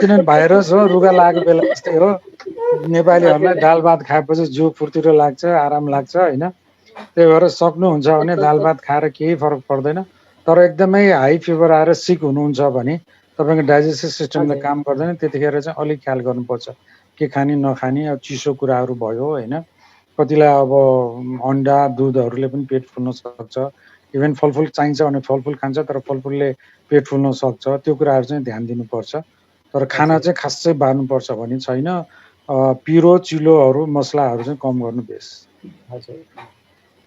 किनभने भाइरस हो, रुगा लागेको बेला जस्तै हो। नेपालीहरूलाई दाल भात खाएपछि जिउ फुर्तिलो लाग्छ, आराम लाग्छ होइन। त्यही भएर सक्नुहुन्छ भने दाल भात खाएर केही फरक पर्दैन। तर एकदमै हाई फिभर आएर सिक हुनुहुन्छ भने तपाईँको डाइजेस्टिभ सिस्टमले काम गर्दैन, त्यतिखेर चाहिँ अलिक ख्याल गर्नुपर्छ के खाने नखाने। अब चिसो कुराहरू भयो होइन, कतिलाई अब अन्डा दुधहरूले पनि पेट फुल्न सक्छ। इभन फलफुल चाहिन्छ भने फलफुल खान्छ, तर फलफुलले पेट फुल्न सक्छ। त्यो कुराहरू चाहिँ ध्यान दिनुपर्छ। तर खाना चाहिँ खासै बार्नुपर्छ भन्ने छैन। पिरो चिलोहरू मसलाहरू चाहिँ कम गर्नु बेस। हजुर,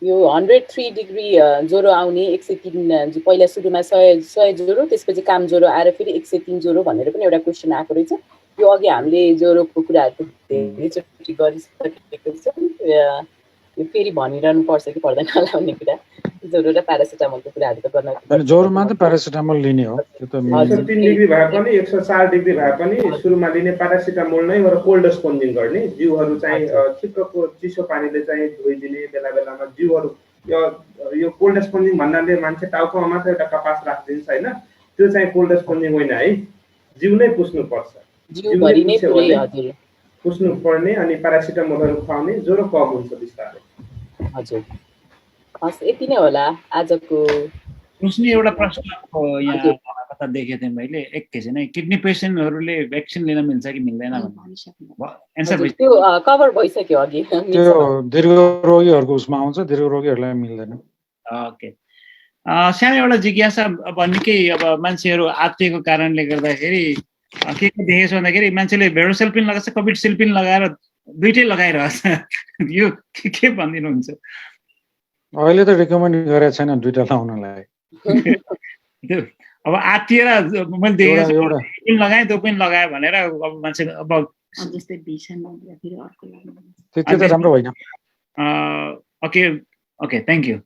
यो 103 डिग्री ज्वरो आउने, 103 पहिला सुरुमा 100 ज्वरो, त्यसपछि काम ज्वरो आएर फेरि 103 ज्वरो भनेर पनि एउटा क्वेसन आएको रहेछ। यो अघि हामीले ज्वरोको कुराहरू धेरैचोटि गरिसकेको छ, यो फेरि भनिरहनु पर्छ कि पर्दैन होला भन्ने कुरा। ज्वरो र प्यारासिटामोलको कुराहरू त गर्न, ज्वरोमा त प्यारासिटामोल लिने हो। त्यो त 103 डिग्री भए पनि 104 डिग्री भए पनि सुरुमा लिने प्यारासिटामोल नै हो र कोल्ड स्पोन्जिङ गर्ने। जिउहरू चाहिँ ठिक्कको चिसो पानीले चाहिँ धोइदिने, बेला बेलामा जिउहरू यो कोल्ड स्पोन्जिङ भन्नाले मान्छे टाउकोमा मात्र एउटा कपास राखिदिन्छ होइन, त्यो चाहिँ कोल्ड स्पोन्जिङ होइन है, जिउ नै पुस्नुपर्छ, जिउभरि नै पुरै हजुर पुस्नु पर्ने, अनि प्यारासिटामोलहरू खुवाउने, ज्वरो कम हुन्छ बिस्तारै। हजुर हस् यति नै होला आजको। उसले एउटा प्रश्न यहाँ कता देखेको थिएँ मैले एकैछिन है, किडनी पेसेन्टहरूले भ्याक्सिन लिन मिल्छ कि मिल्दैन एन्सर त्यो कभर भइसक्यो अघि। त्यो दीर्घ रोगीहरूको उसमा आउँछ, दीर्घ रोगीहरूलाई मिल्दैन। ओके सानो एउटा जिज्ञासा, अब निकै अब मान्छेहरू आत्तिएको कारणले गर्दाखेरि के देखेको छ भन्दाखेरि मान्छेले भेरोसेल पिन लगाएको छ, कोभिड सिल पिन लगाएर दुइटै लगाइरहेछ, यो के भनिदिनुहुन्छ? अहिले त रिकमेन्ड गरेको छैन दुईटा लाउनलाई। अब आत्तिएर मैले देखेको छु पिन लगाएँ त्यो पिन लगायो भनेर अब मान्छे अब जस्तै भिसामा फेरि अर्को लाग्नु त्यो त राम्रो होइन। Okay okay thank you.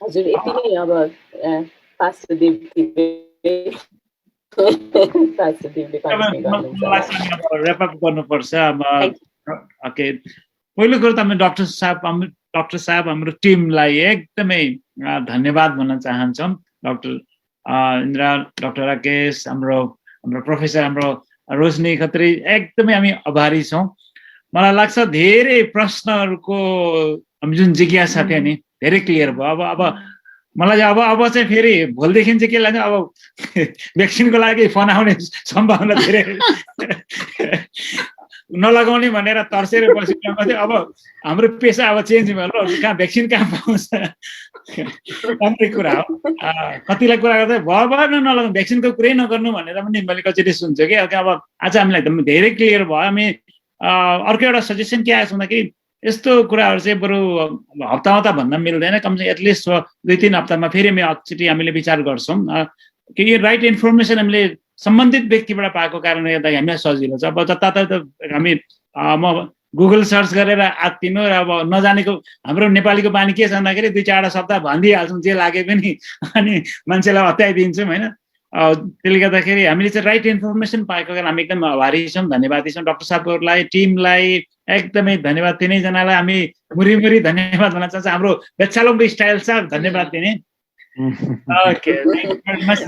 हजुर यति नै अब ऱ्यापअप गर्नुपर्छ अब। ओके पहिलो कुरो त हामी डाक्टर साहब हाम्रो टिमलाई एकदमै धन्यवाद भन्न चाहन्छौँ। डाक्टर इन्द्रा, डाक्टर राकेश, हाम्रो प्रोफेसर, हाम्रो रोशनी खत्री, एकदमै हामी आभारी छौँ। मलाई लाग्छ धेरै प्रश्नहरूको हामी जुन जिज्ञासा थियो नि धेरै क्लियर भयो। अब मलाई चाहिँ अब चाहिँ फेरि भोलिदेखि चाहिँ के लाग्छ, अब भ्याक्सिनको लागि फोन आउने सम्भावना धेरै नलगाउने भनेर तर्सेर बसिरहेको थियो। अब हाम्रो पेसा अब चेन्ज भयो, कहाँ भ्याक्सिन कहाँ पाउँछ, राम्रै कुरा हो। कतिलाई कुरा गर्दा भयो नलगाउनु, भ्याक्सिनको कुरै नगर्नु भनेर पनि मैले कतिचोटि सुन्छु कि। अब आज हामीलाई एकदम धेरै क्लियर भयो। हामी अर्को एउटा सजेसन के आएको छ भन्दाखेरि यस्तो कुराहरू चाहिँ बरु हप्तामा त भन्न मिल्दैन, कमसे एटलिस्ट 2-3 हप्तामा फेरि हामीले विचार गर्छौँ कि यो राइट इन्फर्मेसन हामीले सम्बन्धित व्यक्तिबाट पाएको कारणले गर्दा हामीलाई सजिलो छ। अब जताततै हामी म गुगल सर्च गरेर आत्तिनु र अब नजानेको हाम्रो नेपालीको बानी के छ भन्दाखेरि 2-4 शब्द भनिदिइहाल्छौँ जे लागे पनि, अनि मान्छेलाई हत्याइदिन्छौँ होइन। त्यसले गर्दाखेरि हामीले चाहिँ राइट इन्फर्मेसन पाएको कारण हामी एकदम आभारी छौँ, धन्यवादी छौँ। डाक्टर साहबहरूलाई, टिमलाई एकदमै धन्यवाद। तिनैजनालाई हामी मुरी धन्यवाद भन्न चाहन्छौँ। हाम्रो बेच्चालोङको स्टाइल छ धन्यवाद दिने। Okay thank you very much.